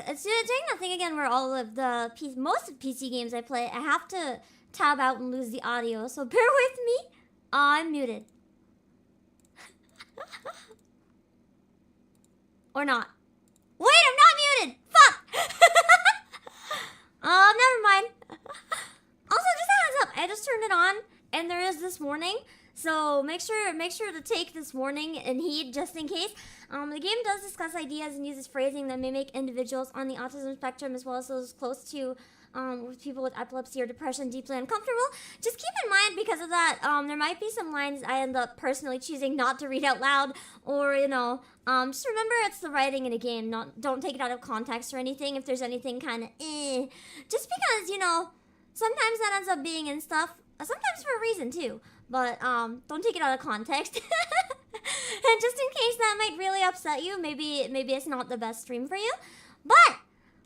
It's doing that thing again where all of the most of PC games I play, I have to tab out and lose the audio, so bear with me. I'm muted. Or not. Wait, I'm not muted! Fuck! Never mind. Also, just a heads up, I just turned it on, and there is this warning. So make sure to take this warning and heed just in case. The game does discuss ideas and uses phrasing that may make individuals on the autism spectrum as well as those close to with people with epilepsy or depression deeply uncomfortable. Just keep in mind because of that, there might be some lines I end up personally choosing not to read out loud, or just remember it's the writing in a game. Don't take it out of context or anything. If there's anything kind of just because sometimes that ends up being in stuff. Sometimes for a reason too. But don't take it out of context. And just in case that might really upset you, maybe it's not the best stream for you. But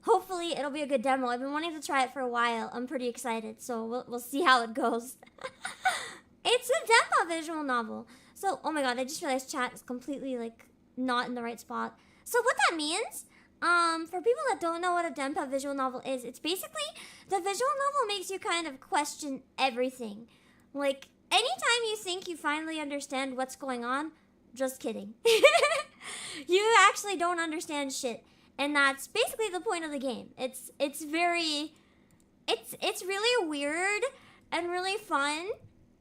hopefully it'll be a good demo. I've been wanting to try it for a while. I'm pretty excited, so we'll see how it goes. It's a denpa visual novel. So, oh my god, I just realized chat is completely, like, not in the right spot. So what that means, for people that don't know what a denpa visual novel is, it's basically, the visual novel makes you kind of question everything. Like, anytime you think you finally understand what's going on, just kidding. You actually don't understand shit. And that's basically the point of the game. It's really weird and really fun.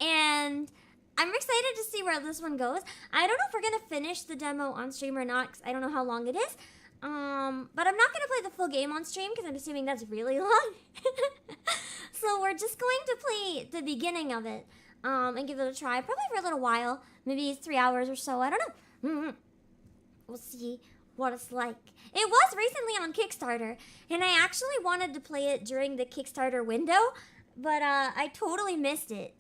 And I'm excited to see where this one goes. I don't know if we're going to finish the demo on stream or not, because I don't know how long it is. But I'm not going to play the full game on stream, because I'm assuming that's really long. So we're just going to play the beginning of it. And give it a try, probably for a little while. Maybe 3 hours or so, I don't know. We'll see what it's like. It was recently on Kickstarter, and I actually wanted to play it during the Kickstarter window, but I totally missed it.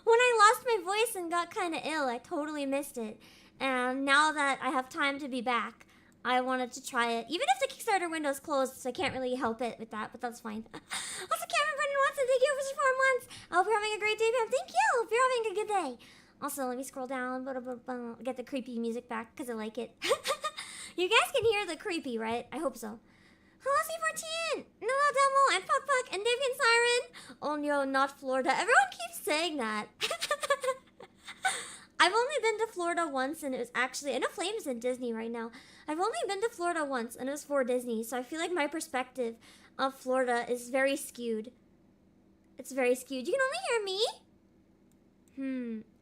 When I lost my voice and got kind of ill, I totally missed it. And now that I have time to be back, I wanted to try it. Even if the Kickstarter window is closed, so I can't really help it with that, but that's fine. Also, Cameron Brendan Watson, thank you for 4 months. I hope you're having a great day, Pam. Thank you. Hope you're having a good day. Also, let me scroll down, get the creepy music back, because I like it. You guys can hear the creepy, right? I hope so. Hello, C14! Hello, Demo, and Puck Puck, and Dave and Siren! Oh no, not Florida. Everyone keeps saying that. I've only been to Florida once, and it was actually... I know Flame's in Disney right now. I've only been to Florida once, and it was for Disney, so I feel like my perspective of Florida is very skewed. It's very skewed. You can only hear me?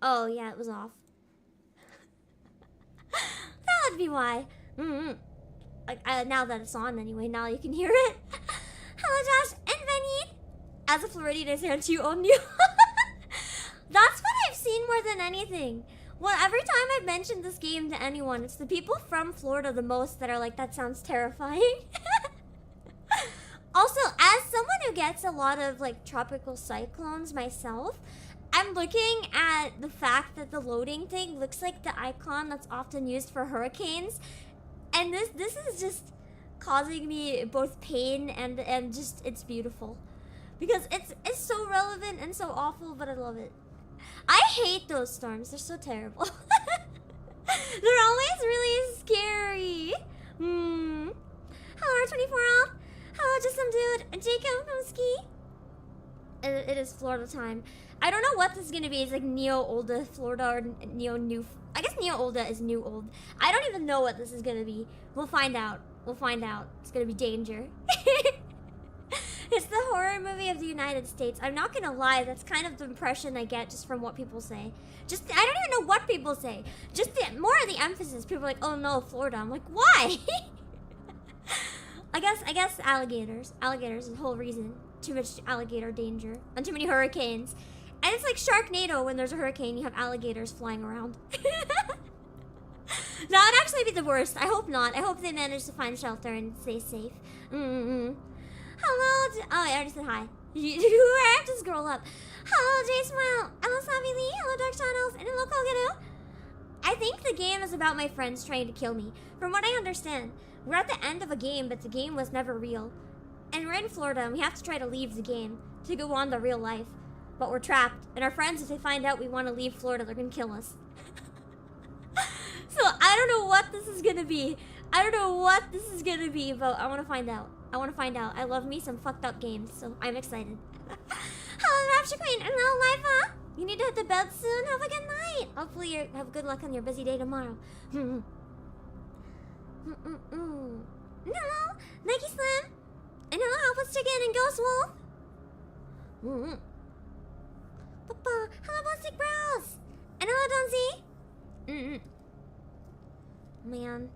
Oh, yeah, it was off. That would be why. Now that it's on anyway, now you can hear it. Hello, Josh and Benny. As a Floridian, I say to you on you. That's what I've seen more than anything. Well, every time I've mentioned this game to anyone, it's the people from Florida the most that are like, that sounds terrifying. Also, as someone who gets a lot of like tropical cyclones myself, I'm looking at the fact that the loading thing looks like the icon that's often used for hurricanes. And this is just causing me both pain and just, it's beautiful. Because it's so relevant and so awful, but I love it. I hate those storms. They're so terrible. They're always really scary. Hello, our 24-year-old. Hello, just some dude. Jacob from Ski. It is Florida time. I don't know what this is going to be. It's like Neo-Olda Florida or Neo-New... I guess Neo-Olda is New-Old. I don't even know what this is going to be. We'll find out. We'll find out. It's going to be danger. It's the horror movie of the United States. I'm not going to lie. That's kind of the impression I get just from what people say. I don't even know what people say. Just more of the emphasis. People are like, oh no, Florida. I'm like, why? I guess alligators. Alligators is the whole reason. Too much alligator danger. And too many hurricanes. And it's like Sharknado. When there's a hurricane, you have alligators flying around. That would actually be the worst. I hope not. I hope they manage to find shelter and stay safe. Hello. Oh, I already said hi. I have to scroll up. Hello, J Smile. Hello, Savi Lee. Hello, Dark Shadows. And hello, Koganu. I think the game is about my friends trying to kill me. From what I understand, we're at the end of a game, but the game was never real. And we're in Florida, and we have to try to leave the game to go on to real life. But we're trapped, and our friends, if they find out we want to leave Florida, they're going to kill us. So I don't know what this is going to be. I don't know what this is going to be, but I want to find out. I want to find out. I love me some fucked up games, so I'm excited. Hello, Rapture Queen, and hello, Lifa. You need to hit the bed soon. Have a good night. Hopefully you have good luck on your busy day tomorrow. Hello, Nike Slim. And hello, Helpless Chicken and Ghost Wolf. Papa. Hello, Ballistic Brows. And hello, Donzi. Man.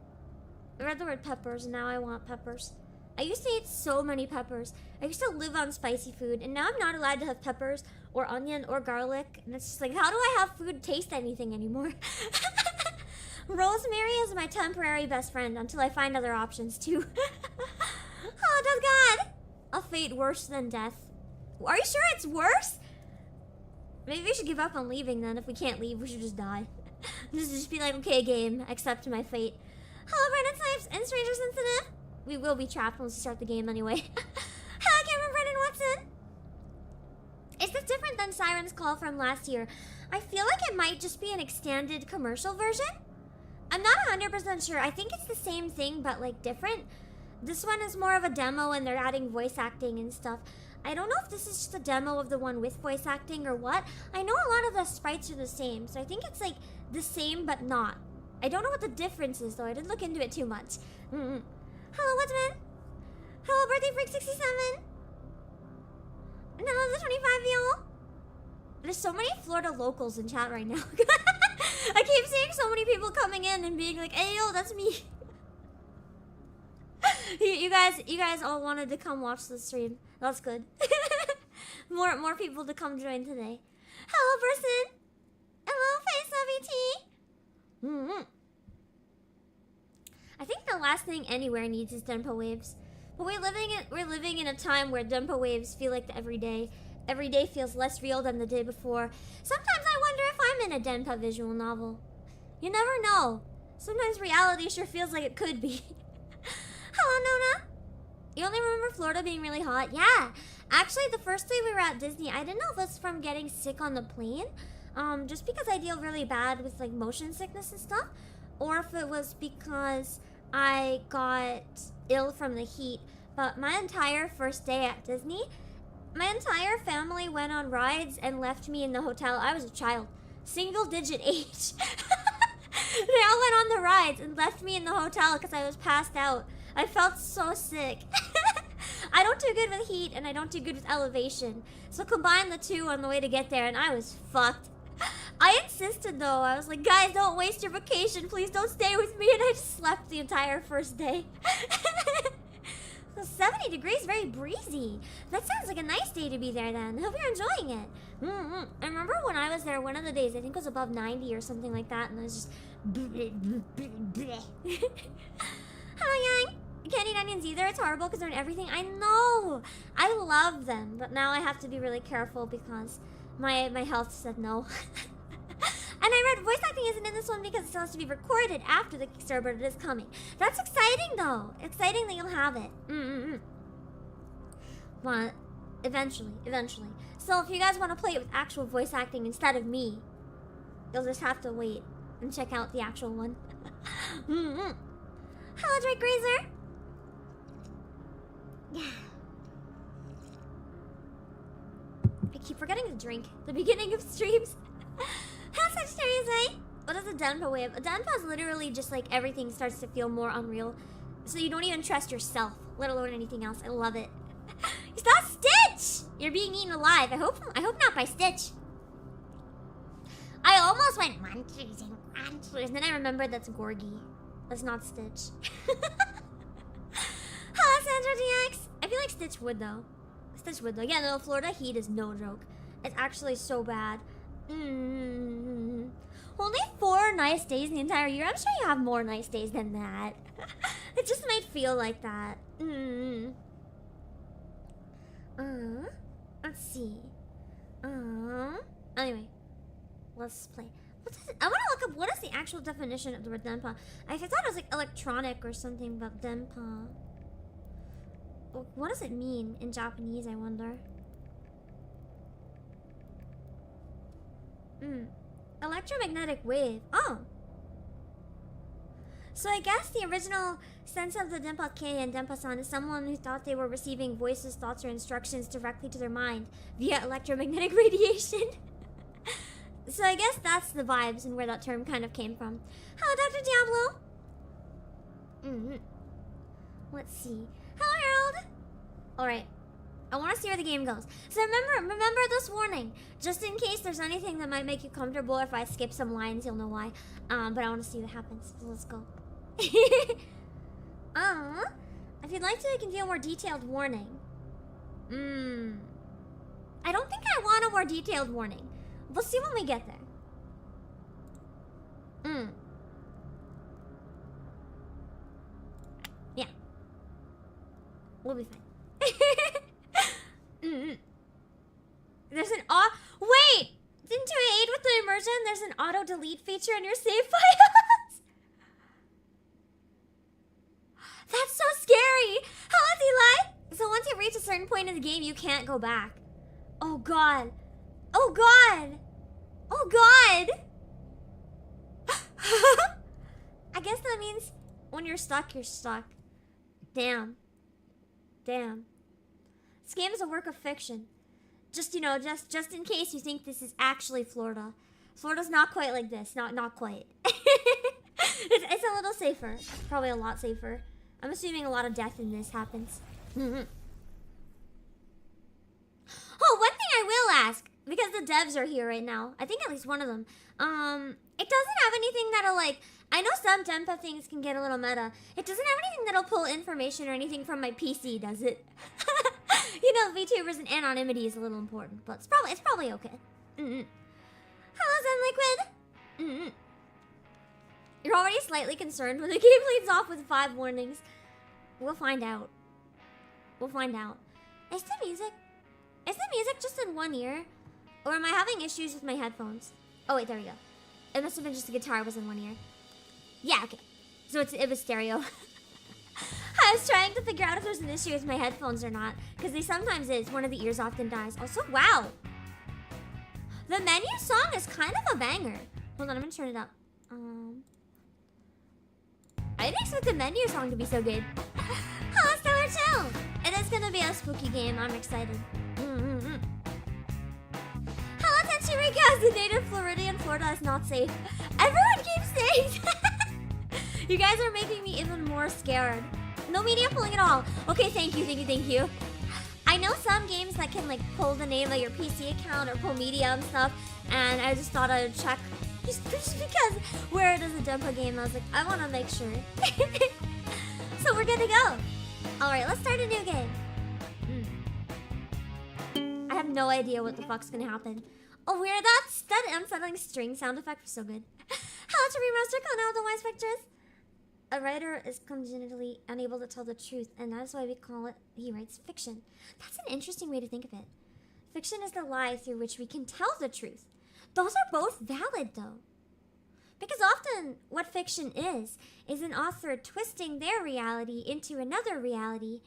I read the word peppers, and now I want peppers. I used to eat so many peppers. I used to live on spicy food, and now I'm not allowed to have peppers or onion or garlic. And it's just like, how do I have food taste anything anymore? Rosemary is my temporary best friend until I find other options, too. Oh, does God. A fate worse than death. Are you sure it's worse? Maybe we should give up on leaving then. If we can't leave, we should just die. Just be like, okay, game, accept my fate. Hello, Brandon Snipes and Stranger Sensitive. We will be trapped once we start the game anyway. Hello, Cameron Brennan Watson. Is this different than Siren's Call from last year? I feel like it might just be an extended commercial version. I'm not 100% sure. I think it's the same thing, but like different. This one is more of a demo and they're adding voice acting and stuff. I don't know if this is just a demo of the one with voice acting or what. I know a lot of the sprites are the same, so I think it's like the same but not. I don't know what the difference is though. I didn't look into it too much. Hello, Woodman. Hello, Birthday Freak 67. And hello, the 25 y'all. There's so many Florida locals in chat right now. I keep seeing so many people coming in and being like, "Hey, yo, that's me." you guys all wanted to come watch the stream. That's good. more people to come join today. Hello, person. Hello, Face of ET. I think the last thing anywhere needs is denpa waves. But we're living in a time where denpa waves feel like the everyday. Every day feels less real than the day before. Sometimes I wonder if I'm in a denpa visual novel. You never know. Sometimes reality sure feels like it could be. Hello, Nona. You only remember Florida being really hot? Yeah. Actually, the first day we were at Disney, I didn't know if it was from getting sick on the plane. Just because I deal really bad with like motion sickness and stuff. Or if it was because I got ill from the heat. But my entire first day at Disney, my entire family went on rides and left me in the hotel. I was a child. Single digit age. They all went on the rides and left me in the hotel because I was passed out. I felt so sick. I don't do good with heat and I don't do good with elevation. So combine the two on the way to get there and I was fucked. I insisted though. I was like, guys, don't waste your vacation. Please don't stay with me. And I just slept the entire first day. 70 degrees, very breezy. That sounds like a nice day to be there then. Hope you're enjoying it. I remember when I was there, one of the days, I think it was above 90 or something like that, and I was just... Hello, Yang. I can't eat onions either. It's horrible because they're in everything. I know. I love them, but now I have to be really careful because my health said no. And I read voice acting isn't in this one because it still has to be recorded after the Kickstarter, but it is coming. That's exciting, though. Exciting that you'll have it. But eventually. So if you guys want to play it with actual voice acting instead of me, you'll just have to wait and check out the actual one. Hello, Drake Grazer. Yeah. I keep forgetting to drink the beginning of streams. How's Sagittarius, eh? What is a denpa wave? A denpa is literally just like everything starts to feel more unreal. So you don't even trust yourself, let alone anything else. I love it. It's not Stitch! You're being eaten alive. I hope not by Stitch. I almost went munchies and crunchies, and then I remembered that's Gorgie. That's not Stitch. Hello, Sandra DX. I feel like Stitch would though. Yeah, no, Florida heat is no joke. It's actually so bad. Only 4 nice days in the entire year. I'm sure you have more nice days than that. It just might feel like that. Let's see. Anyway, let's play. I want to look up what is the actual definition of the word denpa. I thought it was like electronic or something, but denpa. What does it mean in Japanese, I wonder? Electromagnetic wave. Oh. So I guess the original sense of the denpa-ke and denpa-san is someone who thought they were receiving voices, thoughts, or instructions directly to their mind via electromagnetic radiation. So I guess that's the vibes and where that term kind of came from. Hello, Dr. Diablo. Let's see. Hello, Harold. Alright. I want to see where the game goes. So remember this warning. Just in case there's anything that might make you comfortable, if I skip some lines, you'll know why. But I want to see what happens. So let's go. If you'd like to, I can do a more detailed warning. I don't think I want a more detailed warning. We'll see when we get there. Yeah. We'll be fine. There's an wait! Didn't you aid with the immersion? There's an auto delete feature in your save files. That's so scary. reach a certain point in the game, you can't go back. Oh god. Oh god. Oh god. I guess that means when you're stuck, you're stuck. Damn. Damn. This game is a work of fiction. Just, you know, just in case you think this is actually Florida. Florida's not quite like this. Not quite. It's a little safer. Probably a lot safer. I'm assuming a lot of death in this happens. Oh, one thing I will ask, because the devs are here right now. I think at least one of them. It doesn't have anything that'll like... I know some denpa things can get a little meta. It doesn't have anything that'll pull information or anything from my PC, does it? You know, VTubers and anonymity is a little important, but it's probably okay. Hello, Zenliquid. You're already slightly concerned when the game leads off with 5 warnings. We'll find out. We'll find out. Is the music just in one ear? Or am I having issues with my headphones? Oh wait, there we go. It must have been just the guitar was in one ear. Yeah, okay. So it was stereo. I was trying to figure out if there's an issue with my headphones or not, because they sometimes is. One of the ears often dies. Also, wow. The menu song is kind of a banger. Hold on, I'm gonna turn it up. I didn't expect the menu song to be so good. Hello, Stellar Chill. It is gonna be a spooky game. I'm excited. Hello, Tenshirika. As a native Floridian, Florida is not safe. Everyone keeps saying that. You guys are making me even more scared. No media pulling at all. Okay, thank you. I know some games that can like pull the name of your PC account or pull media and stuff, and I just thought I would check just because where it is a denpa game. I was like, I want to make sure. So we're good to go. All right, let's start a new game. I have no idea what the fuck's gonna happen. Oh, weird. That unsettling string sound effect was so good. Hello to Remaster calling out the wise pictures. A writer is congenitally unable to tell the truth, and that is why we call it, he writes fiction. That's an interesting way to think of it. Fiction is the lie through which we can tell the truth. Those are both valid, though. Because often, what fiction is an author twisting their reality into another reality,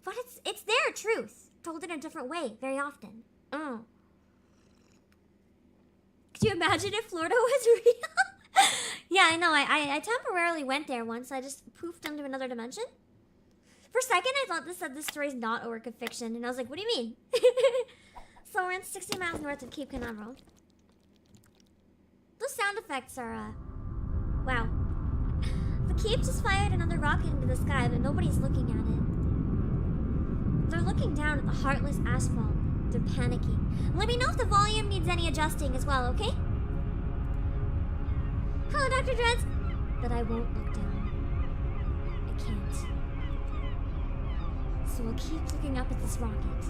but it's their truth, told in a different way, very often. Could you imagine if Florida was real? Yeah, I know. I temporarily went there once. I just poofed into another dimension. For a second, I thought this said this story's not a work of fiction, and I was like, what do you mean? So we're in 60 miles north of Cape Canaveral. Those sound effects are, wow. The Cape just fired another rocket into the sky, but nobody's looking at it. They're looking down at the heartless asphalt. They're panicking. Let me know if the volume needs any adjusting as well, okay? Hello, Dr. Dreads. But I won't look down. I can't. So I'll keep looking up at this rocket.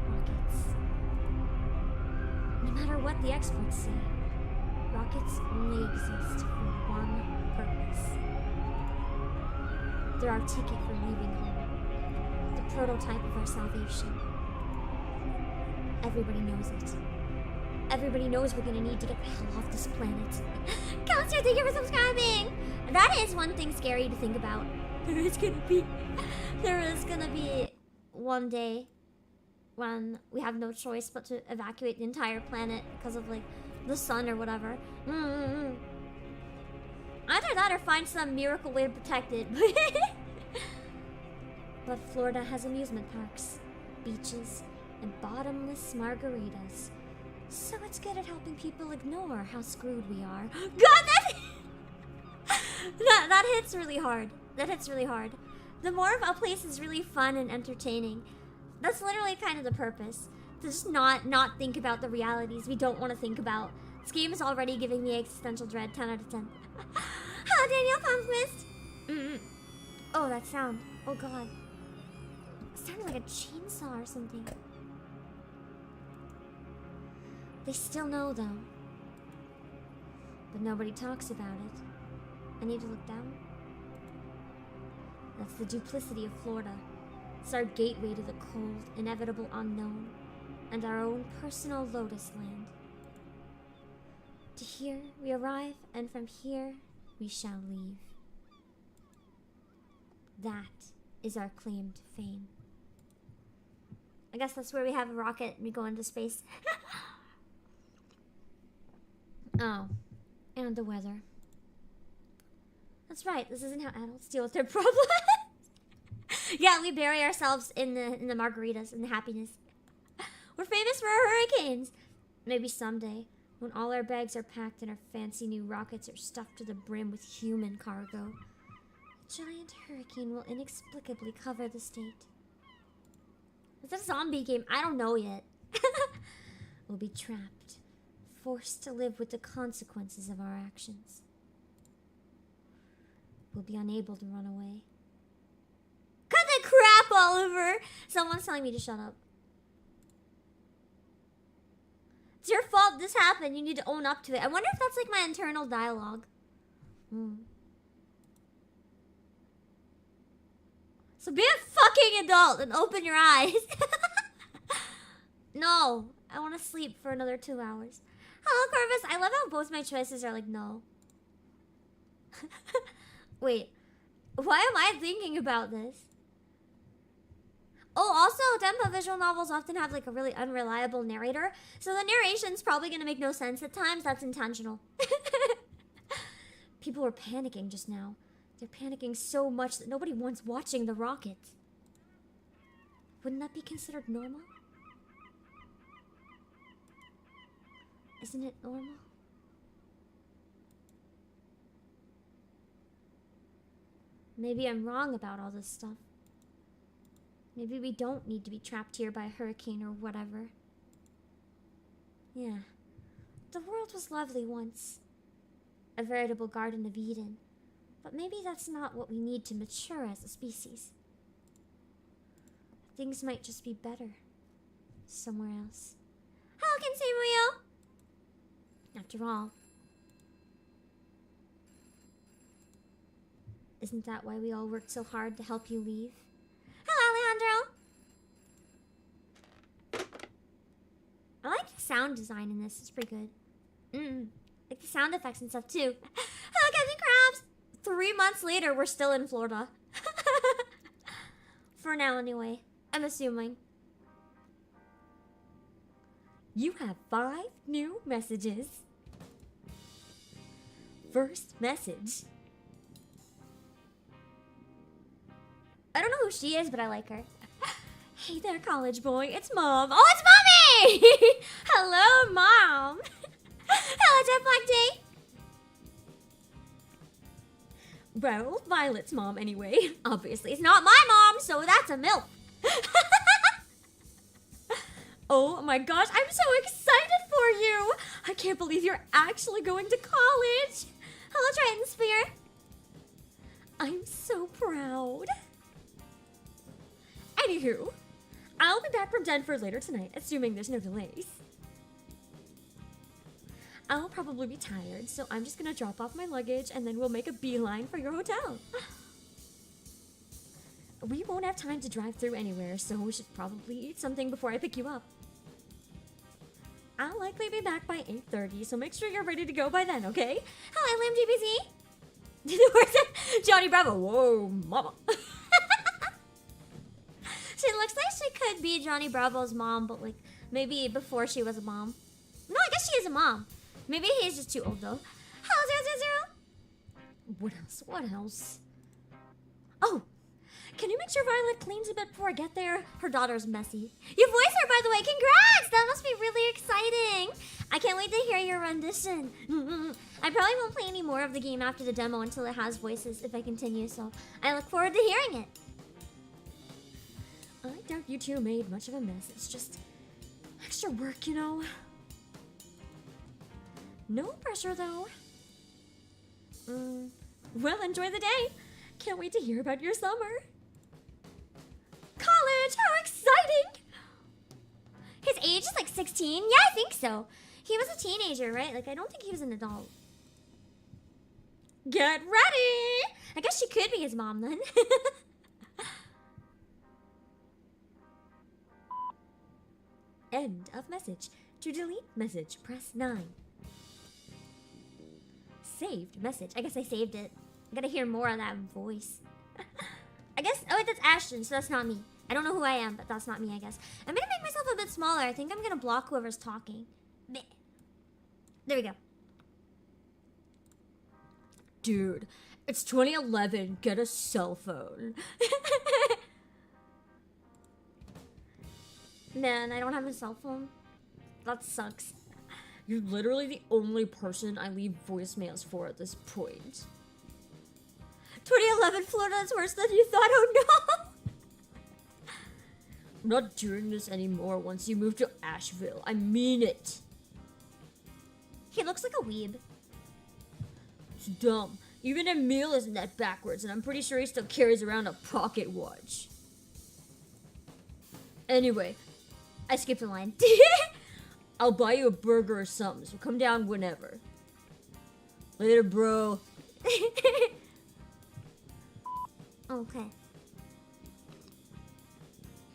Rockets. No matter what the experts say, rockets only exist for one purpose. They're our ticket for leaving home. The prototype of our salvation. Everybody knows it. Everybody knows we're gonna need to get the hell off this planet. Counselor, thank you for subscribing! That is one thing scary to think about. There is gonna be one day when we have no choice but to evacuate the entire planet because of like the sun or whatever. Either that or find some miracle way to protect it. But Florida has amusement parks, beaches, and bottomless margaritas. So it's good at helping people ignore how screwed we are. God, that hits really hard. That hits really hard. The more of a place is really fun and entertaining. That's literally kind of the purpose. To just not think about the realities we don't want to think about. This game is already giving me existential dread. 10 out of 10. Hello, Danielle Palmquist. Oh, that sound. Oh, God. It sounded like a chainsaw or something. They still know, though. But nobody talks about it. I need to look down. That's the duplicity of Florida. It's our gateway to the cold, inevitable unknown, and our own personal lotus land. To here we arrive, and from here we shall leave. That is our claim to fame. I guess that's where we have a rocket and we go into space. Oh, and the weather. That's right, this isn't how adults deal with their problems. Yeah, we bury ourselves in the margaritas and the happiness. We're famous for our hurricanes. Maybe someday, when all our bags are packed and our fancy new rockets are stuffed to the brim with human cargo, a giant hurricane will inexplicably cover the state. Is that a zombie game? I don't know yet. We'll be trapped, forced to live with the consequences of our actions. We'll be unable to run away. Cut the crap, Oliver! Someone's telling me to shut up. It's your fault this happened. You need to own up to it. I wonder if that's like my internal dialogue. So be a fucking adult and open your eyes. No, I want to sleep for another 2 hours. Hello, Corvus. I love how both my choices are like no. Wait, why am I thinking about this? Oh, also, denpa visual novels often have like a really unreliable narrator, so the narration's probably gonna make no sense at times. That's intentional. People were panicking just now. They're panicking so much that nobody wants watching the rocket. Wouldn't that be considered normal? Isn't it normal? Maybe I'm wrong about all this stuff. Maybe we don't need to be trapped here by a hurricane or whatever. Yeah. The world was lovely once. A veritable Garden of Eden. But maybe that's not what we need to mature as a species. Things might just be better somewhere else. Hello, Consumo! After all, isn't that why we all worked so hard to help you leave? Hello, Alejandro! I like the sound design in this. It's pretty good. Like the sound effects and stuff, too. Hello, Captain Krabs! 3 months later, we're still in Florida. For now, anyway. I'm assuming. You have 5 new messages. First message. I don't know who she is, but I like her. Hey there, college boy. It's Mom. Oh, it's Mommy! Hello, Mom. Hello, Jet Black Day. Well, Violet's mom anyway. Obviously, it's not my mom, so that's a MILF. Oh my gosh, I'm so excited for you. I can't believe you're actually going to college. Hello, Triton Sphere. I'm so proud. Anywho, I'll be back from Denver later tonight, assuming there's no delays. I'll probably be tired, so I'm just gonna drop off my luggage and then we'll make a beeline for your hotel. We won't have time to drive through anywhere, so we should probably eat something before I pick you up. I'll likely be back by 8:30, so make sure you're ready to go by then, okay? Hello, Lim GBZ. Where's it? Johnny Bravo. Whoa, mama. She looks like she could be Johnny Bravo's mom, but like maybe before she was a mom. No, I guess she is a mom. Maybe he's just too old though. Hello, 000. What else? What else? Oh, can you make sure Violet cleans a bit before I get there? Her daughter's messy. You voiced her, by the way. Congrats! That must be really exciting. I can't wait to hear your rendition. I probably won't play any more of the game after the demo until it has voices if I continue, so I look forward to hearing it. I doubt you two made much of a mess. It's just extra work, you know. No pressure, though. Well, enjoy the day. Can't wait to hear about your summer. College, how exciting! His age is like 16? Yeah, I think so. He was a teenager, right? Like, I don't think he was an adult. Get ready! I guess she could be his mom, then. End of message. To delete message, press 9. Saved message. I guess I saved it. I gotta hear more of that voice. I guess, oh wait, that's Ashton, so that's not me. I don't know who I am, but that's not me, I guess. I'm gonna make myself a bit smaller. I think I'm gonna block whoever's talking. There we go. Dude, it's 2011. Get a cell phone. Man, I don't have a cell phone. That sucks. You're literally the only person I leave voicemails for at this point. 2011 Florida is worse than you thought. Oh no! I'm not doing this anymore once you move to Asheville. I mean it. He looks like a weeb. It's dumb. Even Emil isn't that backwards, and I'm pretty sure he still carries around a pocket watch. Anyway, I skipped a line. I'll buy you a burger or something, so come down whenever. Later, bro. Okay.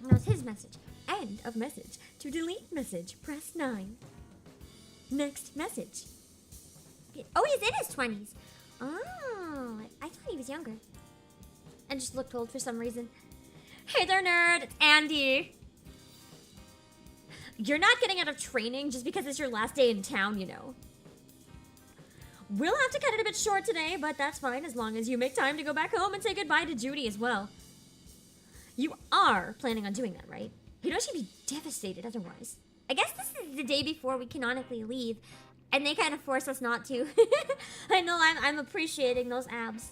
That was his message. End of message. To delete message, press 9. Next message. Oh, he's in his 20s. Oh, I thought he was younger. And just looked old for some reason. Hey there, nerd. It's Andy. You're not getting out of training just because it's your last day in town, you know. We'll have to cut it a bit short today, but that's fine as long as you make time to go back home and say goodbye to Judy as well. You are planning on doing that, right? You know she'd be devastated otherwise. I guess this is the day before we canonically leave, and they kind of force us not to. I know, I'm appreciating those abs.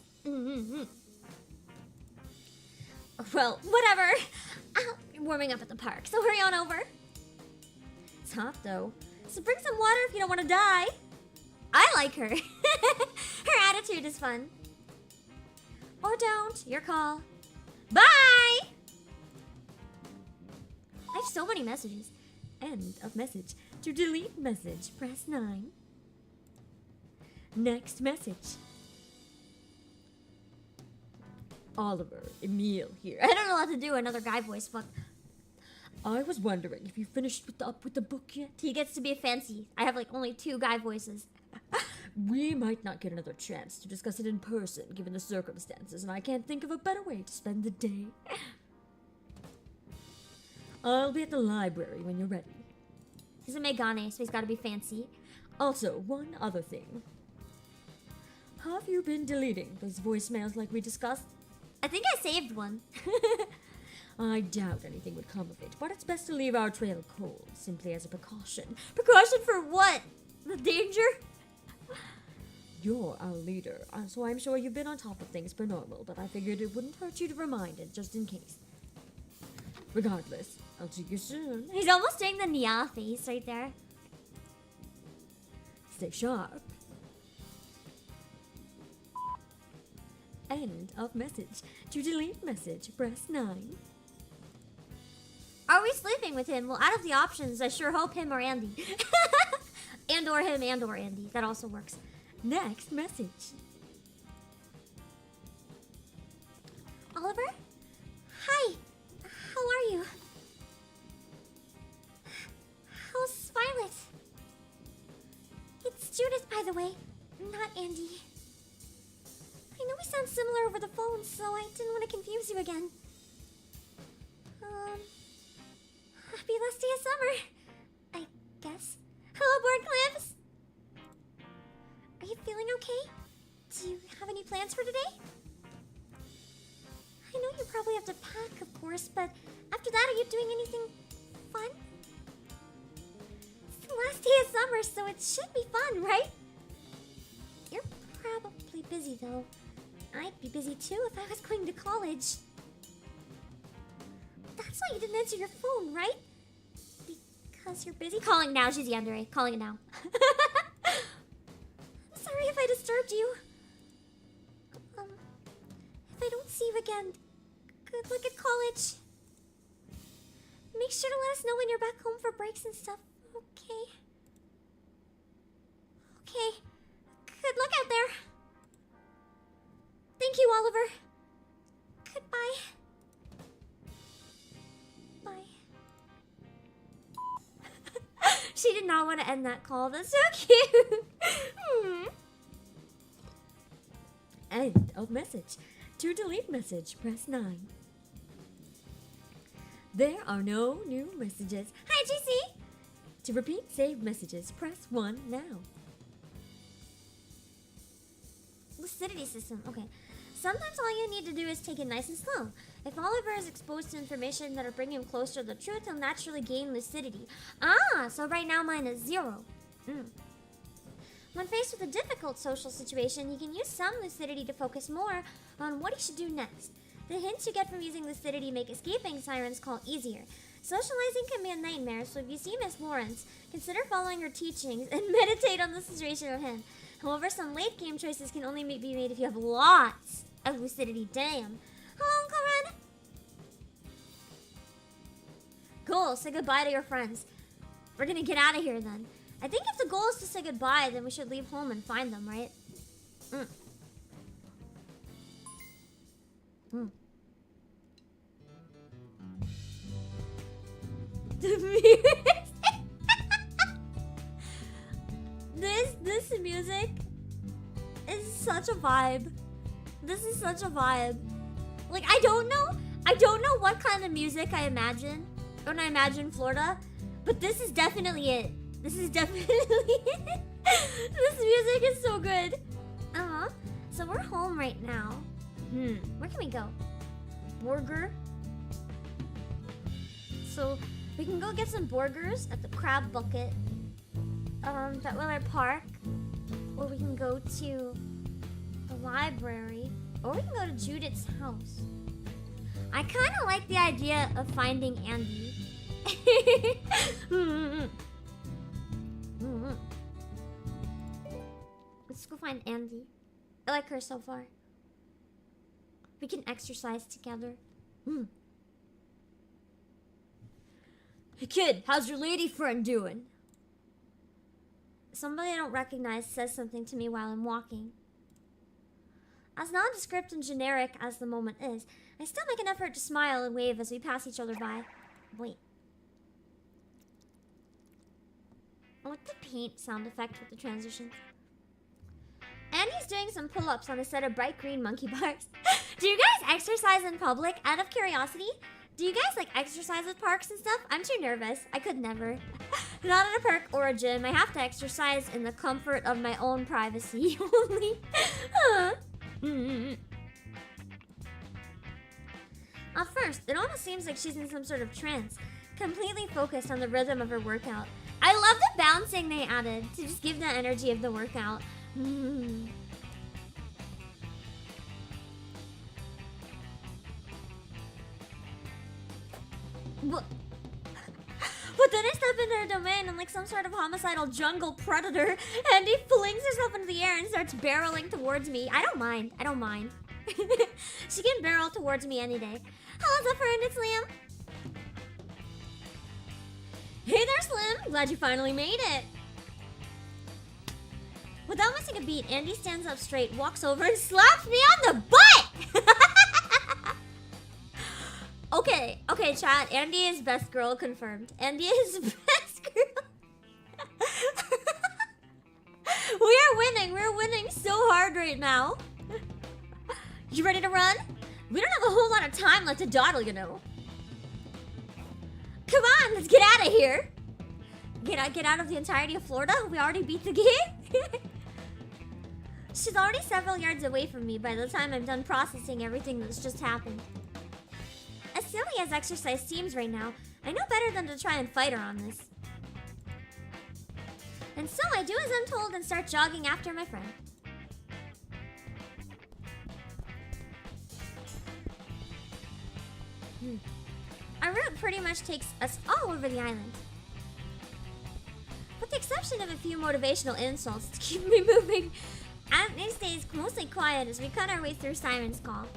Well, whatever. I'm warming up at the park, so hurry on over. It's hot, though, so bring some water if you don't want to die. I like her. Her attitude is fun. Or don't. Your call. Bye! I have so many messages. End of message. To delete message, press 9. Next message. Oliver, Emil here. I don't know what to do. Another guy voice. Fuck. I was wondering if you finished up with the book yet. He gets to be fancy. I have like only 2 guy voices. We might not get another chance to discuss it in person, given the circumstances, and I can't think of a better way to spend the day. I'll be at the library when you're ready. He's a Megane, so he's gotta be fancy. Also, one other thing. Have you been deleting those voicemails like we discussed? I think I saved one. I doubt anything would come of it, but it's best to leave our trail cold, simply as a precaution. Precaution for what? The danger? You're our leader, so I'm sure you've been on top of things per normal, but I figured it wouldn't hurt you to remind it, just in case. Regardless, I'll see you soon. He's almost doing the Nia face right there. Stay sharp. End of message. To delete message, press 9. Are we sleeping with him? Well, out of the options, I sure hope him or Andy. And or him and or Andy. That also works. Next message. Oliver? Hi. How are you? How's Violet? It's Judith, by the way. Not Andy. I know we sound similar over the phone, so I didn't want to confuse you again. Happy last day of summer, I guess. Hello, board clips! Are you feeling okay? Do you have any plans for today? I know you probably have to pack, of course, but after that, are you doing anything fun? It's the last day of summer, so it should be fun, right? You're probably busy, though. I'd be busy, too, if I was going to college. That's why you didn't answer your phone, right? Because you're busy? Calling now, she's yandere. Calling it now. I'm sorry if I disturbed you. If I don't see you again, good luck at college. Make sure to let us know when you're back home for breaks and stuff, okay? Okay. Good luck out there. Thank you, Oliver. Goodbye. Bye. She did not want to end that call. That's so cute. End of message. To delete message, press 9. There are no new messages. Hi, GC! To repeat saved messages, press 1 now. Lucidity system, okay. Sometimes all you need to do is take it nice and slow. If Oliver is exposed to information that'll bring him closer to the truth, he'll naturally gain lucidity. Ah, so right now mine is 0. When faced with a difficult social situation, he can use some lucidity to focus more on what he should do next. The hints you get from using lucidity make escaping Siren's call easier. Socializing can be a nightmare, so if you see Miss Lawrence, consider following her teachings and meditate on the situation at hand. However, some late game choices can only be made if you have lots of lucidity. Damn. Hello, Uncle Red. Cool, say goodbye to your friends. We're gonna get out of here then. I think if the goal is to say goodbye, then we should leave home and find them, right? The music. This music is such a vibe. This is such a vibe. Like, I don't know what kind of music I imagine when I imagine Florida, but this is definitely it. This is definitely it. This music is so good. So we're home right now. Where can we go? Burger. So we can go get some burgers at the Crab Bucket. That Willard Park. Or we can go to the library. Or we can go to Judith's house. I kind of like the idea of finding Andy. Let's go find Andy. I like her so far. We can exercise together. Hey kid, how's your lady friend doing? Somebody I don't recognize says something to me while I'm walking. As nondescript and generic as the moment is, I still make an effort to smile and wave as we pass each other by. Wait. I like the paint sound effect with the transitions. Andy's doing some pull-ups on a set of bright green monkey bars. Do you guys exercise in public out of curiosity? Do you guys like exercise at parks and stuff? I'm too nervous. I could never. Not at a park or a gym. I have to exercise in the comfort of my own privacy only. At first, it almost seems like she's in some sort of trance, completely focused on the rhythm of her workout. I love the bouncing they added to just give the energy of the workout. But then I step into her domain and like some sort of homicidal jungle predator, Andy flings herself into the air and starts barreling towards me. I don't mind. I don't mind. She can barrel towards me any day. Hello, Zephyr, and it's Liam. Hey there, Slim. Glad you finally made it. Without missing a beat, Andy stands up straight, walks over, and slaps me on the butt! Okay, chat. Andy is best girl confirmed. Andy is best girl. We are winning. We're winning so hard right now. You ready to run? We don't have a whole lot of time left to dawdle, you know. Come on, let's get out of here. Get out of the entirety of Florida? We already beat the game? She's already several yards away from me by the time I'm done processing everything that's just happened. As silly as exercise seems right now, I know better than to try and fight her on this. And so I do as I'm told and start jogging after my friend. Our route pretty much takes us all over the island. With the exception of a few motivational insults to keep me moving, Anthony stays mostly quiet as we cut our way through Siren's call.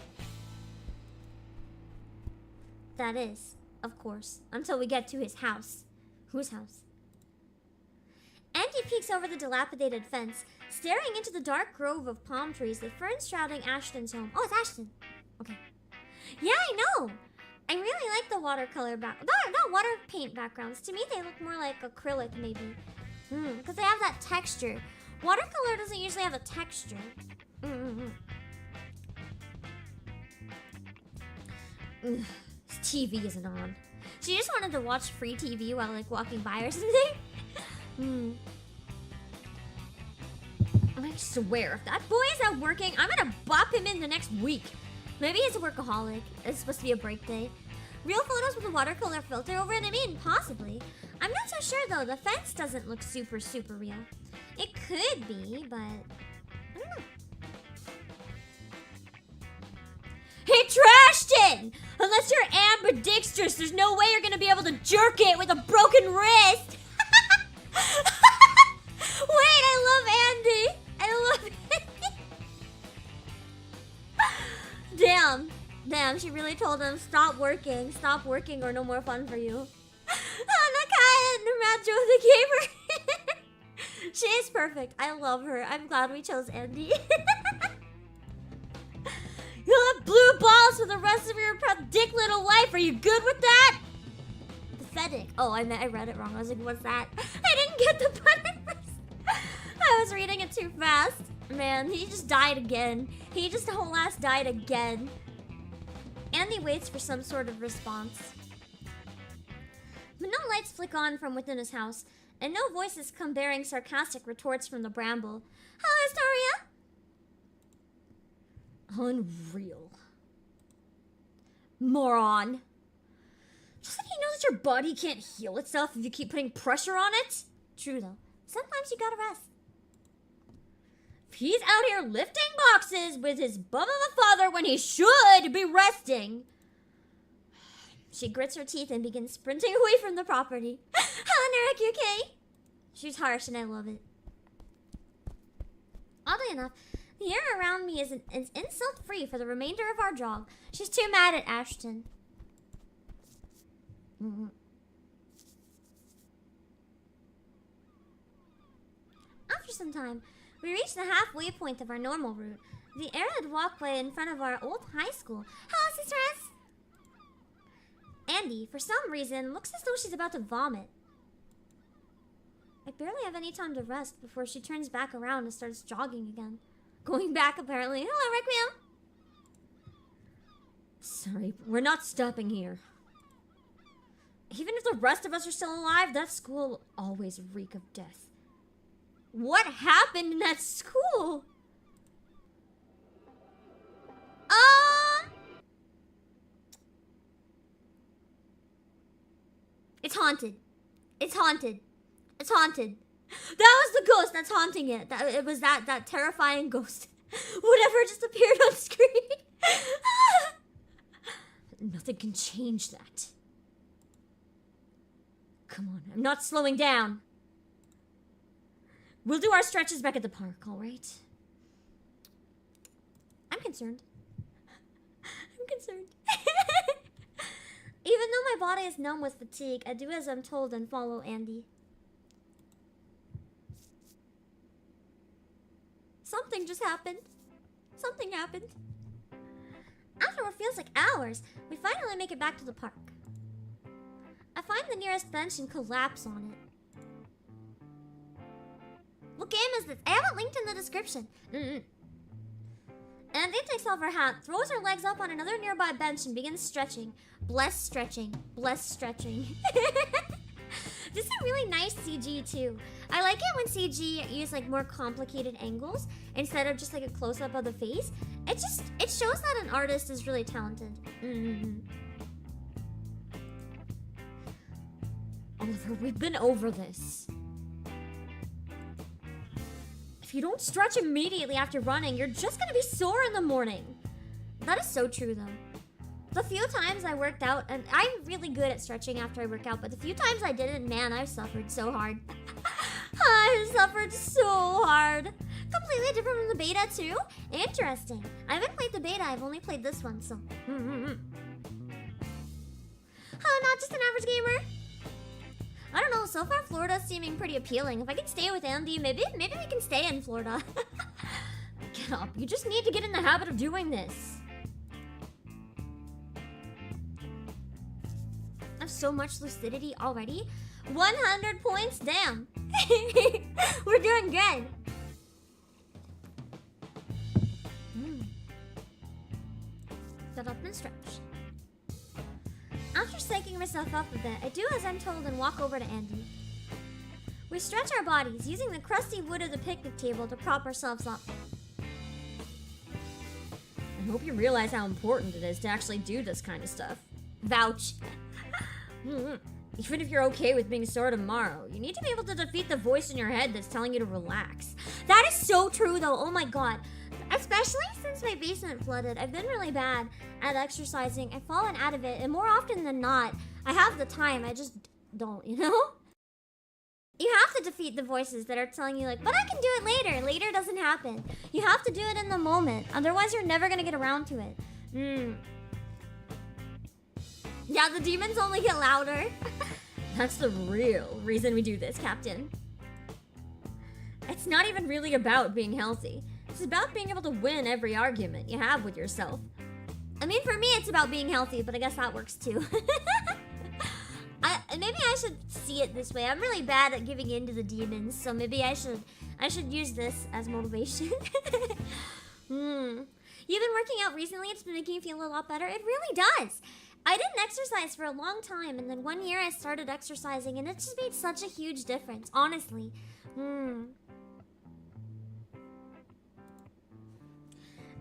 That is, of course, until we get to his house. Whose house? Andy peeks over the dilapidated fence, staring into the dark grove of palm trees that ferns shrouding Ashton's home. Oh, it's Ashton. Okay. Yeah, I know. I really like the watercolor not water paint backgrounds. To me, they look more like acrylic, maybe. Because they have that texture. Watercolor doesn't usually have a texture. This TV isn't on. She just wanted to watch free TV while like walking by or something. I swear, if that boy is out working, I'm gonna bop him in the next week. Maybe he's a workaholic. It's supposed to be a break day. Real photos with a watercolor filter over it? I mean, possibly. I'm not so sure though. The fence doesn't look super real. It could be, but I don't know. Hey, Ashton! Unless you're ambidextrous, there's no way you're gonna be able to jerk it with a broken wrist. Wait, I love Andy. I love Andy. Damn, she really told him, stop working or no more fun for you. Nakai and Namatjo the gamer. She is perfect. I love her. I'm glad we chose Andy. You'll have blue balls for the rest of your dick little life. Are you good with that? Pathetic. Oh, I read it wrong. I was like, what's that? I didn't get the button first. I was reading it too fast. Man, he just died again. He just whole ass died again. Andy waits for some sort of response. But no lights flick on from within his house, and no voices come bearing sarcastic retorts from the bramble. Hello, Astoria? Unreal. Moron. Doesn't he know that your body can't heal itself if you keep putting pressure on it? True, though. Sometimes you gotta rest. He's out here lifting boxes with his bum of a father when he should be resting. She grits her teeth and begins sprinting away from the property. Hello, Narek, you okay? She's harsh and I love it. Oddly enough, the air around me is insult-free for the remainder of our jog. She's too mad at Ashton. After some time, we reached the halfway point of our normal route, the arid walkway in front of our old high school. Hello, Sister S. Andy, for some reason, looks as though she's about to vomit. I barely have any time to rest before she turns back around and starts jogging again. Going back, apparently. Hello, Requiem. Sorry, but we're not stopping here. Even if the rest of us are still alive, that school will always reek of death. What happened in that school? It's haunted. It's haunted. It's haunted. That was the ghost that's haunting it. It was that terrifying ghost. Whatever just appeared on screen. Nothing can change that. Come on, I'm not slowing down. We'll do our stretches back at the park, all right? I'm concerned. I'm concerned. Even though my body is numb with fatigue, I do as I'm told and follow Andy. Something just happened. Something happened. After what feels like hours, we finally make it back to the park. I find the nearest bench and collapse on it. What game is this? I have it linked in the description. Andy takes off her hat, throws her legs up on another nearby bench and begins stretching. Bless stretching. Bless stretching. This is a really nice CG too. I like it when CG use like more complicated angles instead of just like a close-up of the face. It shows that an artist is really talented. Oliver, we've been over this. If you don't stretch immediately after running, you're just gonna be sore in the morning. That is so true though. The few times I worked out, and I'm really good at stretching after I work out, but the few times I didn't, man, I suffered so hard. I suffered so hard. Completely different from the beta too? Interesting. I haven't played the beta, I've only played this one, so. Oh, not just an average gamer. I don't know, so far Florida's seeming pretty appealing. If I can stay with Andy, maybe we can stay in Florida. Get up, you just need to get in the habit of doing this. I have so much lucidity already. 100 points, damn. We're doing good. Set up and stretch. After psyching myself up a bit, I do as I'm told and walk over to Andy. We stretch our bodies, using the crusty wood of the picnic table to prop ourselves up. I hope you realize how important it is to actually do this kind of stuff. Vouch. Even if you're okay with being sore tomorrow, you need to be able to defeat the voice in your head that's telling you to relax. That is so true though, oh my god. Especially since my basement flooded, I've been really bad at exercising. I've fallen out of it, and more often than not, I have the time, I just don't, you know? You have to defeat the voices that are telling you like, but I can do it later. Later doesn't happen. You have to do it in the moment, otherwise you're never gonna get around to it. Yeah, the demons only get louder. That's the real reason we do this, Captain. It's not even really about being healthy. It's about being able to win every argument you have with yourself. I mean, for me, it's about being healthy, but I guess that works too. Maybe I should see it this way. I'm really bad at giving in to the demons, so maybe I should use this as motivation. You've been working out recently. It's been making you feel a lot better. It really does. I didn't exercise for a long time, and then one year I started exercising, and it just made such a huge difference, honestly.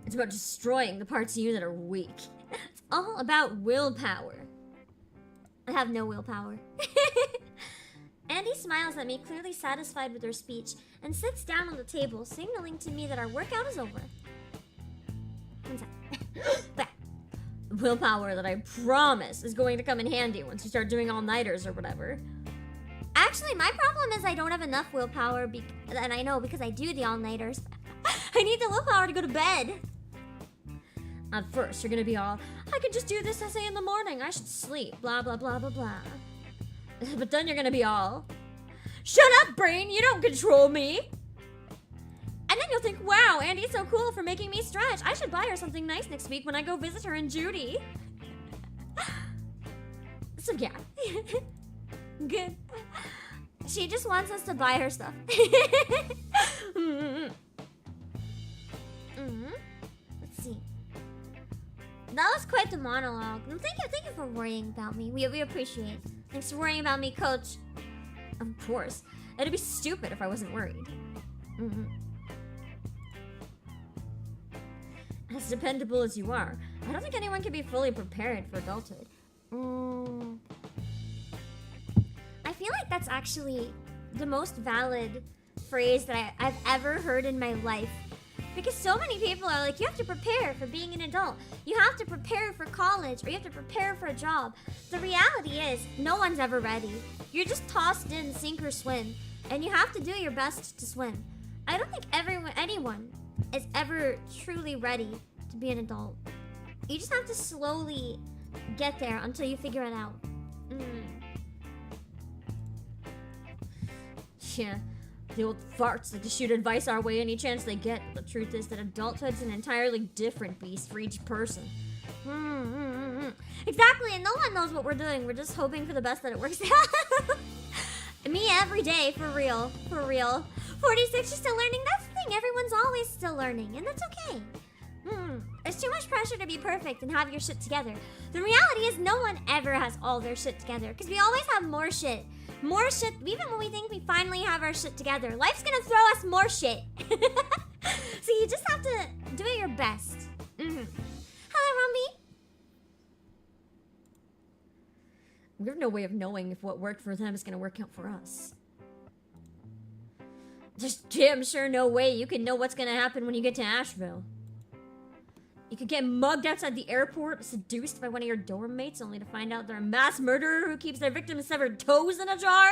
It's about destroying the parts of you that are weak. It's all about willpower. I have no willpower. Andy smiles at me, clearly satisfied with her speech, and sits down on the table, signaling to me that our workout is over. One sec. Willpower that I promise is going to come in handy once you start doing all-nighters or whatever. Actually, my problem is I don't have enough willpower, and I know because I do the all-nighters. I need the willpower to go to bed. At first, you're gonna be all, I can just do this essay in the morning, I should sleep, blah, blah, blah, blah, blah. But then you're gonna be all, shut up, brain, you don't control me. And then you'll think, wow, Andy's so cool for making me stretch. I should buy her something nice next week when I go visit her in Judy. So yeah. Good. She just wants us to buy her stuff. Let's see. That was quite the monologue. Thank you for worrying about me. We appreciate. Thanks for worrying about me, Coach. Of course. It'd be stupid if I wasn't worried. As dependable as you are, I don't think anyone can be fully prepared for adulthood. I feel like that's actually the most valid phrase that I've ever heard in my life. Because so many people are like, you have to prepare for being an adult. You have to prepare for college, or you have to prepare for a job. The reality is, no one's ever ready. You're just tossed in, sink or swim. And you have to do your best to swim. I don't think anyone is ever truly ready to be an adult. You just have to slowly get there until you figure it out. Yeah. The old farts that just shoot advice our way any chance they get. The truth is that adulthood's an entirely different beast for each person. Exactly, and no one knows what we're doing. We're just hoping for the best that it works out. Me every day, for real. For real. 46, you're still learning? That's the thing, everyone's always still learning, and that's okay. There's too much pressure to be perfect and have your shit together. The reality is no one ever has all their shit together, because we always have more shit. More shit, even when we think we finally have our shit together. Life's gonna throw us more shit. So you just have to do your best. Hello, Rumby. We have no way of knowing if what worked for them is gonna work out for us. There's damn sure no way you can know what's gonna happen when you get to Asheville. You could get mugged outside the airport, seduced by one of your dorm mates, only to find out they're a mass murderer who keeps their victims' severed toes in a jar.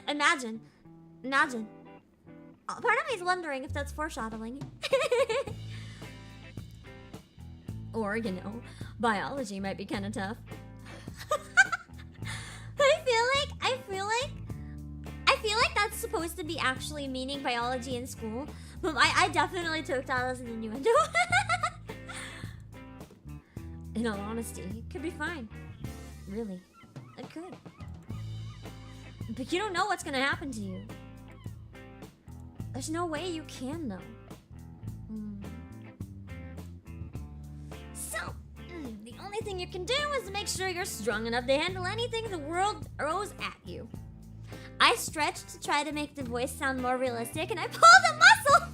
Imagine. Part of me is wondering if that's foreshadowing. Or, you know, biology might be kind of tough. I feel like that's supposed to be actually meaning biology in school. But I definitely took that as an innuendo. In all honesty, it could be fine. Really. It could. But you don't know what's gonna happen to you. There's no way you can know. So, the only thing you can do is make sure you're strong enough to handle anything the world throws at you. I stretched to try to make the voice sound more realistic, and I pulled a muscle!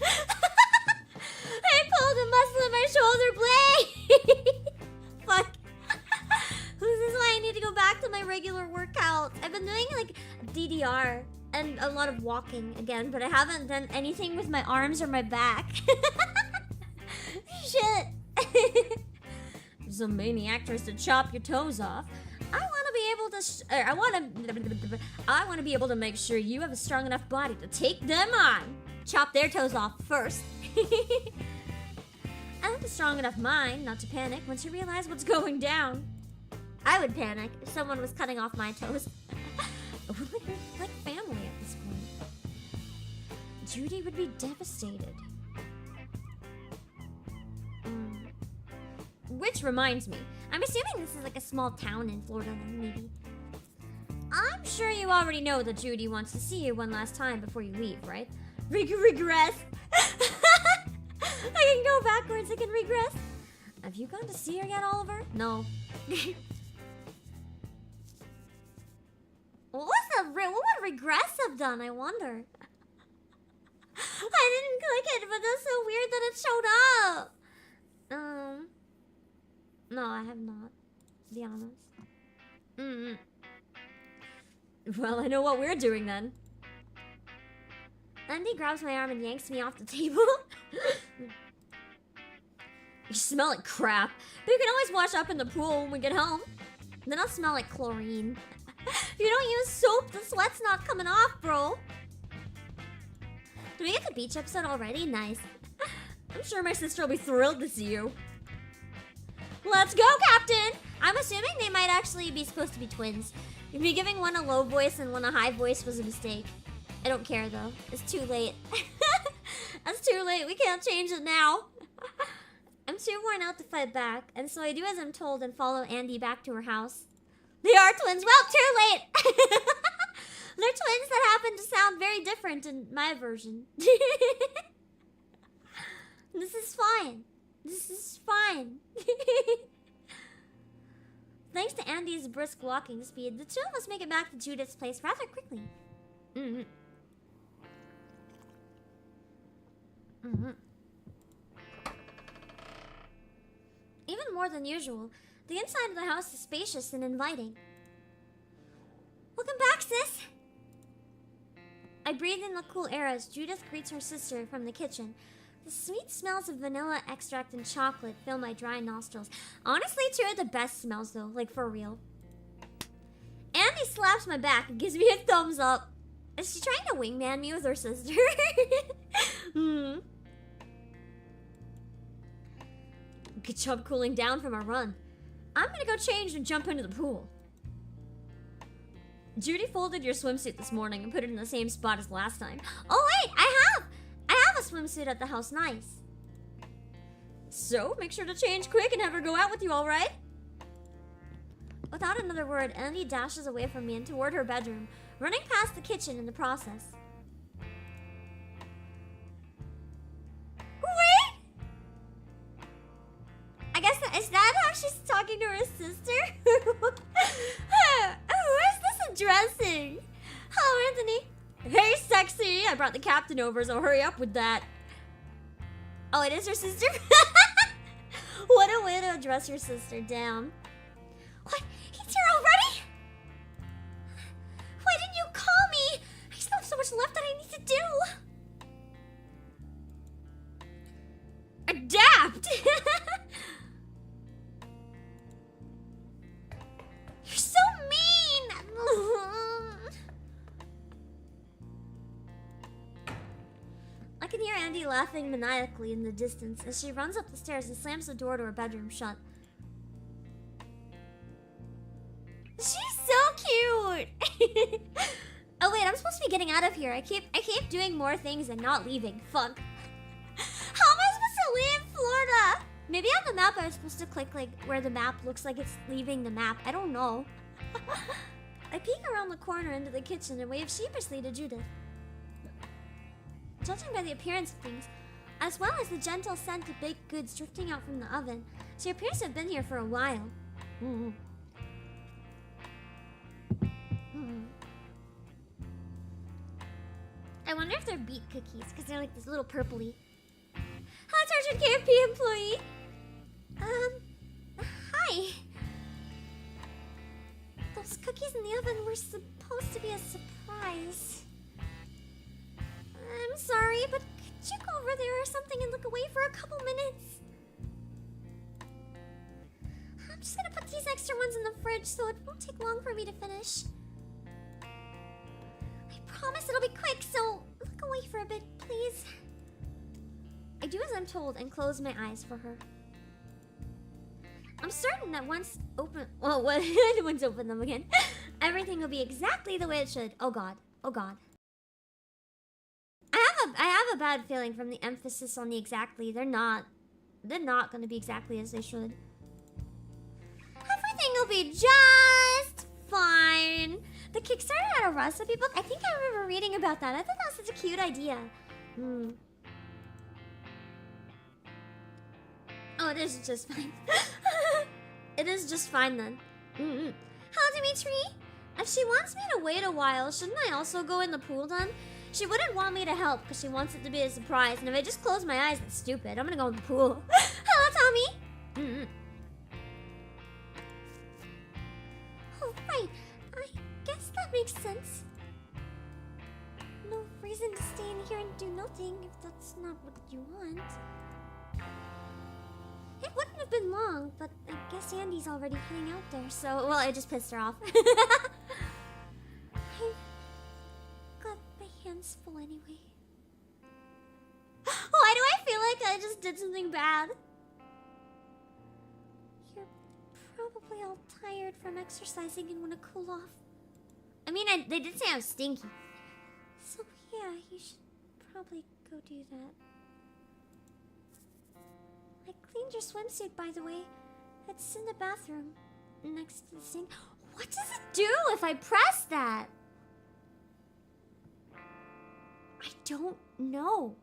I pulled a muscle in my shoulder blade! Fuck. This is why I need to go back to my regular workouts. I've been doing like DDR and a lot of walking again, but I haven't done anything with my arms or my back. Shit. Some maniac tries to chop your toes off. I want to be able to. I want to be able to make sure you have a strong enough body to take them on. Chop their toes off first. I have a strong enough mind not to panic once you realize what's going down. I would panic if someone was cutting off my toes. We're like family at this point. Judy would be devastated. Which reminds me, I'm assuming this is like a small town in Florida, maybe. I'm sure you already know that Judy wants to see you one last time before you leave, right? Regress. I can go backwards, I can regress. Have you gone to see her yet, Oliver? No. What would regress have done, I wonder? I didn't click it, but that's so weird that it showed up. No, I have not, to be honest. Well, I know what we're doing then. Andy grabs my arm and yanks me off the table. You smell like crap, but you can always wash up in the pool when we get home. Then I'll smell like chlorine. If you don't use soap, the sweat's not coming off, bro. Did we get the beach episode already? Nice. I'm sure my sister will be thrilled to see you. Let's go, Captain! I'm assuming they might actually be supposed to be twins. Me giving one a low voice and one a high voice was a mistake. I don't care, though. It's too late. That's too late. We can't change it now. I'm too worn out to fight back, and so I do as I'm told and follow Andy back to her house. They are twins. Well, too late. They're twins that happen to sound very different in my version. This is fine. This is fine. Thanks to Andy's brisk walking speed, the two of us make it back to Judith's place rather quickly. Even more than usual, the inside of the house is spacious and inviting. Welcome back, sis! I breathe in the cool air as Judith greets her sister from the kitchen. The sweet smells of vanilla extract and chocolate fill my dry nostrils. Honestly, two are the best smells though, like for real. Andy slaps my back and gives me a thumbs up. Is she trying to wingman me with her sister? Good job cooling down from our run. I'm gonna go change and jump into the pool. Judy folded your swimsuit this morning and put it in the same spot as last time. Oh wait, I have a swimsuit at the house, nice. So, make sure to change quick and have her go out with you, alright? Without another word, Andy dashes away from me and toward her bedroom, running past the kitchen in the process. Wait! I guess is that how she's talking to her sister? Who is this addressing? Hello, Anthony. Hey, sexy! I brought the captain over, so hurry up with that. Oh, it is your sister? What a way to address your sister, damn. What? He's here already? Why didn't you call me? I still have so much left that I need to do. Adapt! You're so mean! I can hear Andy laughing maniacally in the distance as she runs up the stairs and slams the door to her bedroom shut. She's so cute! Oh wait, I'm supposed to be getting out of here. I keep doing more things and not leaving. Fuck. How am I supposed to leave Florida? Maybe on the map I was supposed to click like where the map looks like it's leaving the map. I don't know. I peek around the corner into the kitchen and wave sheepishly to Judith. Judging by the appearance of things, as well as the gentle scent of baked goods drifting out from the oven, she appears to have been here for a while. Mm. Mm. I wonder if they're beet cookies, because they're like this little purpley. Hello, Tortured KFP employee. Hi. Those cookies in the oven were supposed to be a surprise. I'm sorry, but could you go over there or something and look away for a couple minutes? I'm just gonna put these extra ones in the fridge so it won't take long for me to finish. I promise it'll be quick, so look away for a bit, please. I do as I'm told and close my eyes for her. I'm certain that once open... Well, once open them again, everything will be exactly the way it should. Oh god. Oh god. I have a bad feeling from the emphasis on the exactly. They're not going to be exactly as they should. Everything will be just fine. The Kickstarter had a recipe book. I think I remember reading about that. I thought that was such a cute idea. Oh, it is just fine. It is just fine then. Hello, Dimitri. If she wants me to wait a while, shouldn't I also go in the pool then? She wouldn't want me to help because she wants it to be a surprise. And if I just close my eyes, that's stupid. I'm gonna go in the pool. Hello, Tommy. Oh, right. I guess that makes sense. No reason to stay in here and do nothing if that's not what you want. It wouldn't have been long, but I guess Andy's already heading out there, so... Well, I just pissed her off. I've got my hands full anyway. Why do I feel like I just did something bad? You're probably all tired from exercising and want to cool off. I mean, they did say I was stinky. So, yeah, you should probably go do that. I cleaned your swimsuit, by the way. It's in the bathroom, next to the sink. What does it do if I press that? I don't know.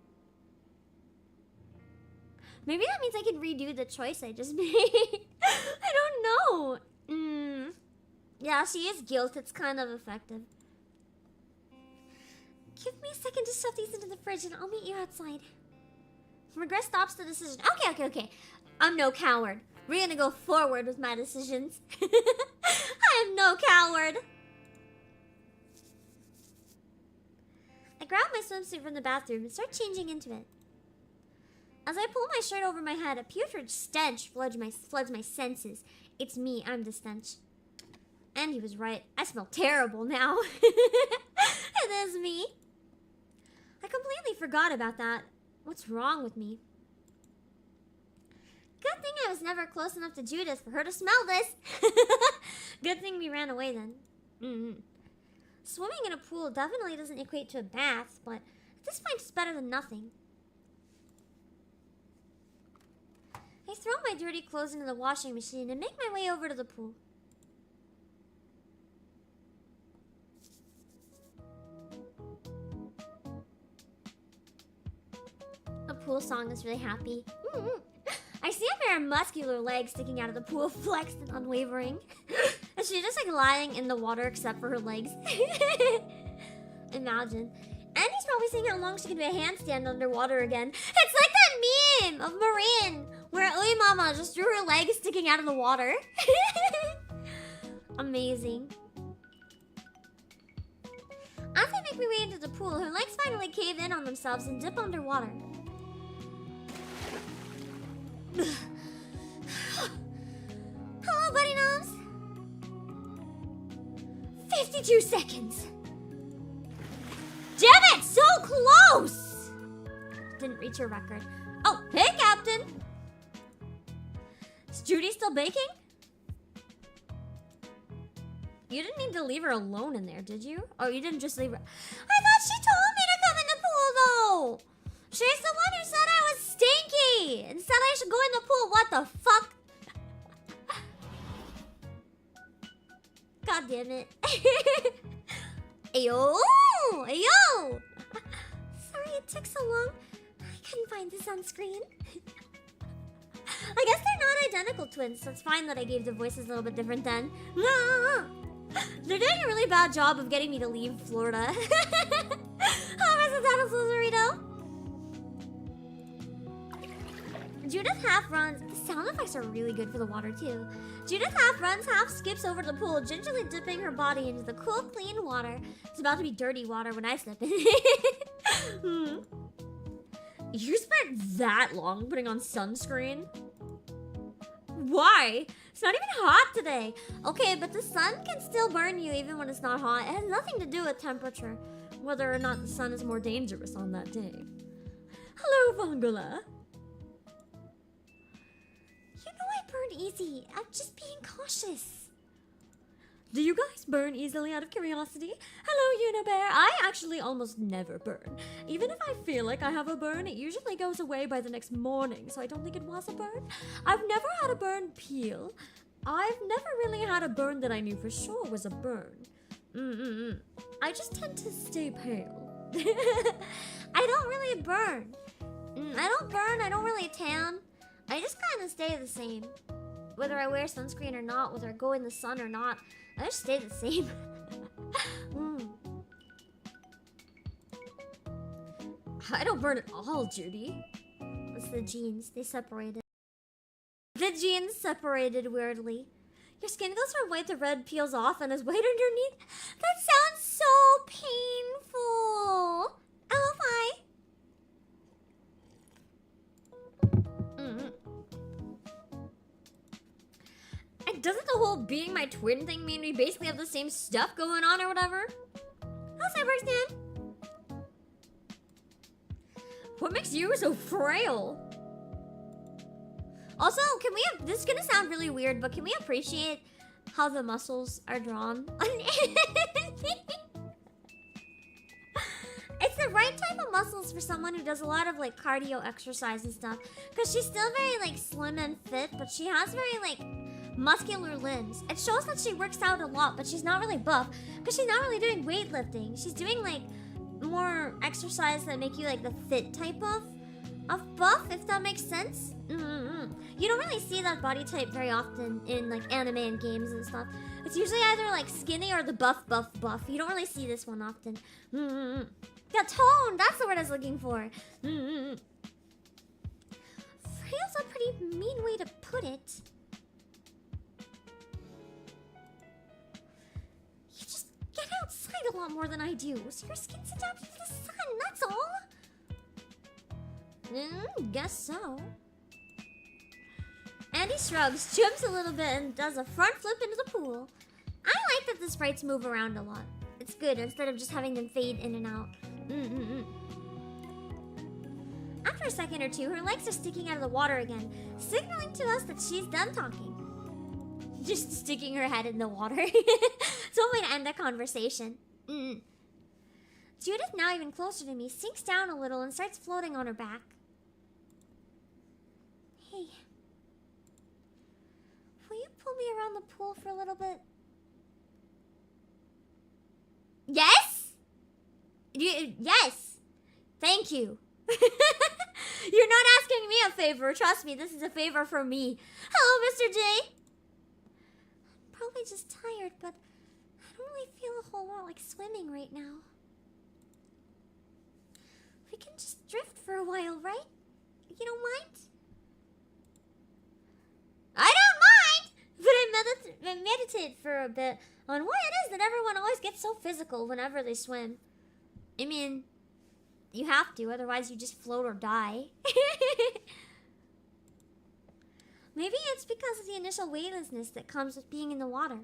Maybe that means I can redo the choice I just made. I don't know. Yeah, she is guilt. It's kind of effective. Give me a second to shove these into the fridge and I'll meet you outside. Regret stops the decision. Okay. I'm no coward. We're gonna go forward with my decisions. I am no coward. I grab my swimsuit from the bathroom and start changing into it. As I pull my shirt over my head, a putrid stench floods my senses. It's me, I'm the stench. And he was right. I smell terrible now. It is me. I completely forgot about that. What's wrong with me? Good thing I was never close enough to Judith for her to smell this. Good thing we ran away then. Swimming in a pool definitely doesn't equate to a bath, but at this point it's better than nothing. I throw my dirty clothes into the washing machine and make my way over to the pool. A pool song is really happy. I see a pair of muscular legs sticking out of the pool, flexed and unwavering. And she's just like lying in the water except for her legs. Imagine. And he's probably seeing how long she can do a handstand underwater again. It's like that meme of Marin, where Uy Mama just drew her legs sticking out of the water. Amazing. As I make my way into the pool, her legs finally cave in on themselves and dip underwater. Hello, Buddy Gnomes. 52 seconds. Damn it, so close! Didn't reach her record. Oh, hey, Captain. Is Judy still baking? You didn't need to leave her alone in there, did you? Oh, you didn't just leave her. I thought she told me to come in the pool, though. She's the one who said I was stinky and said I should go in the pool. What the fuck? God damn it. Ayo! Ayo! Sorry it took so long. I couldn't find this on screen. I guess they're not identical twins, so it's fine that I gave the voices a little bit different then. They're doing a really bad job of getting me to leave Florida. Judith half runs. The sound effects are really good for the water too. Judith half runs, half skips over to the pool, gingerly dipping her body into the cool, clean water. It's about to be dirty water when I step in. You spent that long putting on sunscreen? Why? It's not even hot today. Okay, but the sun can still burn you even when it's not hot. It has nothing to do with temperature, whether or not the sun is more dangerous on that day. Hello, Vangula. You know I burn easy. I'm just being cautious. Do you guys burn easily out of curiosity? Hello, Unibear. I actually almost never burn. Even if I feel like I have a burn, it usually goes away by the next morning, so I don't think it was a burn. I've never had a burn peel. I've never really had a burn that I knew for sure was a burn. I just tend to stay pale. I don't really burn. I don't burn, I don't really tan. I just kind of stay the same. Whether I wear sunscreen or not, whether I go in the sun or not, I just stay the same. I don't burn at all, Judy. It's the genes. They separated. The genes separated weirdly. Your skin goes from white to red, peels off, and is white underneath. That sounds so painful. LFI. And doesn't the whole being my twin thing mean we basically have the same stuff going on or whatever? How's that work, Stan? What makes you so frail? Also, can we have, this is gonna sound really weird, but can we appreciate how the muscles are drawn? It's the right type of muscles for someone who does a lot of like cardio exercise and stuff. Because she's still very like slim and fit, but she has very like muscular limbs. It shows that she works out a lot, but she's not really buff. Because she's not really doing weightlifting. She's doing like more exercise that make you like the fit type of buff, if that makes sense. You don't really see that body type very often in like anime and games and stuff. It's usually either like skinny or the buff. You don't really see this one often. Yeah, tone, that's the word I was looking for. Frail's a pretty mean way to put it. You just get outside a lot more than I do, so your skin's adapted to the sun, that's all. Guess so. Andy shrugs, jumps a little bit, and does a front flip into the pool. I like that the sprites move around a lot. It's good, instead of just having them fade in and out. After a second or two, her legs are sticking out of the water again, signaling to us that she's done talking. Just sticking her head in the water. It's one way to end the conversation. Judith, now even closer to me, sinks down a little and starts floating on her back. Hey. Will you pull me around the pool for a little bit? Yes? Yes. Thank you. You're not asking me a favor. Trust me, this is a favor from me. Hello, Mr. J. I'm probably just tired, but I don't really feel a whole lot like swimming right now. We can just drift for a while, right? You don't mind? I don't mind! But I meditate for a bit on why it is that everyone always gets so physical whenever they swim. I mean, you have to, otherwise you just float or die. Maybe it's because of the initial weightlessness that comes with being in the water.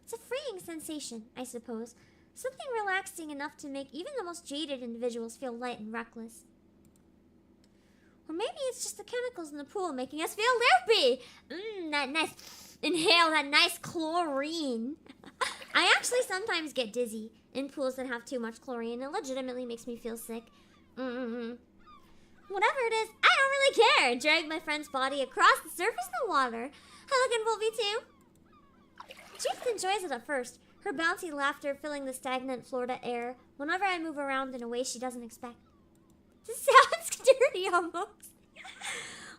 It's a freeing sensation, I suppose. Something relaxing enough to make even the most jaded individuals feel light and reckless. Or maybe it's just the chemicals in the pool making us feel loopy. That nice, inhale that nice chlorine. I actually sometimes get dizzy in pools that have too much chlorine. It legitimately makes me feel sick. Whatever it is, I don't really care. Drag my friend's body across the surface of the water. Pelican will be too. Judith enjoys it at first, her bouncy laughter filling the stagnant Florida air whenever I move around in a way she doesn't expect. This sounds dirty almost.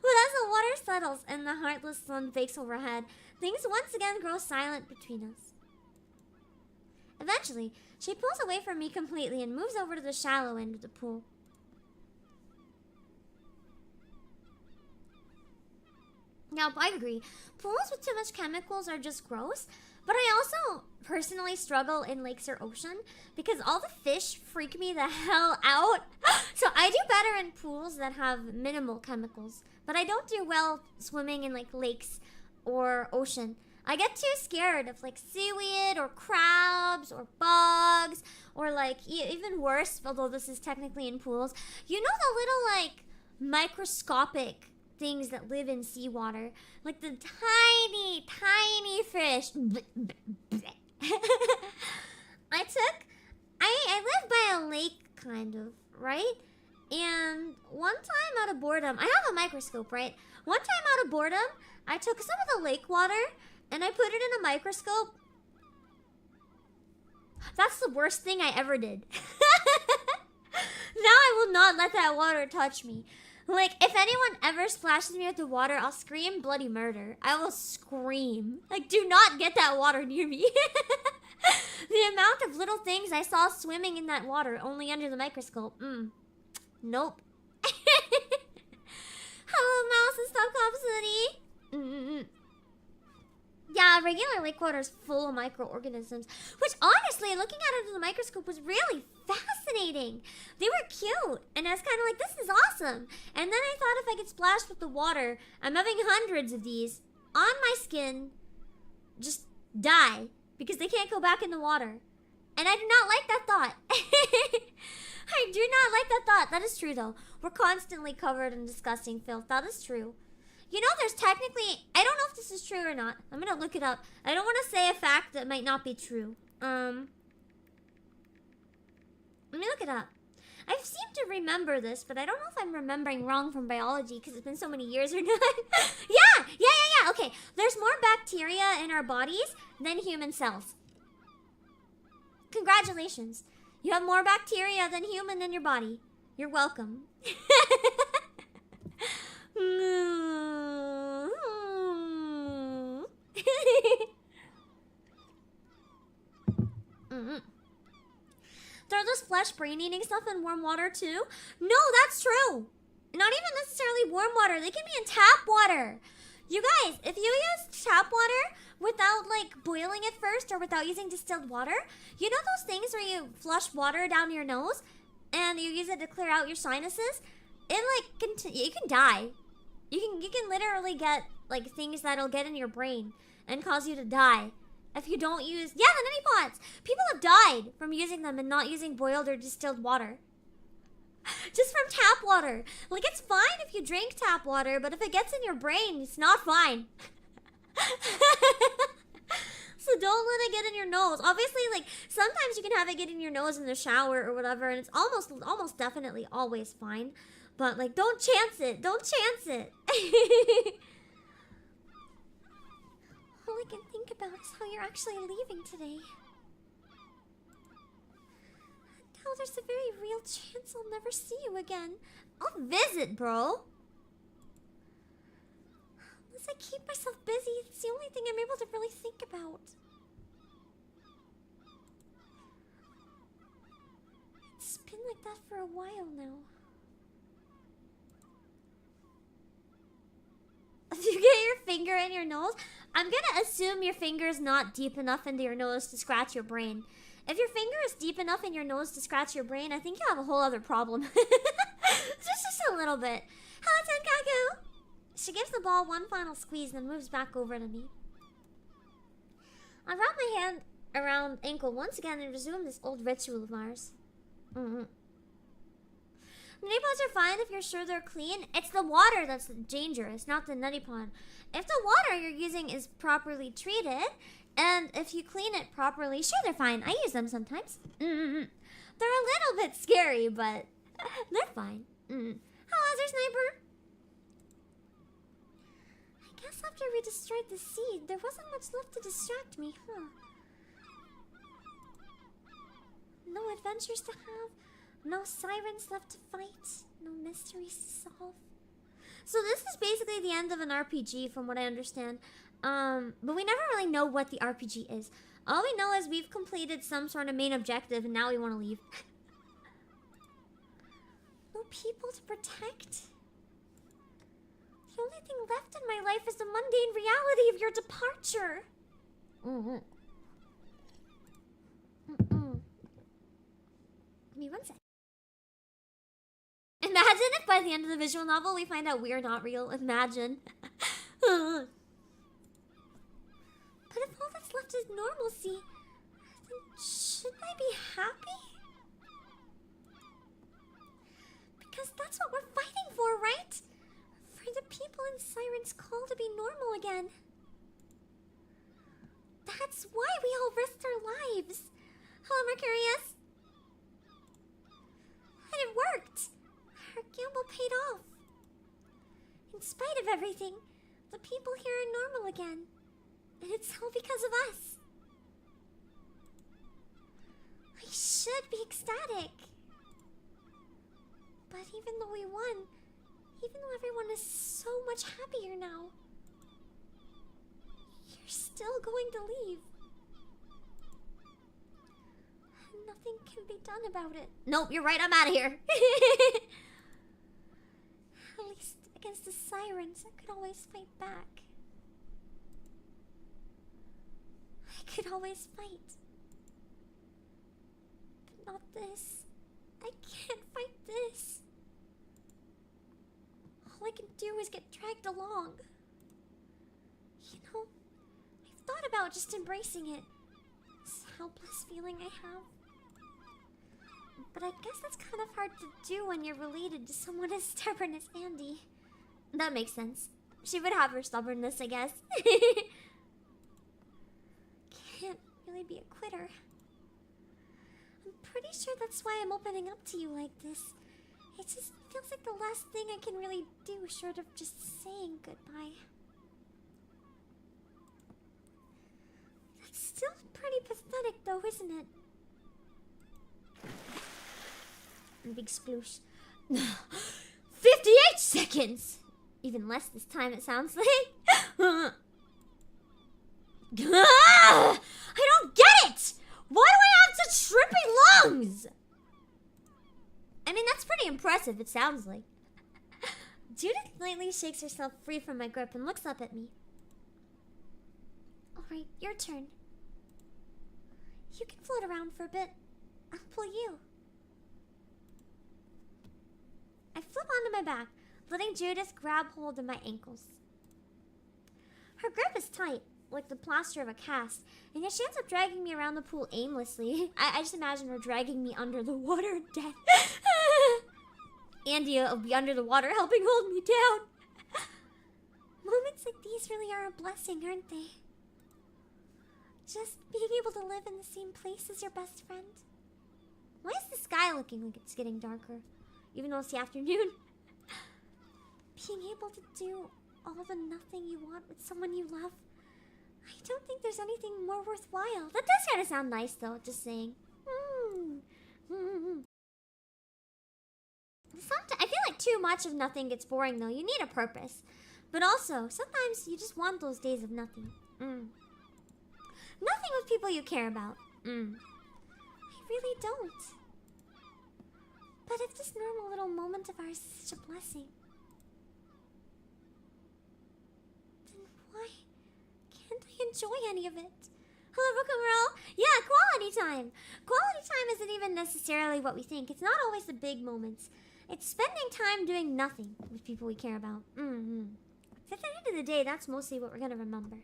But as the water settles and the heartless sun bakes overhead, things once again grow silent between us. Eventually, she pulls away from me completely and moves over to the shallow end of the pool. Now, I agree. Pools with too much chemicals are just gross, but I also personally struggle in lakes or ocean because all the fish freak me the hell out. So I do better in pools that have minimal chemicals, but I don't do well swimming in like lakes or ocean. I get too scared of like seaweed or crabs or bugs or like even worse, although this is technically in pools, you know the little like microscopic things that live in seawater, like the tiny, tiny fish. I live by a lake, kind of, right? And one time out of boredom, I have a microscope, right? One time out of boredom, I took some of the lake water and I put it in a microscope. That's the worst thing I ever did. Now I will not let that water touch me. Like, if anyone ever splashes me with the water, I'll scream bloody murder. I will scream. Like, do not get that water near me. The amount of little things I saw swimming in that water, only under the microscope. Nope. Hello, Mouse and Stop Cop City. Yeah, regular lake water is full of microorganisms, which honestly, looking at it under the microscope was really fascinating. They were cute, and I was kind of like, this is awesome. And then I thought if I get splashed with the water, I'm having hundreds of these on my skin just die because they can't go back in the water. And I do not like that thought. I do not like that thought. That is true, though. We're constantly covered in disgusting filth. That is true. You know, there's technically... I don't know if this is true or not. I'm going to look it up. I don't want to say a fact that might not be true. Let me look it up. I seem to remember this, but I don't know if I'm remembering wrong from biology because it's been so many years or not. Yeah. Okay, there's more bacteria in our bodies than human cells. Congratulations. You have more bacteria than human in your body. You're welcome. Throw this flesh brain eating stuff in warm water too? No, that's true. Not even necessarily warm water. They can be in tap water. You guys, if you use tap water without like boiling it first or without using distilled water, you know those things where you flush water down your nose and you use it to clear out your sinuses? It like you can die. You can literally get like things that'll get in your brain and cause you to die if you don't use the neti pots. People have died from using them and not using boiled or distilled water. Just from tap water. Like, it's fine if you drink tap water, but if it gets in your brain, it's not fine. So don't let it get in your nose. Obviously, like, sometimes you can have it get in your nose in the shower or whatever, and it's almost definitely always fine. But, like, don't chance it. Don't chance it. All I can think about is how you're actually leaving today. Now there's a very real chance I'll never see you again. I'll visit, bro. Unless I keep myself busy, it's the only thing I'm able to really think about. It's been like that for a while now. If you get your finger in your nose, I'm gonna assume your finger's not deep enough into your nose to scratch your brain. If your finger is deep enough in your nose to scratch your brain, I think you have a whole other problem. just a little bit. Hello, Tenkaku! She gives the ball one final squeeze, then moves back over to me. I wrap my hand around ankle once again and resume this old ritual of ours. Neti pots are fine if you're sure they're clean. It's the water that's dangerous, not the neti pot. If the water you're using is properly treated, and if you clean it properly, sure, they're fine. I use them sometimes. They're a little bit scary, but they're fine. Hello, there, Sniper. I guess after we destroyed the seed, there wasn't much left to distract me, huh? No adventures to have. No sirens left to fight. No mysteries to solve. So this is basically the end of an RPG from what I understand. But we never really know what the RPG is. All we know is we've completed some sort of main objective and now we want to leave. No people to protect? The only thing left in my life is the mundane reality of your departure. Give me one sec. Imagine if by the end of the visual novel we find out we're not real. Imagine. But if all that's left is normalcy, then shouldn't I be happy? Because that's what we're fighting for, right? For the people in Siren's call to be normal again. That's why we all risked our lives. Hello, Mercurius. And it worked. Our gamble paid off. In spite of everything, the people here are normal again. And it's all because of us. I should be ecstatic. But even though we won, even though everyone is so much happier now, you're still going to leave. And nothing can be done about it. Nope, you're right, I'm out of here. At least against the Sirens, I could always fight back. I could always fight. But not this. I can't fight this. All I can do is get dragged along. You know, I've thought about just embracing it. This helpless feeling I have. But I guess that's kind of hard to do when you're related to someone as stubborn as Andy. That makes sense. She would have her stubbornness, I guess. Can't really be a quitter. I'm pretty sure that's why I'm opening up to you like this. It just feels like the last thing I can really do short of just saying goodbye. That's still pretty pathetic though, isn't it? Big sploosh. 58 seconds! Even less this time, it sounds like. I don't get it! Why do I have such shrimpy lungs? I mean, that's pretty impressive, it sounds like. Judith lightly shakes herself free from my grip and looks up at me. Alright, your turn. You can float around for a bit. I'll pull you. I flip onto my back, letting Judith grab hold of my ankles. Her grip is tight, like the plaster of a cast, and yet she ends up dragging me around the pool aimlessly. I just imagine her dragging me under the water in death. Andy will be under the water helping hold me down. Moments like these really are a blessing, aren't they? Just being able to live in the same place as your best friend. Why is the sky looking like it's getting darker? Even though it's the afternoon. Being able to do all the nothing you want with someone you love. I don't think there's anything more worthwhile. That does kind of sound nice though, just saying. I feel like too much of nothing gets boring though. You need a purpose. But also, sometimes you just want those days of nothing. Nothing with people you care about. I really don't. But if this normal little moment of ours is such a blessing, then why can't I enjoy any of it? Hello, Rook'n'Roll. Yeah, quality time. Quality time isn't even necessarily what we think. It's not always the big moments. It's spending time doing nothing with people we care about. At the end of the day, that's mostly what we're gonna remember.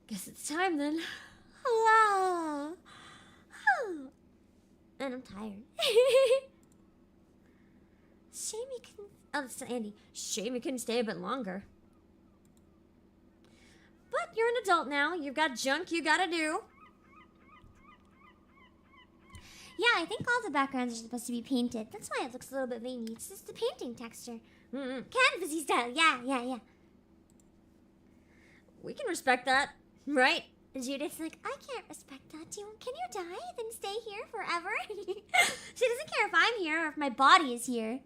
Guess it's time then. And I'm tired. Shame you couldn't... Oh, it's Andy. Shame you couldn't stay a bit longer. But you're an adult now. You've got junk you gotta do. Yeah, I think all the backgrounds are supposed to be painted. That's why it looks a little bit veiny. It's just the painting texture. Canvasy style. Yeah. We can respect that, right? And Judith's like, I can't respect that. Can you die? Then stay here forever? She doesn't care if I'm here or if my body is here.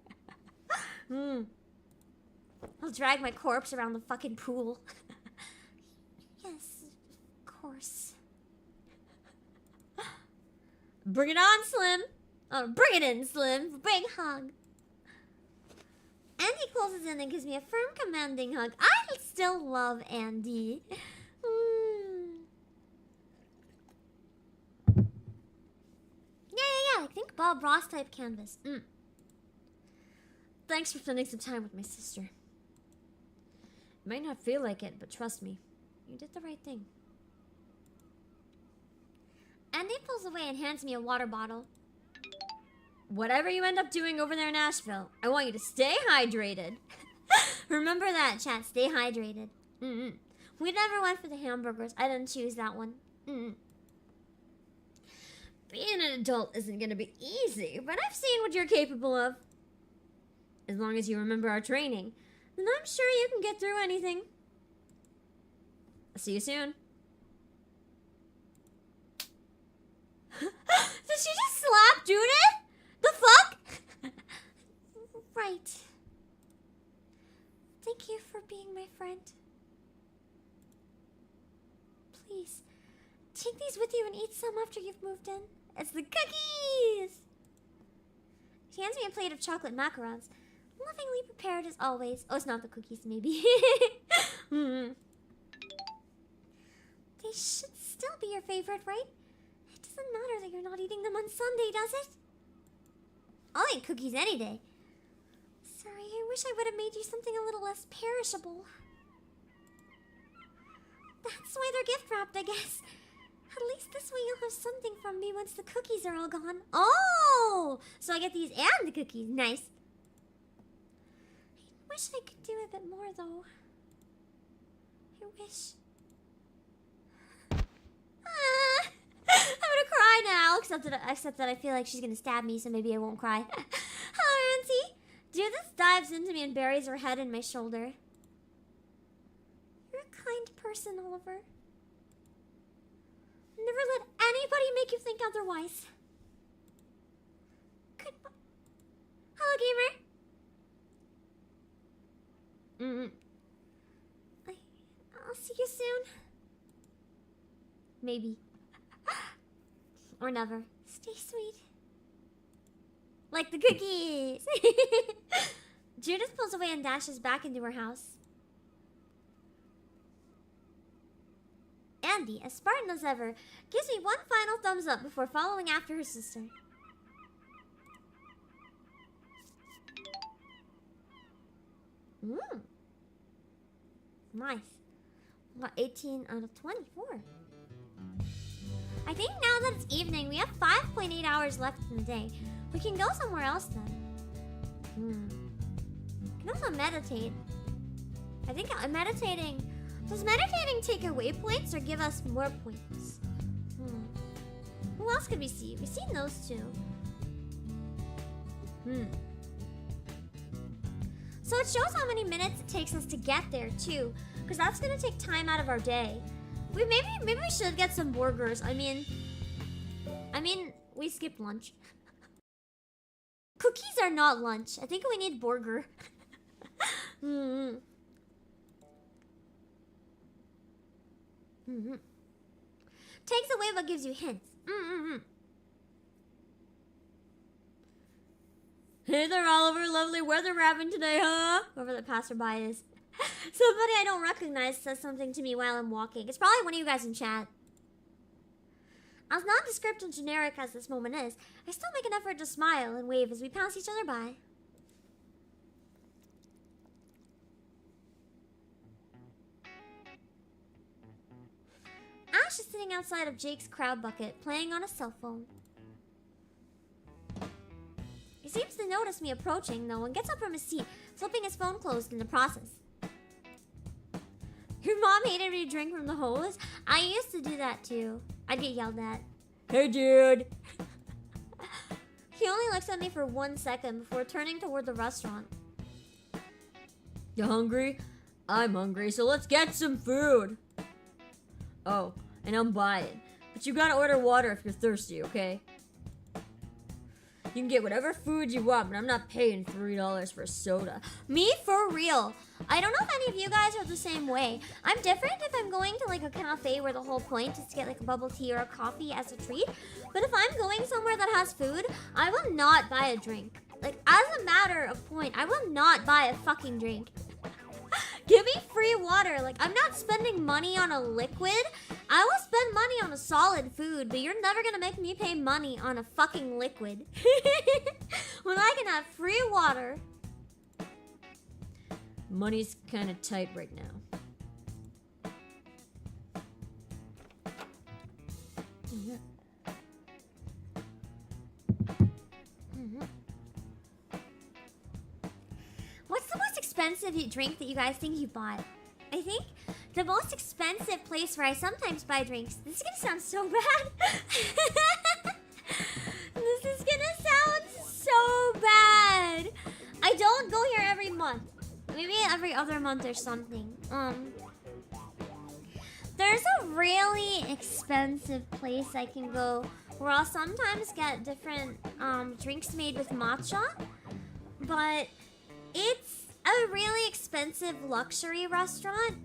I'll drag my corpse around the fucking pool. Yes, of course. Bring it on, Slim. Oh, bring it in, Slim. Big hug. Andy closes in and gives me a firm, commanding hug. I still love Andy. Yeah. Like, think Bob Ross type canvas. Thanks for spending some time with my sister. It might not feel like it, but trust me, you did the right thing. Andy pulls away and hands me a water bottle. Whatever you end up doing over there in Asheville, I want you to stay hydrated. Remember that, chat. Stay hydrated. We never went for the hamburgers. I didn't choose that one. Being an adult isn't going to be easy, but I've seen what you're capable of. As long as you remember our training, then I'm sure you can get through anything. I'll see you soon. Did she just slap Judith? The fuck? Right. Thank you for being my friend. Please, take these with you and eat some after you've moved in. It's the cookies! She hands me a plate of chocolate macarons. Lovingly prepared as always. Oh, it's not the cookies, maybe. They should still be your favorite, right? It doesn't matter that you're not eating them on Sunday, does it? I'll eat cookies any day. Sorry, I wish I would have made you something a little less perishable. That's why they're gift wrapped, I guess. At least this way you'll have something from me once the cookies are all gone. Oh! So I get these and the cookies. Nice. I wish I could do a bit more, though. I wish. I'm gonna cry now, except that I feel like she's gonna stab me, so maybe I won't cry. Hello, Auntie. Judith dives into me and buries her head in my shoulder. You're a kind person, Oliver. Never let anybody make you think otherwise. Goodbye. Hello, gamer. I'll see you soon. Maybe. Or never. Stay sweet. Like the cookies. Judith pulls away and dashes back into her house. Andy, as Spartan as ever, gives me one final thumbs up before following after her sister. Nice. What, 18 out of 24. I think now that it's evening, we have 5.8 hours left in the day. We can go somewhere else then. We can also meditate. I think meditating... Does meditating take away points or give us more points? Who else could we see? We've seen those two. So it shows how many minutes it takes us to get there too, because that's gonna take time out of our day. Maybe we should get some burgers. I mean, we skipped lunch. Cookies are not lunch. I think we need burger. Takes away but gives you hints. Hey there, Oliver. Lovely weather we're having today, huh? Whoever the passerby is. Somebody I don't recognize says something to me while I'm walking. It's probably one of you guys in chat. As nondescript and generic as this moment is, I still make an effort to smile and wave as we pass each other by. Ash is sitting outside of Jake's crowd bucket, playing on a cell phone. He seems to notice me approaching, though, and gets up from his seat, flipping his phone closed in the process. Your mom hated me to drink from the hose? I used to do that, too. I'd get yelled at. Hey, dude! He only looks at me for 1 second before turning toward the restaurant. You hungry? I'm hungry, so let's get some food. Oh, and I'm buying. But you gotta order water if you're thirsty, okay? You can get whatever food you want, but I'm not paying $3 for a soda. Me, for real. I don't know if any of you guys are the same way. I'm different if I'm going to like a cafe where the whole point is to get like a bubble tea or a coffee as a treat. But if I'm going somewhere that has food, I will not buy a drink. Like, as a matter of point, I will not buy a fucking drink. Give me free water. Like, I'm not spending money on a liquid. I will spend money on a solid food, but you're never gonna make me pay money on a fucking liquid. When I can have free water. Money's kind of tight right now. What's the most expensive drink that you guys think you bought? I think the most expensive place where I sometimes buy drinks. This is gonna sound so bad. This is gonna sound so bad. I don't go here every month. Maybe every other month or something. There's a really expensive place I can go where I'll sometimes get different drinks made with matcha, but it's a really expensive luxury restaurant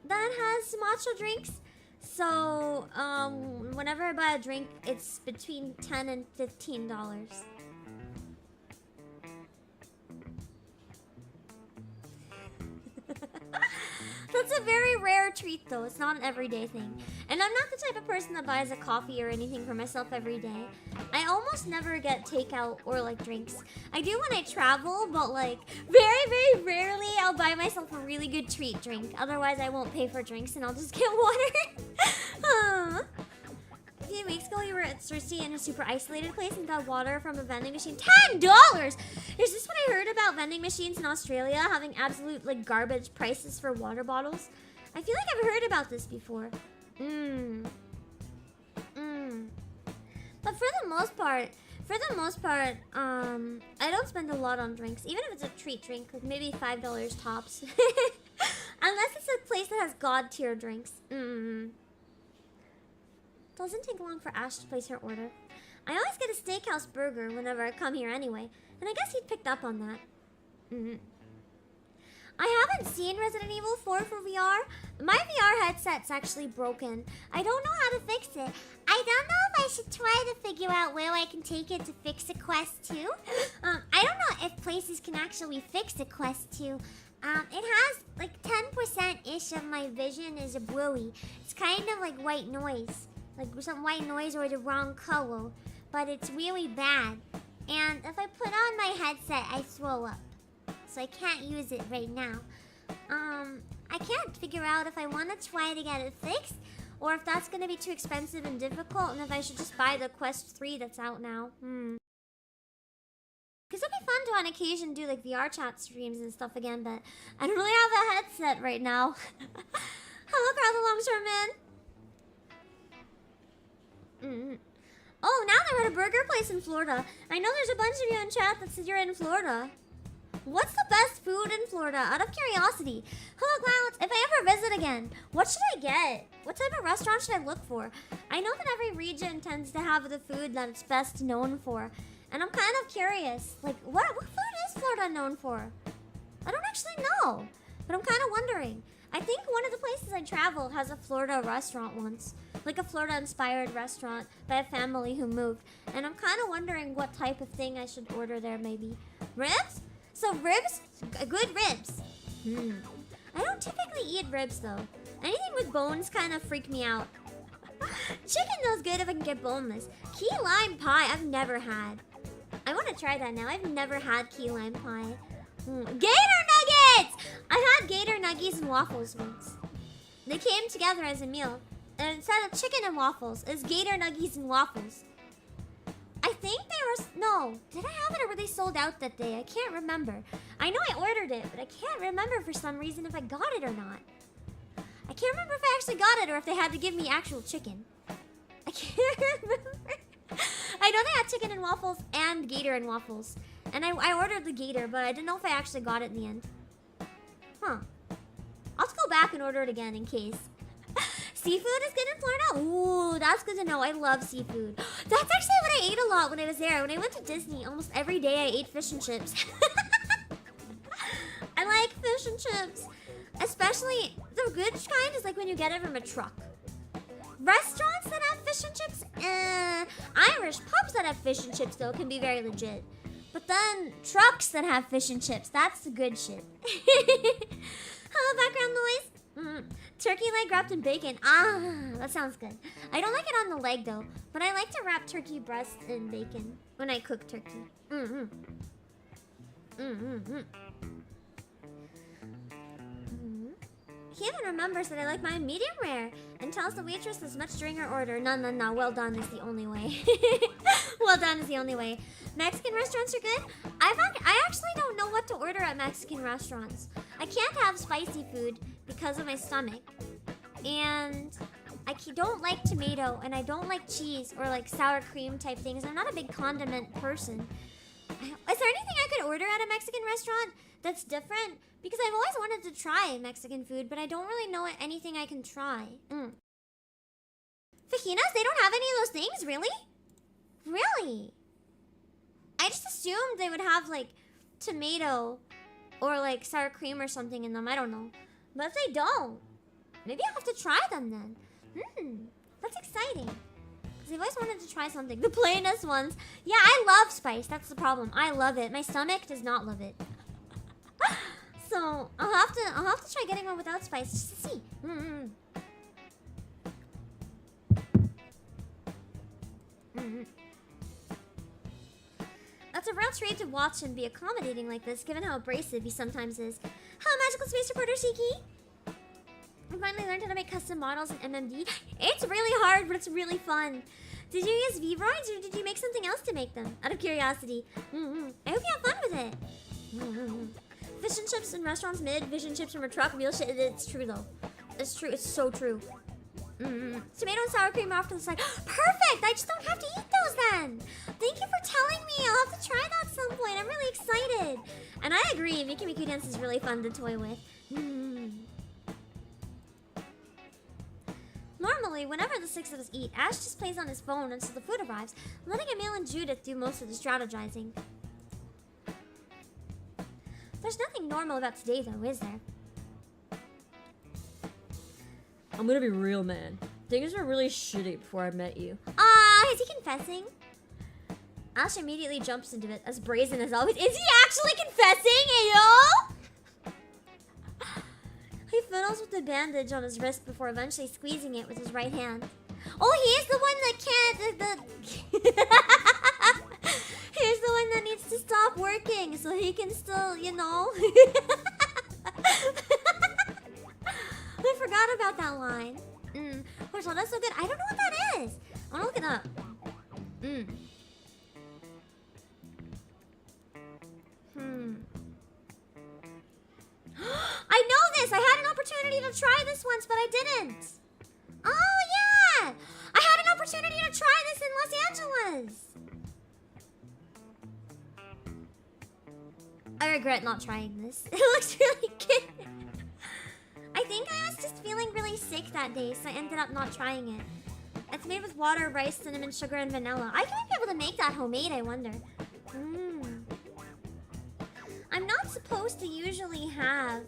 that has matcha drinks. So whenever I buy a drink, it's between $10 and $15. That's a very rare treat though. It's not an everyday thing. And I'm not the type of person that buys a coffee or anything for myself every day. I almost never get takeout or like drinks. I do when I travel, but like very rarely I'll buy myself a really good treat drink. Otherwise I won't pay for drinks and I'll just get water. A few weeks ago, we were at Cersei in a super isolated place and got water from a vending machine. $10! Is this what I heard about vending machines in Australia having absolute like garbage prices for water bottles? I feel like I've heard about this before. But for the most part, I don't spend a lot on drinks. Even if it's a treat drink, like maybe $5 tops. Unless it's a place that has god tier drinks. Doesn't take long for Ash to place her order. I always get a steakhouse burger whenever I come here anyway, and I guess he picked up on that. I haven't seen Resident Evil 4 for VR. My VR headset's actually broken. I don't know how to fix it. I don't know if I should try to figure out where I can take it to fix a Quest 2. I don't know if places can actually fix a Quest 2. It has like 10%-ish of my vision is a bluey. It's kind of like white noise. Like some white noise or the wrong color, but it's really bad. And if I put on my headset, I throw up. So I can't use it right now. I can't figure out if I want to try to get it fixed, or if that's going to be too expensive and difficult, and if I should just buy the Quest 3 that's out now. Because it'd be fun to on occasion do like VR chat streams and stuff again, but I don't really have a headset right now. Hello, Crowd the Longshoreman. Oh, now they're at a burger place in Florida. I know there's a bunch of you in chat that said you're in Florida. What's the best food in Florida? Out of curiosity. Hello, Clouds. If I ever visit again, what should I get? What type of restaurant should I look for? I know that every region tends to have the food that it's best known for. And I'm kind of curious. Like, what food is Florida known for? I don't actually know. But I'm kind of wondering. I think one of the places I travel has a Florida restaurant once. Like a Florida-inspired restaurant by a family who moved. And I'm kind of wondering what type of thing I should order there, maybe. Ribs? So ribs? Good ribs. I don't typically eat ribs, though. Anything with bones kind of freak me out. Chicken though is good if I can get boneless. Key lime pie, I've never had. I want to try that now. I've never had key lime pie. Gator nuggets! I had gator nuggies and waffles once. They came together as a meal. And instead of chicken and waffles, it's gator nuggies and waffles. I think they were... No. Did I have it or were they sold out that day? I can't remember. I know I ordered it, but I can't remember for some reason if I got it or not. I can't remember if I actually got it or if they had to give me actual chicken. I can't remember. I know they had chicken and waffles and gator and waffles. And I ordered the gator, but I didn't know if I actually got it in the end. Huh. I'll have to go back and order it again in case. Seafood is good in Florida? Ooh, that's good to know. I love seafood. That's actually what I ate a lot when I was there. When I went to Disney, almost every day I ate fish and chips. I like fish and chips. Especially, the good kind is like when you get it from a truck. Restaurants that have fish and chips, Irish pubs that have fish and chips, though, can be very legit. But then, trucks that have fish and chips, that's the good shit. Hello, background noise. Turkey leg wrapped in bacon. Ah, that sounds good. I don't like it on the leg, though. But I like to wrap turkey breast in bacon when I cook turkey. He even remembers that I like mine medium rare and tells the waitress as much during her order. No. Well done is the only way. Well done is the only way. Mexican restaurants are good. I actually don't know what to order at Mexican restaurants. I can't have spicy food because of my stomach. And I don't like tomato and I don't like cheese or like sour cream type things. I'm not a big condiment person. Is there anything I could order at a Mexican restaurant that's different? Because I've always wanted to try Mexican food, but I don't really know anything I can try. Fajitas? They don't have any of those things? Really? Really? I just assumed they would have, like, tomato or, like, sour cream or something in them. I don't know. But if they don't, maybe I'll have to try them then. That's exciting. Because I've always wanted to try something. The plainest ones. Yeah, I love spice. That's the problem. I love it. My stomach does not love it. So I'll have to try getting one without spice just to see. That's a real trait to watch and be accommodating like this, given how abrasive he sometimes is. Hello, Magical Space Reporter Shiki. I finally learned how to make custom models in MMD. It's really hard, but it's really fun. Did you use Vroids or did you make something else to make them? Out of curiosity. I hope you have fun with it. Fish and chips in restaurants mid, fish and chips from a truck, real shit. It's true though. It's true, it's so true. Tomato and sour cream off to the side. Perfect! I just don't have to eat those then. Thank you for telling me. I'll have to try that at some point. I'm really excited. And I agree, Mickey Mickey Dance is really fun to toy with. Normally, whenever the six of us eat, Ash just plays on his phone until the food arrives, letting Emil and Judith do most of the strategizing. There's nothing normal about today, though, is there? I'm gonna be real, man. Things were really shitty before I met you. Is he confessing? Ash immediately jumps into it, as brazen as always. Is he actually confessing, yo? He fiddles with the bandage on his wrist before eventually squeezing it with his right hand. Oh, he's the one that can't... He's the one that needs to stop working so he can still, you know... I forgot about that line. First of all, that's so good. I don't know what that is. I want to look it up. I know this. I had an opportunity to try this once, but I didn't. Oh, yeah. I had an opportunity to try this in Los Angeles. I regret not trying this. It looks really good. I think I was just feeling really sick that day, so I ended up not trying it. It's made with water, rice, cinnamon, sugar, and vanilla. I might be able to make that homemade, I wonder. I'm not supposed to usually have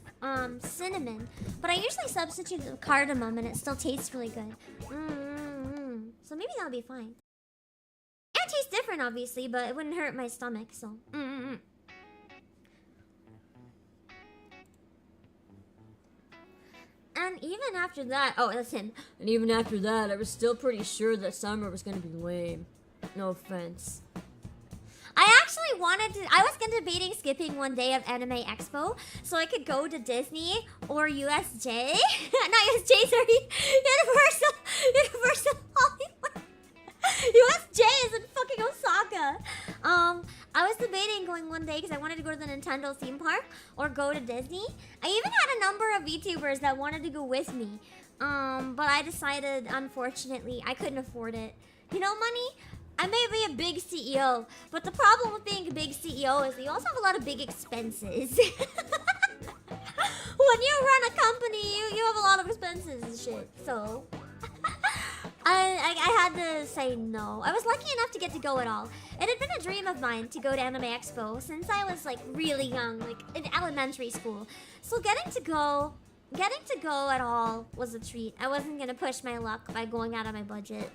cinnamon, but I usually substitute it with cardamom and it still tastes really good. So maybe that'll be fine. It tastes different, obviously, but it wouldn't hurt my stomach, so... And even after that, oh, that's him. And even after that, I was still pretty sure that summer was gonna be lame. No offense. I actually wanted to, I was debating skipping one day of Anime Expo so I could go to Disney or USJ. Not USJ, sorry. Universal Hollywood. USJ is in fucking Osaka. I was debating going one day because I wanted to go to the Nintendo theme park or go to Disney. I even had a number of VTubers that wanted to go with me. But I decided, unfortunately, I couldn't afford it. You know, money? I may be a big CEO, but the problem with being a big CEO is that you also have a lot of big expenses. When you run a company, you have a lot of expenses and shit, so... I had to say no. I was lucky enough to get to go at all. It had been a dream of mine to go to Anime Expo since I was like really young, like in elementary school. So getting to go at all was a treat. I wasn't gonna push my luck by going out of my budget.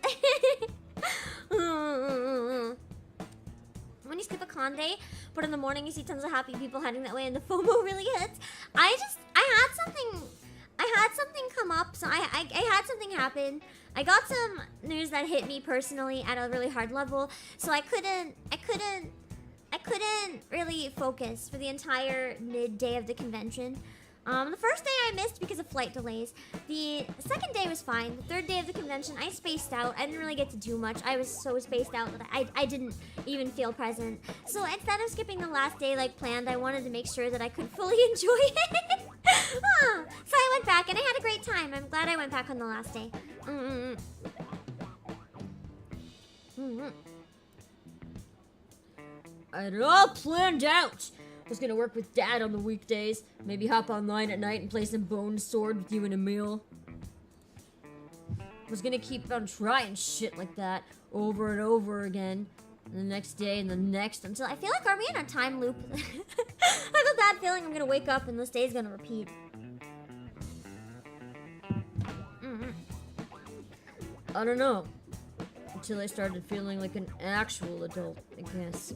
When you skip a con day, but in the morning you see tons of happy people heading that way and the FOMO really hits. I had something come up, so I had something happen. I got some news that hit me personally at a really hard level, so I couldn't really focus for the entire midday of the convention. The first day I missed because of flight delays. The second day was fine. The third day of the convention, I spaced out. I didn't really get to do much. I was so spaced out that I didn't even feel present. So instead of skipping the last day like planned, I wanted to make sure that I could fully enjoy it. So I went back and I had a great time. I'm glad I went back on the last day. I had it all planned out. I was gonna work with Dad on the weekdays, maybe hop online at night and play some Bone Sword with you and Emil. I was gonna keep on trying shit like that over and over again, and the next day and the next until I feel like, are we in a time loop? I have a bad feeling I'm gonna wake up and this day's gonna repeat. I don't know. Until I started feeling like an actual adult, I guess.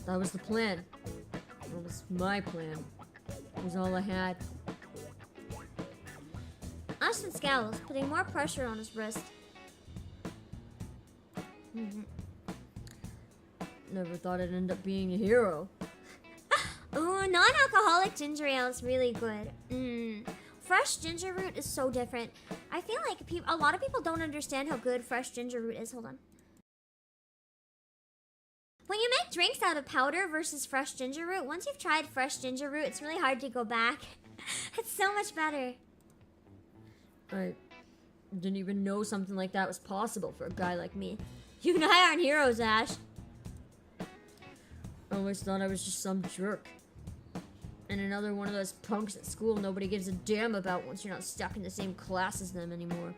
That was the plan. That was my plan. It was all I had. Ashton scowls, putting more pressure on his wrist. Never thought I'd end up being a hero. Ooh, non-alcoholic ginger ale is really good. Fresh ginger root is so different. I feel like a lot of people don't understand how good fresh ginger root is. Hold on. When you make drinks out of powder versus fresh ginger root, once you've tried fresh ginger root, it's really hard to go back. It's so much better. I didn't even know something like that was possible for a guy like me. You and I aren't heroes, Ash. I always thought I was just some jerk. And another one of those punks at school nobody gives a damn about once you're not stuck in the same class as them anymore.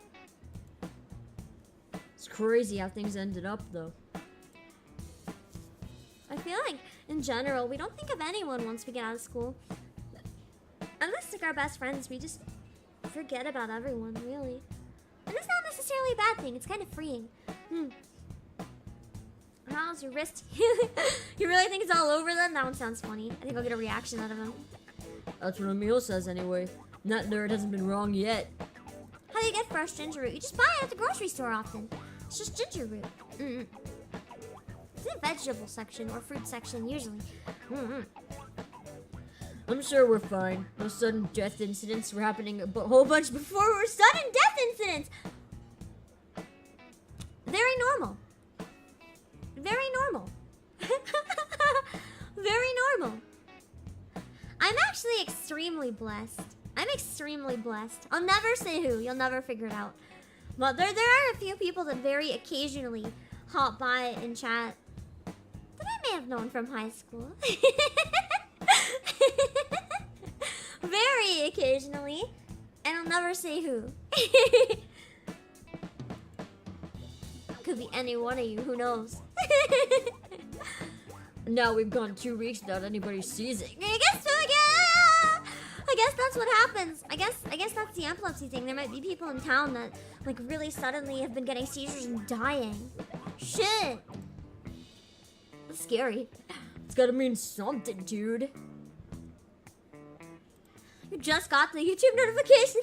It's crazy how things ended up, though. I feel like, in general, we don't think of anyone once we get out of school. Unless, like, our best friends, we just forget about everyone, really. And it's not necessarily a bad thing. It's kind of freeing. How's your wrist? You really think it's all over then? That one sounds funny. I think I'll get a reaction out of him. That's what Emil says anyway. That nerd hasn't been wrong yet. How do you get fresh ginger root? You just buy it at the grocery store often. It's just ginger root. It's in the vegetable section or fruit section usually. I'm sure we're fine. No sudden death incidents were happening a whole bunch before we were Sudden death incidents! Very normal. Very normal. Very normal. I'm actually extremely blessed. I'm extremely blessed. I'll never say who. You'll never figure it out. But there are a few people that very occasionally hop by and chat that I may have known from high school. Very occasionally. And I'll never say who. Could be any one of you. Who knows? Now we've gone 2 weeks without anybody seizing. I guess so. I guess that's what happens. I guess that's the epilepsy thing. There might be people in town that like really suddenly have been getting seizures and dying. Shit. That's scary. It's gotta mean something, dude. You just got the YouTube notification.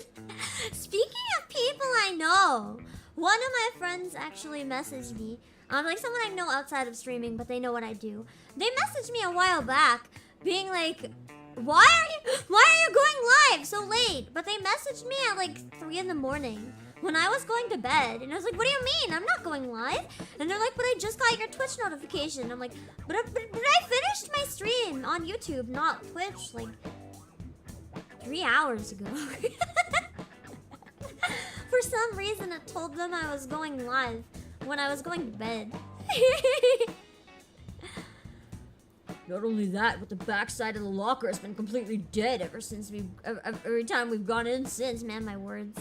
Speaking of people I know, one of my friends actually messaged me. Like someone I know outside of streaming, but they know what I do. They messaged me a while back, being like, why are you going live so late? But they messaged me at like 3 in the morning when I was going to bed. And I was like, what do you mean? I'm not going live. And they're like, but I just got your Twitch notification. I'm like, but I finished my stream on YouTube, not Twitch, like 3 hours ago. For some reason, it told them I was going live when I was going to bed. Not only that, but the backside of the locker has been completely dead ever since every time we've gone in since. Man, my words.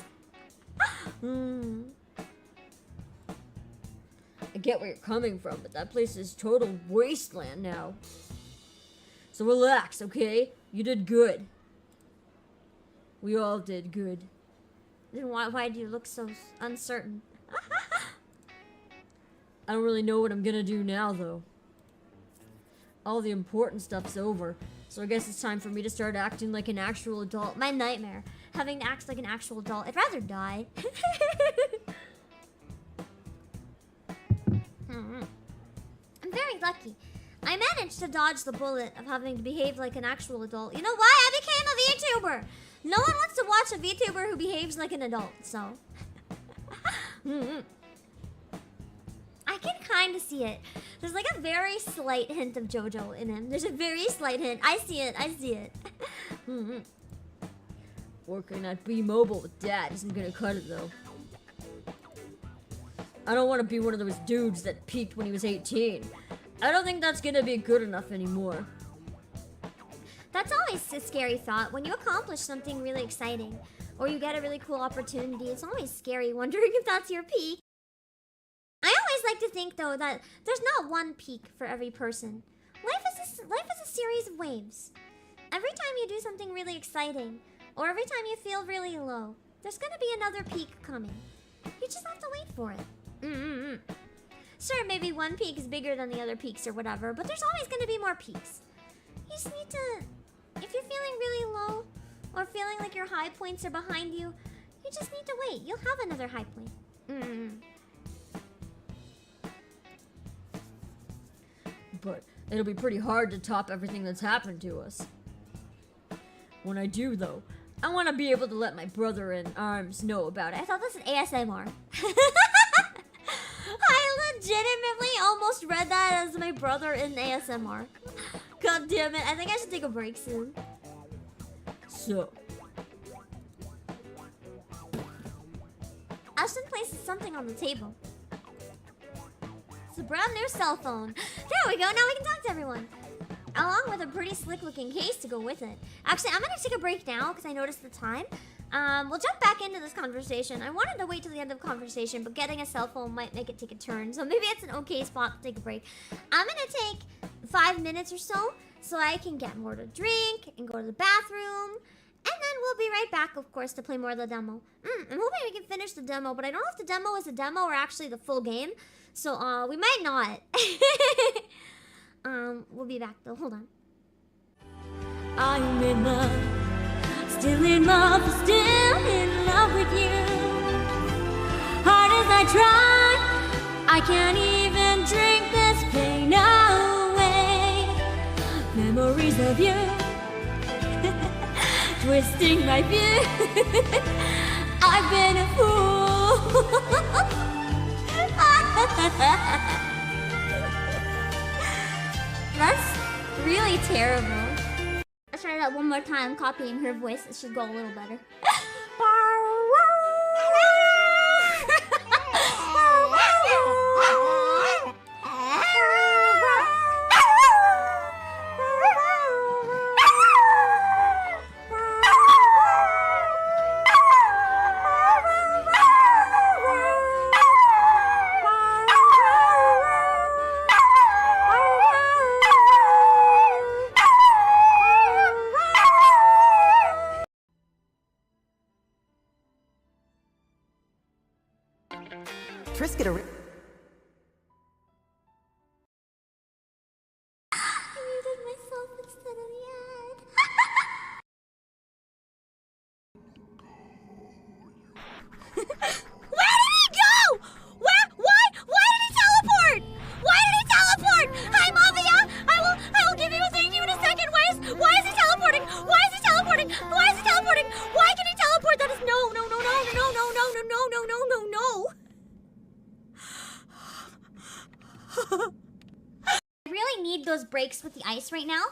I get where you're coming from, but that place is total wasteland now. So relax, okay? You did good. We all did good. Then why do you look so uncertain? I don't really know what I'm gonna do now, though. All the important stuff's over, so I guess it's time for me to start acting like an actual adult. My nightmare. Having to act like an actual adult. I'd rather die. I'm very lucky. I managed to dodge the bullet of having to behave like an actual adult. You know why? I became a VTuber. No one wants to watch a VTuber who behaves like an adult, so. I can kind of see it. There's like a very slight hint of JoJo in him. There's a very slight hint. I see it. I see it. Working at B-Mobile with Dad isn't gonna cut it, though. I don't want to be one of those dudes that peaked when he was 18. I don't think that's gonna be good enough anymore. That's always a scary thought. When you accomplish something really exciting, or you get a really cool opportunity, it's always scary wondering if that's your peak. I always like to think, though, that there's not one peak for every person. Life is a series of waves. Every time you do something really exciting, or every time you feel really low, there's gonna be another peak coming. You just have to wait for it. Sure, maybe one peak is bigger than the other peaks or whatever, but there's always gonna be more peaks. You just need to... If you're feeling really low, or feeling like your high points are behind you, you just need to wait. You'll have another high point. But it'll be pretty hard to top everything that's happened to us. When I do, though, I want to be able to let my brother in arms know about it. I thought this was ASMR. I legitimately almost read that as my brother in ASMR. God damn it. I think I should take a break soon. So, Ashton places something on the table. It's a brand new cell phone. There we go. Now we can talk to everyone. Along with a pretty slick looking case to go with it. Actually, I'm gonna take a break now because I noticed the time. We'll jump back into this conversation. I wanted to wait till the end of the conversation, but getting a cell phone might make it take a turn. So maybe it's an okay spot to take a break. I'm gonna take 5 minutes or so I can get more to drink and go to the bathroom. And then we'll be right back, of course, to play more of the demo. I'm hoping we can finish the demo, but I don't know if the demo is a demo or actually the full game. So, we might not. We'll be back though. Hold on. I'm in love, still in love with you. Hard as I try, I can't even drink this pain away. Memories of you, twisting my view. I've been a fool. That's really terrible. Let's try that one more time, copying her voice. It should go a little better. Breaks with the ice right now.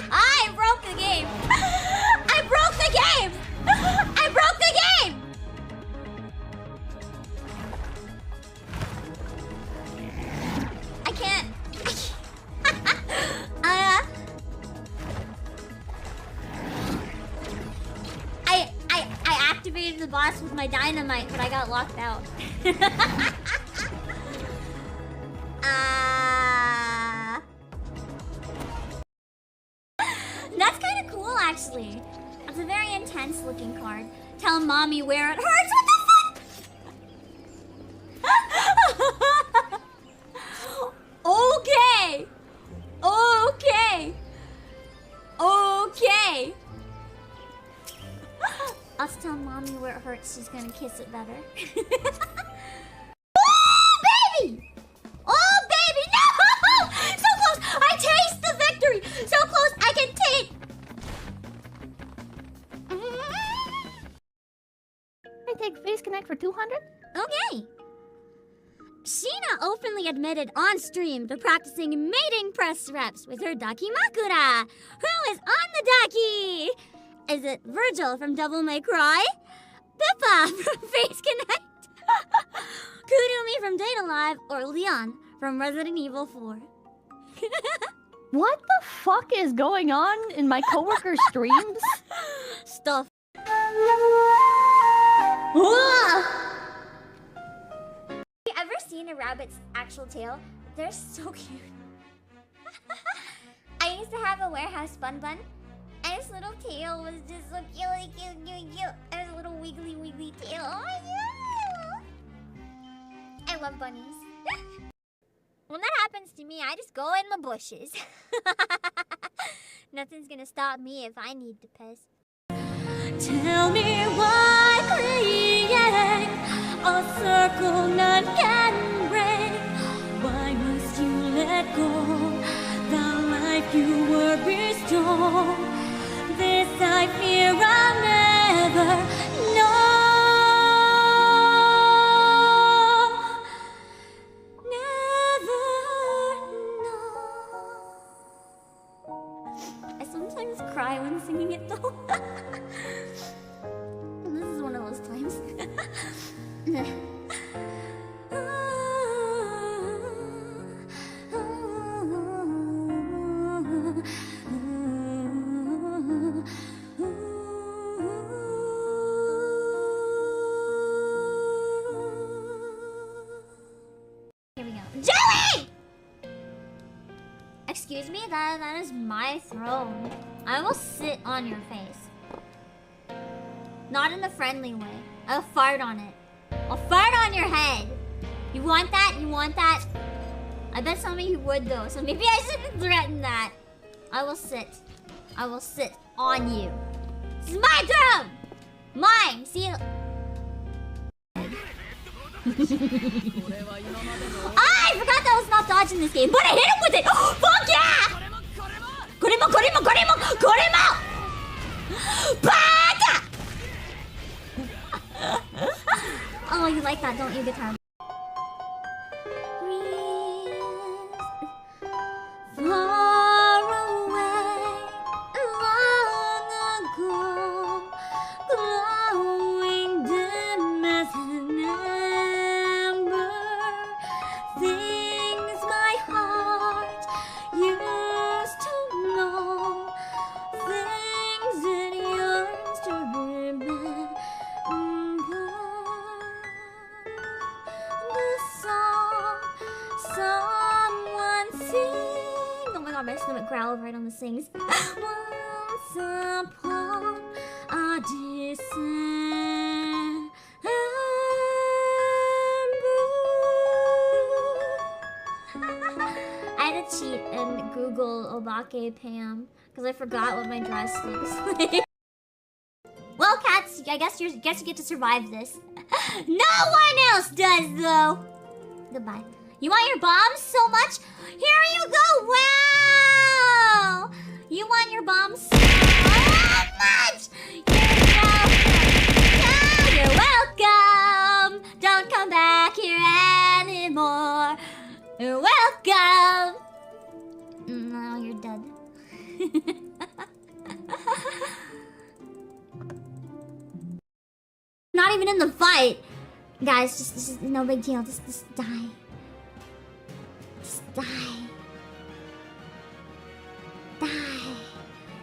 I broke the game. I broke the game. I broke the game. I my dynamite, but I got locked out. That's kind of cool, actually. It's a very intense looking card. Tell mommy where it hurts. What the fuck? Okay. Okay. Okay. I'll tell mommy where it hurts. She's gonna kiss it better. Oh, baby! Oh, baby! No! So close! I taste the victory! So close! I can taste... I take Face Connect for 200? Okay. Sheena openly admitted on stream to practicing mating press reps with her Dakimakura. Who is on the Daki? Is it Virgil from Devil May Cry? Pippa from Face Connect? Kurumi from Data Live? Or Leon from Resident Evil 4? What the fuck is going on in my coworker streams? Stuff. You ever seen a rabbit's actual tail? They're so cute. I used to have a warehouse bun bun, and his little tail was just so cute, cute, cute, cute. And his little wiggly, wiggly tail. Oh my god! I love bunnies. When that happens to me, I just go in the bushes. Nothing's gonna stop me if I need to piss. Tell me why create a circle none can break. Why must you let go the life you were bestowed? This I fear I'll never know. Never know. I sometimes cry when singing it though. This is one of those times. Here we go. Jelly! Excuse me, that is my throne. I will sit on your face. Not in a friendly way. I'll fart on it. I'll fart on your head. You want that? You want that? I bet some of you would though, so maybe I shouldn't threaten that. I will sit. I will sit on you. This is my throne! Mine! See you. I forgot that I was not dodging this game, but I hit him with it! Oh, fuck yeah! Koremo, koremo, koremo, koremo! Baka! Oh, you like that, don't you, guitar? Far away, long ago, glowing dim as an ember, things my heart used to know, things it yearns to remember. The song someone sing. Oh my god, my stomach growled right on the sings. Once upon a December. I had to cheat and Google Obake Pam because I forgot what my dress looks like. Well, cats, I guess you get to survive this. No one else does, though. Goodbye. You want your bombs so much? Here you go. Wow. You want your bombs so much? You're welcome. Don't come back here anymore. You're welcome. No, you're dead. Not even in the fight. Guys, just no big deal. Just die. Just die. Die.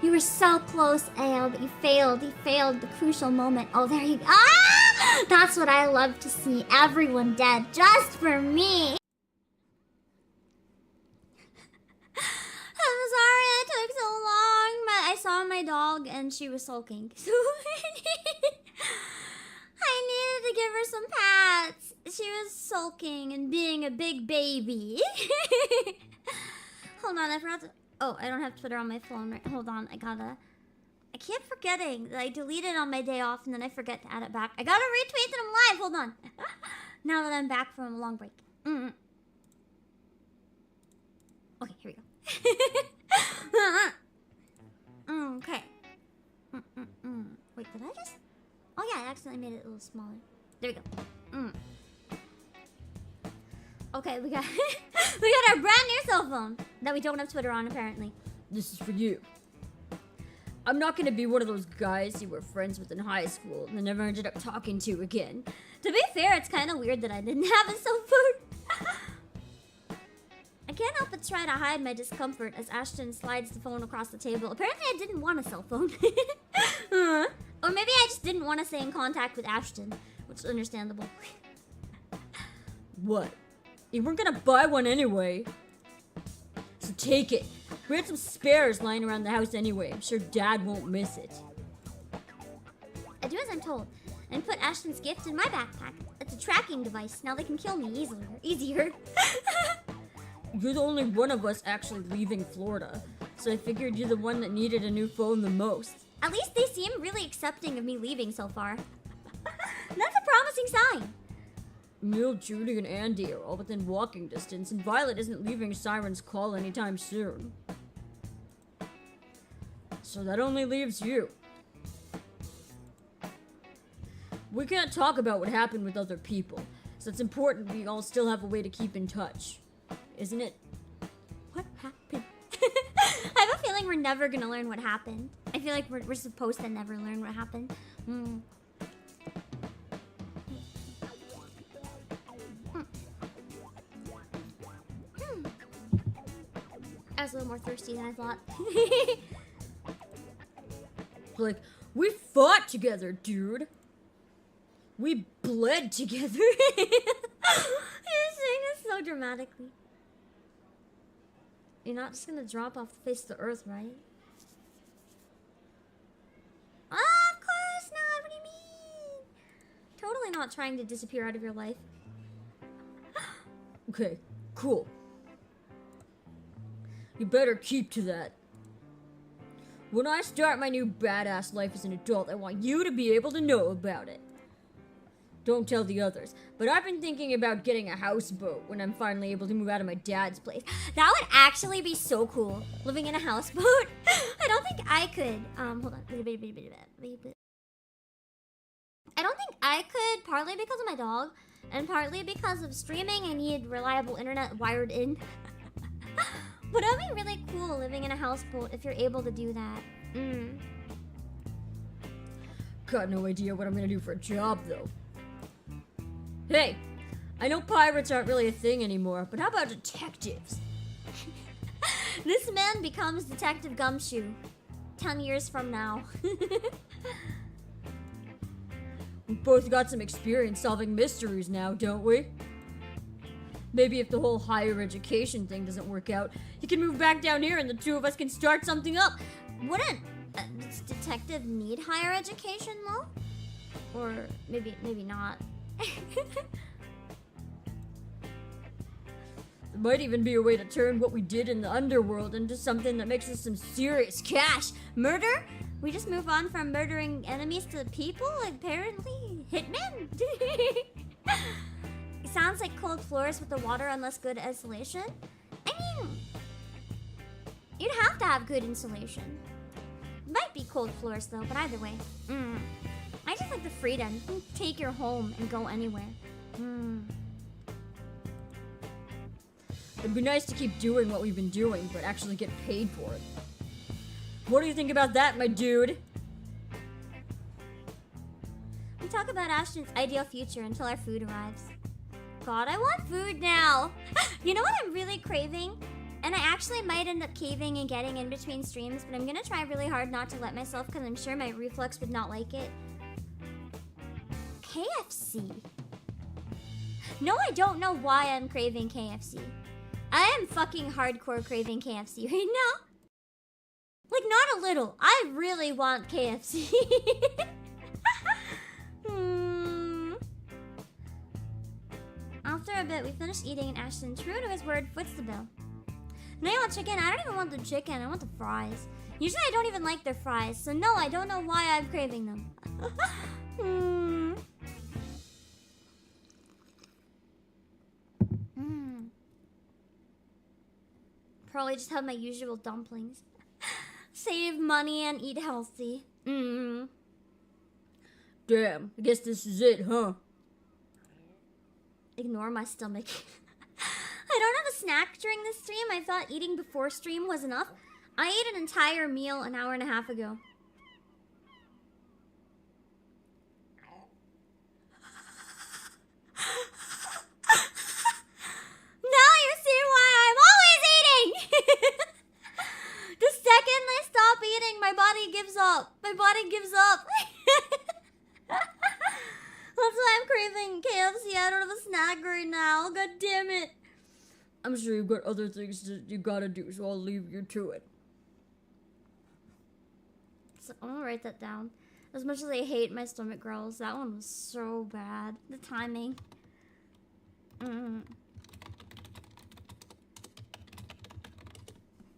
You were so close, AO, but you failed. You failed the crucial moment. Oh, there you go. Ah! That's what I love to see. Everyone dead just for me. I'm sorry it took so long, but I saw my dog and she was sulking. So I needed to give her some pats. She was sulking and being a big baby. Hold on, I forgot to... Oh, I don't have Twitter on my phone. Right? Hold on, I keep forgetting that I deleted on my day off and then I forget to add it back. I gotta retweet that I'm live. Hold on. Now that I'm back from a long break. Okay, here we go. Okay. Wait, did I just... Oh yeah, I accidentally made it a little smaller. There we go. Okay, we got we got our brand new cell phone that we don't have Twitter on apparently. This is for you. I'm not gonna be one of those guys you were friends with in high school and never ended up talking to again. To be fair, it's kind of weird that I didn't have a cell phone. I can't help but try to hide my discomfort as Ashton slides the phone across the table. Apparently I didn't want a cell phone. Or maybe I just didn't want to stay in contact with Ashton, which is understandable. What? You weren't gonna buy one anyway. So take it. We had some spares lying around the house anyway. I'm sure Dad won't miss it. I do as I'm told, and put Ashton's gift in my backpack. It's a tracking device. Now they can kill me easier. You're the only one of us actually leaving Florida, so I figured you're the one that needed a new phone the most. At least they seem really accepting of me leaving so far. That's a promising sign. Neil, Judy, and Andy are all within walking distance, and Violet isn't leaving Siren's call anytime soon. So that only leaves you. We can't talk about what happened with other people, so it's important we all still have a way to keep in touch. Isn't it? What happened? I have a feeling we're never gonna learn what happened. I feel like we're supposed to never learn what happened. I was a little more thirsty than I thought. Like, we fought together, dude. We bled together. You're saying this so dramatically. You're not just gonna drop off the face of the earth, right? Of course not. What do you mean? Totally not trying to disappear out of your life. Okay, cool. You better keep to that. When I start my new badass life as an adult, I want you to be able to know about it. Don't tell the others, but I've been thinking about getting a houseboat when I'm finally able to move out of my dad's place. That would actually be so cool, living in a houseboat. I don't think I could. Hold on. I don't think I could, partly because of my dog, and partly because of streaming. I need reliable internet wired in. But it would be really cool living in a houseboat if you're able to do that. Got no idea what I'm gonna do for a job, though. Hey, I know pirates aren't really a thing anymore, but how about detectives? This man becomes Detective Gumshoe 10 years from now. We both got some experience solving mysteries now, don't we? Maybe if the whole higher education thing doesn't work out, you can move back down here and the two of us can start something up. Wouldn't a detective need higher education, though? Or maybe not. There might even be a way to turn what we did in the underworld into something that makes us some serious cash. Murder? We just move on from murdering enemies to people? Apparently, hitmen? It sounds like cold floors with the water on less good insulation. I mean, you'd have to have good insulation. Might be cold floors though, but either way. I just like the freedom. You can take your home and go anywhere. It'd be nice to keep doing what we've been doing, but actually get paid for it. What do you think about that, my dude? We talk about Ashton's ideal future until our food arrives. God, I want food now. You know what I'm really craving? And I actually might end up caving and getting in between streams, but I'm gonna try really hard not to let myself because I'm sure my reflux would not like it. KFC. No, I don't know why I'm craving KFC. I am fucking hardcore craving KFC right now. Like, not a little. I really want KFC. After a bit, we finished eating and Ashton, true to his word, foots the bill. No, you want chicken? I don't even want the chicken. I want the fries. Usually I don't even like their fries, so no, I don't know why I'm craving them. Probably just have my usual dumplings. Save money and eat healthy. Damn, I guess this is it, huh? Ignore my stomach. I don't have a snack during this stream. I thought eating before stream was enough. I ate an entire meal an hour and a half ago. Now you see why I'm always eating! The second I stop eating, my body gives up. My body gives up. That's why I'm craving KFC. I don't have a snack right now. God damn it. I'm sure you've got other things that you gotta do, so I'll leave you to it. So I'm gonna write that down. As much as I hate my stomach growls, that one was so bad. The timing.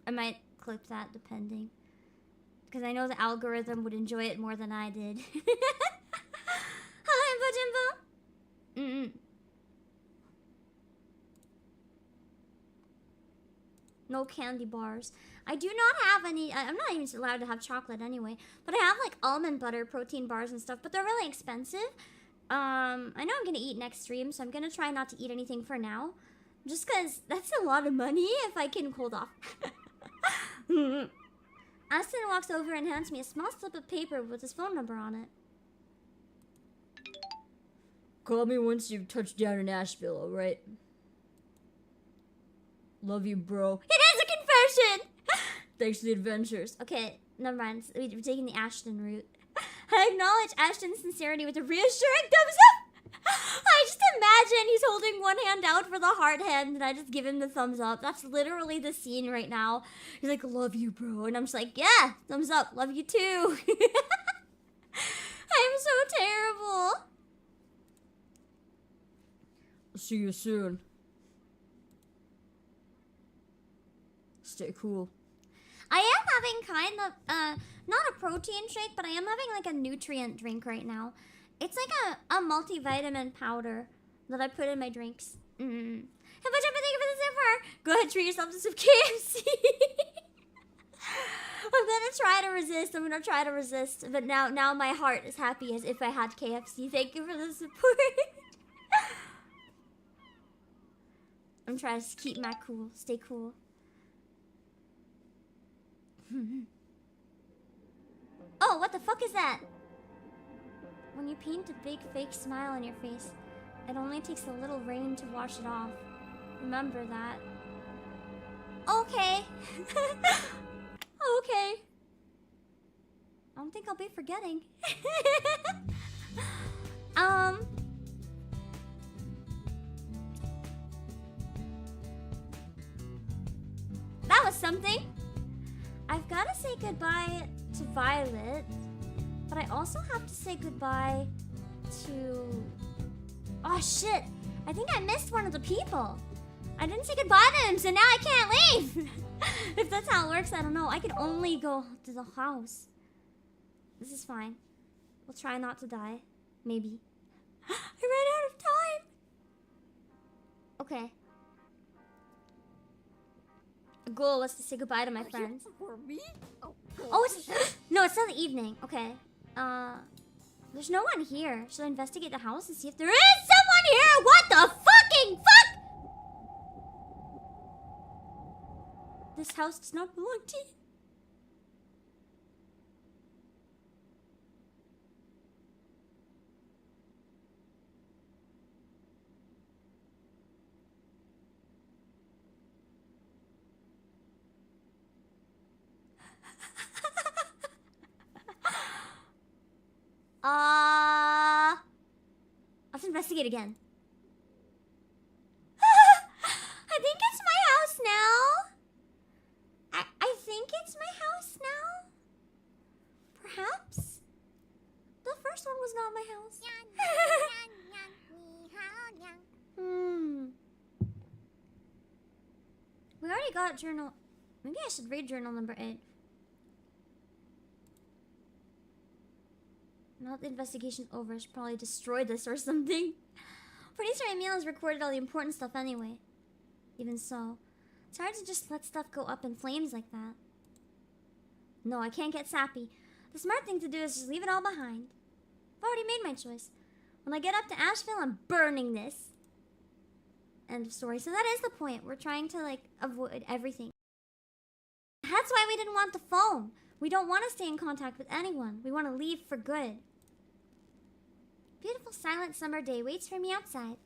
I might clip that depending. Because I know the algorithm would enjoy it more than I did. Hi, Jimbo. No candy bars. I do not have any. I'm not even allowed to have chocolate anyway. But I have like almond butter, protein bars and stuff. But they're really expensive. I know I'm going to eat next stream. So I'm going to try not to eat anything for now. Just because that's a lot of money if I can hold off. Ashton walks over and hands me a small slip of paper with his phone number on it. Call me once you've touched down in Asheville, alright? Love you, bro. It is a confession! Thanks for the adventures. Okay, never mind. We're taking the Ashton route. I acknowledge Ashton's sincerity with a reassuring thumbs up! I just imagine he's holding one hand out for the heart hand and I just give him the thumbs up. That's literally the scene right now. He's like, love you, bro. And I'm just like, yeah, thumbs up. Love you too. I'm so terrible. See you soon. Stay cool. I am having kind of, not a protein shake, but I am having like a nutrient drink right now. It's like a multivitamin powder that I put in my drinks. How much thank you for the zipper. Go ahead, treat yourself to some KFC. I'm gonna try to resist. But now my heart is happy as if I had KFC. Thank you for the support. I'm trying to keep my cool, stay cool. Oh, what the fuck is that? When you paint a big fake smile on your face, it only takes a little rain to wash it off. Remember that. Okay. Okay. I don't think I'll be forgetting. That was something. I've got to say goodbye to Violet, but I also have to say goodbye to... Oh shit, I think I missed one of the people. I didn't say goodbye to him, so now I can't leave. If that's how it works, I don't know. I can only go to the house. This is fine. We'll try not to die. Maybe. I ran out of time. Okay. The goal was to say goodbye to my friends. For me? Oh, it's... No, it's still the evening. Okay. There's no one here. Should I investigate the house and see if there is someone here? What the fucking fuck? This house does not belong to you. investigate again. I think it's my house now. I think it's my house now. Perhaps? The first one was not my house. We already got journal. Maybe I should read journal number 8. Now the investigation over, I should probably destroy this or something. Producer Emil has recorded all the important stuff anyway. Even so, it's hard to just let stuff go up in flames like that. No, I can't get sappy. The smart thing to do is just leave it all behind. I've already made my choice. When I get up to Asheville, I'm burning this. End of story. So that is the point. We're trying to, like, avoid everything. That's why we didn't want the phone. We don't want to stay in contact with anyone. We want to leave for good. Beautiful silent summer day waits for me outside.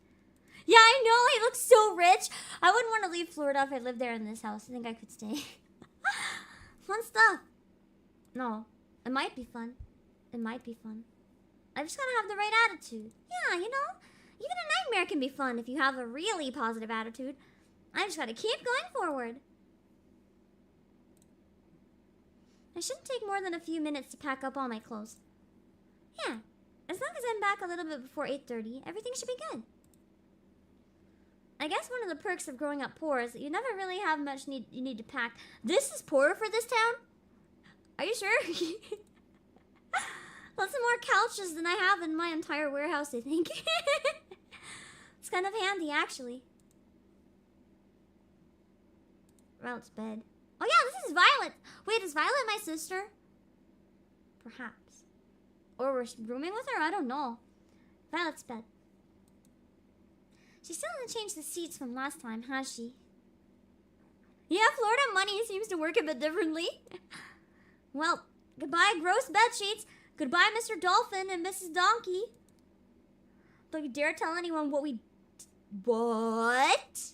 Yeah, I know. He looks so rich. I wouldn't want to leave Florida if I lived there in this house. I think I could stay. Fun stuff. No, it might be fun. It might be fun. I just gotta have the right attitude. Yeah, you know, even a nightmare can be fun if you have a really positive attitude. I just gotta keep going forward. I shouldn't take more than a few minutes to pack up all my clothes. Yeah, as long as I'm back a little bit before 8:30, everything should be good. I guess one of the perks of growing up poor is that you never really have much you need to pack. This is poor for this town? Are you sure? Lots of more couches than I have in my entire warehouse, I think. It's kind of handy, actually. Violet's bed. Oh yeah, this is Violet. Wait, is Violet my sister? Perhaps. Or we're rooming with her? I don't know. Violet's bed. She still hasn't changed the seats from last time, has she? Yeah, Florida money seems to work a bit differently. Well, goodbye gross bed sheets. Goodbye Mr. Dolphin and Mrs. Donkey. Don't you dare tell anyone what we... What?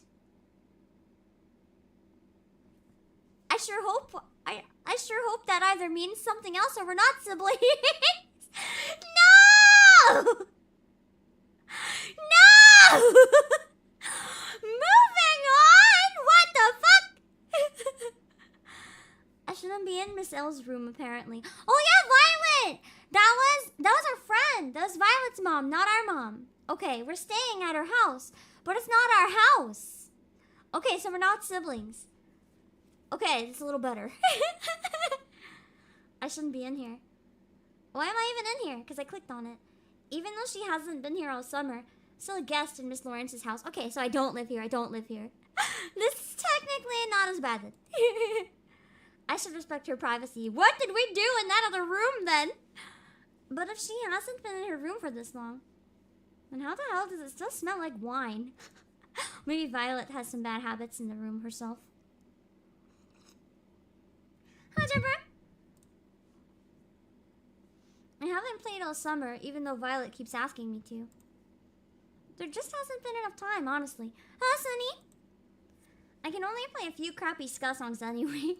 I sure hope that either means something else or we're not siblings. No! No! Moving on! What the fuck? I shouldn't be in Miss L's room apparently. Oh yeah, Violet! That was our friend. That was Violet's mom, not our mom. Okay, we're staying at her house, but it's not our house. Okay, so we're not siblings. Okay, it's a little better. I shouldn't be in here. Why am I even in here? Because I clicked on it. Even though she hasn't been here all summer, still a guest in Miss Lawrence's house. Okay, so I don't live here. I don't live here. This is technically not as bad then. I should respect her privacy. What did we do in that other room then? But if she hasn't been in her room for this long, then how the hell does it still smell like wine? Maybe Violet has some bad habits in the room herself. Hi, Jumper. I haven't played all summer, even though Violet keeps asking me to. There just hasn't been enough time, honestly. Huh, Sunny? I can only play a few crappy ska songs anyway.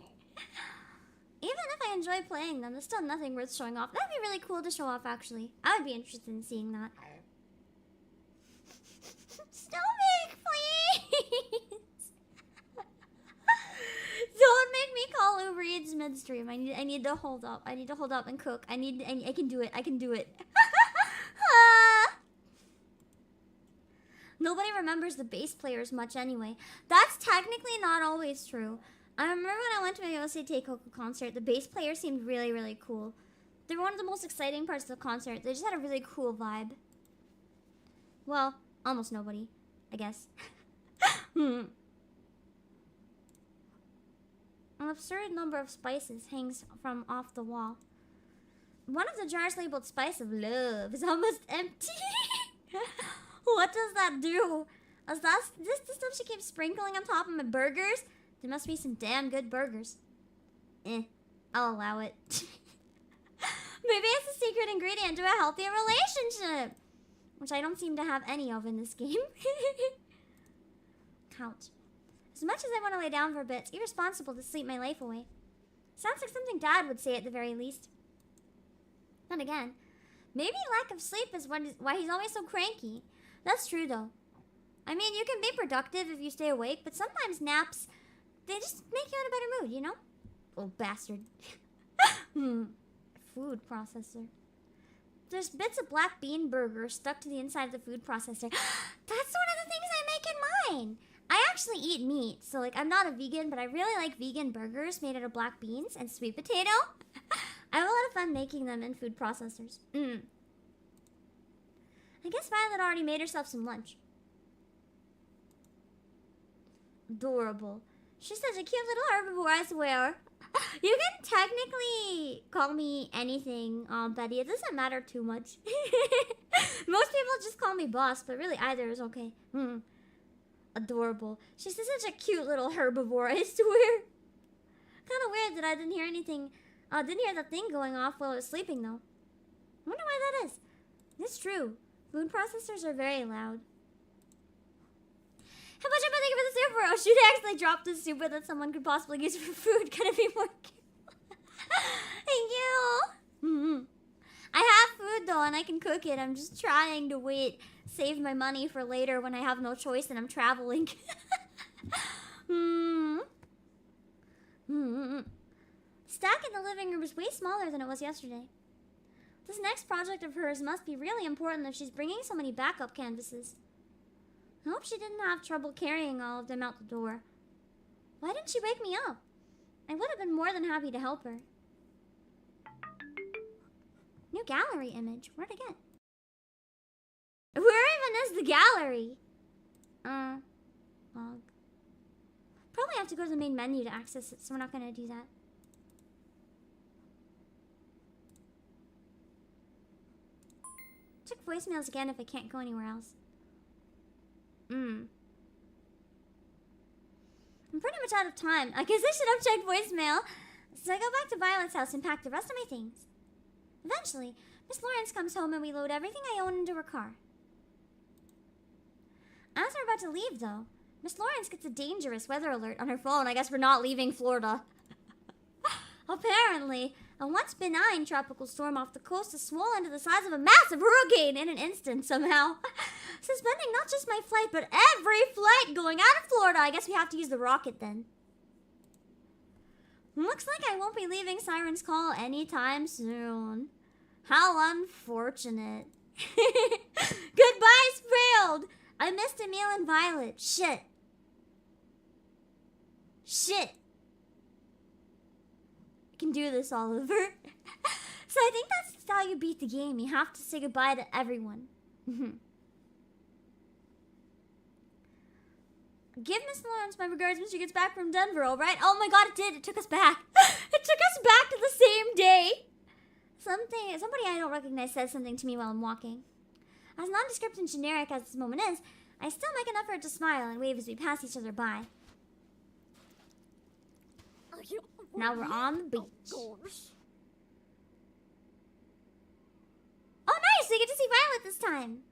Even if I enjoy playing them, there's still nothing worth showing off. That'd be really cool to show off, actually. I would be interested in seeing that. Stomach, please! Don't make me call Uber Eats midstream. I need to hold up. I need to hold up and cook. I can do it. I can do it. Nobody remembers the bass players much anyway. That's technically not always true. I remember when I went to my USA Teikoku concert, the bass player seemed really, really cool. They were one of the most exciting parts of the concert. They just had a really cool vibe. Well, almost nobody, I guess. An absurd number of spices hangs from off the wall. One of the jars labeled Spice of Love is almost empty. What does that do? Is this the stuff she keeps sprinkling on top of my burgers? There must be some damn good burgers. I'll allow it. Maybe it's a secret ingredient to a healthy relationship. Which I don't seem to have any of in this game. Couch. As much as I want to lay down for a bit, it's irresponsible to sleep my life away. Sounds like something Dad would say at the very least. Then again, maybe lack of sleep is why he's always so cranky. That's true, though. I mean, you can be productive if you stay awake, but sometimes naps, they just make you in a better mood, you know? Old bastard. Food processor. There's bits of black bean burger stuck to the inside of the food processor. That's one of the things I make in mine. I actually eat meat, so like I'm not a vegan, but I really like vegan burgers made out of black beans and sweet potato. I have a lot of fun making them in food processors. I guess Violet already made herself some lunch. Adorable. She's such a cute little herbivore, I swear. You can technically call me anything, Betty. It doesn't matter too much. Most people just call me boss, but really either is okay. Adorable. She's just such a cute little herbivore, I swear. Kind of weird that I didn't hear anything. Didn't hear the thing going off while I was sleeping, though. I wonder why that is. It's true. Food processors are very loud. How much am I thinking for the super? Oh, shoot, I actually dropped the super that someone could possibly use for food. Can it be more careful? Thank you. I have food, though, and I can cook it. I'm just trying to save my money for later when I have no choice and I'm traveling. Stack in the living room is way smaller than it was yesterday. This next project of hers must be really important if she's bringing so many backup canvases. I hope she didn't have trouble carrying all of them out the door. Why didn't she wake me up? I would have been more than happy to help her. New gallery image. Where'd I get? Where even is the gallery? Log. Probably have to go to the main menu to access it, so we're not gonna do that. Check voicemails again if I can't go anywhere else. I'm pretty much out of time. I guess I should have checked voicemail. So I go back to Violet's house and pack the rest of my things. Eventually, Miss Lawrence comes home and we load everything I own into her car. As we're about to leave, though, Miss Lawrence gets a dangerous weather alert on her phone. I guess we're not leaving Florida. Apparently, a once benign tropical storm off the coast has swollen to the size of a massive hurricane in an instant somehow. Suspending not just my flight, but every flight going out of Florida. I guess we have to use the rocket then. Looks like I won't be leaving Siren's call anytime soon. How unfortunate. Goodbye, Sprailed. I missed Emil and Violet. Shit. I can do this, Oliver. So I think that's how you beat the game. You have to say goodbye to everyone. Give Miss Lawrence my regards when she gets back from Denver, alright? Oh my god, it did. It took us back. It took us back to the same day. Somebody I don't recognize says something to me while I'm walking. As nondescript and generic as this moment is, I still make an effort to smile and wave as we pass each other by. Now we're on the beach. Oh nice, we get to see Violet this time.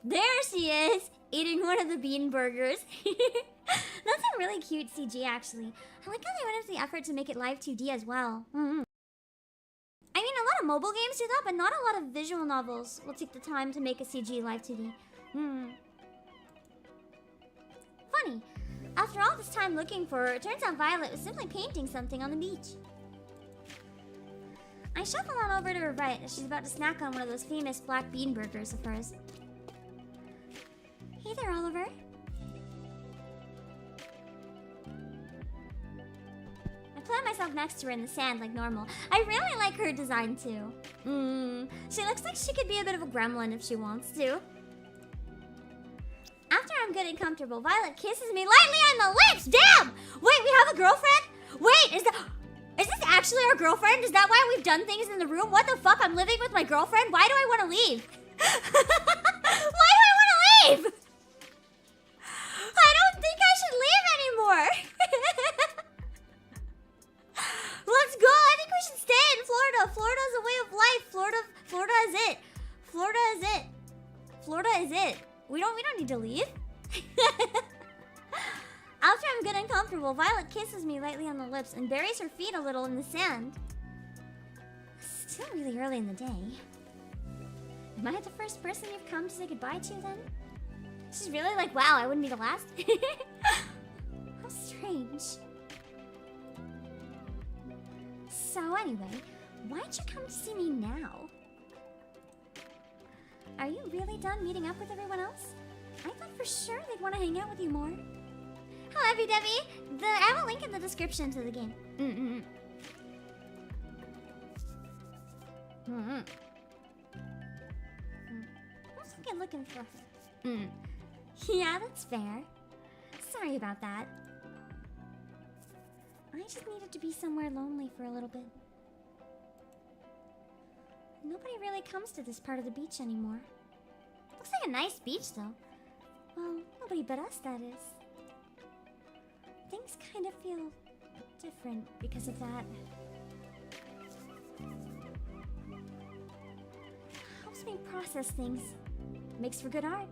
There she is, eating one of the bean burgers. That's a really cute CG, actually. I like how they went into the effort to make it live 2D as well. I mean, a lot of mobile games do that, but not a lot of visual novels will take the time to make a CG live 2D. Funny. After all this time looking for her, it turns out Violet was simply painting something on the beach. I shuffle on over to her right as she's about to snack on one of those famous black bean burgers of hers. Hey there, Oliver. I plant myself next to her in the sand like normal. I really like her design too. She looks like she could be a bit of a gremlin if she wants to. After I'm good and comfortable, Violet kisses me lightly on the lips. Damn! Wait, we have a girlfriend? Wait, is this actually our girlfriend? Is that why we've done things in the room? What the fuck? I'm living with my girlfriend? Why do I want to leave? Why do I want to leave? I don't think I should leave anymore. Let's go. I think we should stay in Florida. Florida is a way of life. Florida is it. Florida is it. Florida is it. We don't need to leave. After I'm good and comfortable, Violet kisses me lightly on the lips and buries her feet a little in the sand. It's still really early in the day. Am I the first person you've come to say goodbye to then? She's really like, wow, I wouldn't be the last. How strange. So anyway, why'd you come to see me now? Are you really done meeting up with everyone else? I thought for sure they'd want to hang out with you more. Hello, Debbie. I have a link in the description to the game. What's I'm looking for? Yeah, that's fair. Sorry about that. I just needed to be somewhere lonely for a little bit. Nobody really comes to this part of the beach anymore. Looks like a nice beach, though. Well, nobody but us, that is. Things kind of feel different because of that. Helps me process things. Makes for good art.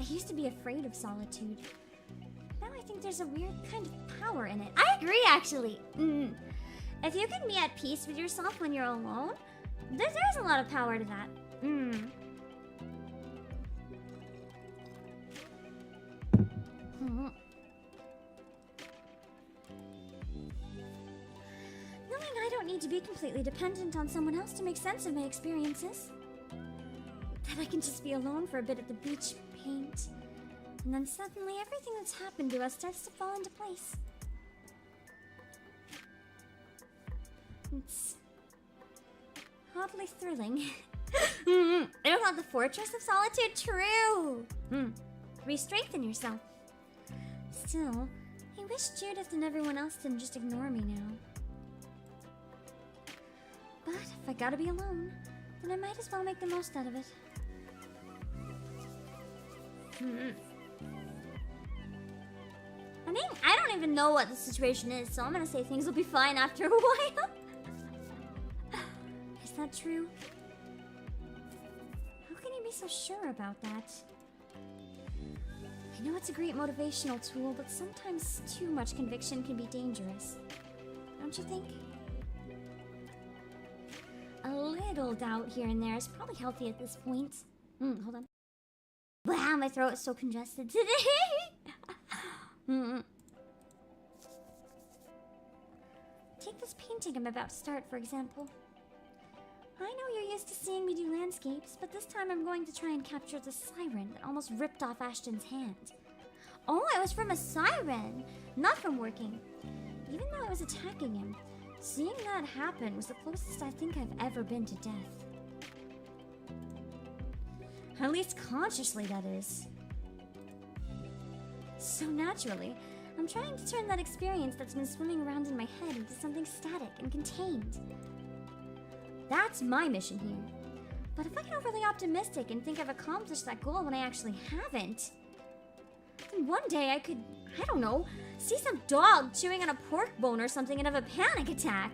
I used to be afraid of solitude. Now I think there's a weird kind of power in it. I agree, actually. If you can be at peace with yourself when you're alone, there's a lot of power to that. Knowing I don't need to be completely dependent on someone else to make sense of my experiences. That I can just be alone for a bit at the beach, paint, and then suddenly everything that's happened to us starts to fall into place. It's oddly thrilling. I don't have the fortress of solitude. True. Re-strengthen yourself. Still, I wish Judith and everyone else didn't just ignore me now. But if I gotta be alone, then I might as well make the most out of it. I don't even know what the situation is, so I'm gonna say things will be fine after a while. Is that true? How can you be so sure about that? I know it's a great motivational tool, but sometimes too much conviction can be dangerous. Don't you think? A little doubt here and there is probably healthy at this point. Hold on. Wow, my throat is so congested today. Take this painting I'm about to start, for example. I know you're used to seeing me do landscapes, but this time I'm going to try and capture the siren that almost ripped off Ashton's hand. Oh, it was from a siren, not from working. Even though I was attacking him, seeing that happen was the closest I think I've ever been to death. At least consciously, that is. So naturally, I'm trying to turn that experience that's been swimming around in my head into something static and contained. That's my mission here. But if I get overly optimistic and think I've accomplished that goal when I actually haven't, then one day I could, I don't know, see some dog chewing on a pork bone or something and have a panic attack.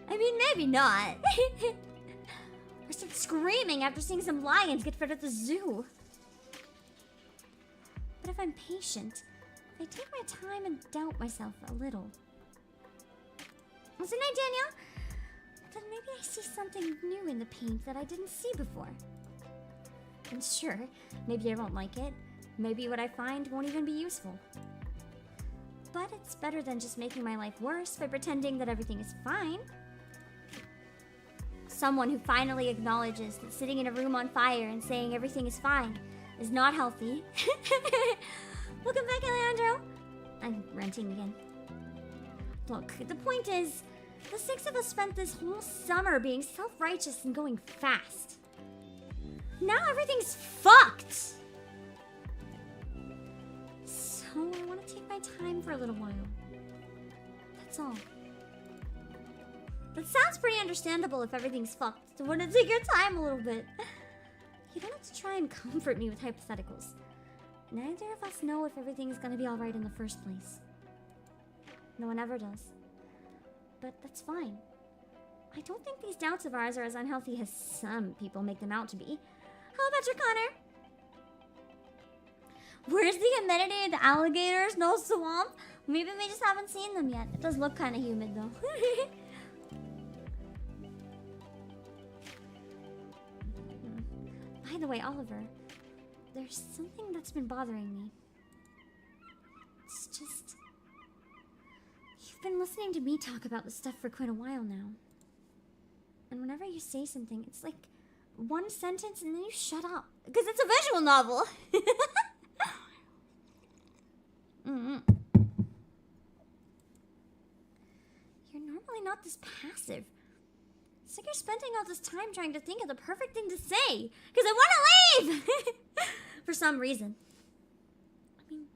I mean, maybe not. Or start screaming after seeing some lions get fed at the zoo. But if I'm patient, if I take my time and doubt myself a little. Wasn't I, Daniel? Then maybe I see something new in the paint that I didn't see before. And sure, maybe I won't like it. Maybe what I find won't even be useful. But it's better than just making my life worse by pretending that everything is fine. Someone who finally acknowledges that sitting in a room on fire and saying everything is fine is not healthy. Welcome back, Alejandro. I'm ranting again. Look, the point is, the six of us spent this whole summer being self-righteous and going fast. Now everything's fucked! So I want to take my time for a little while. That's all. That sounds pretty understandable if everything's fucked. To want to take your time a little bit. You don't have to try and comfort me with hypotheticals. Neither of us know if everything's gonna be alright in the first place. No one ever does. But that's fine. I don't think these doubts of ours are as unhealthy as some people make them out to be. How about you, Connor? Where's the humidity of the alligators? No swamp? Maybe we just haven't seen them yet. It does look kind of humid, though. By the way, Oliver, there's something that's been bothering me. It's just... You've been listening to me talk about this stuff for quite a while now. And whenever you say something, it's like one sentence and then you shut up. Because it's a visual novel. You're normally not this passive. It's like you're spending all this time trying to think of the perfect thing to say. Because I want to leave! For some reason. I mean,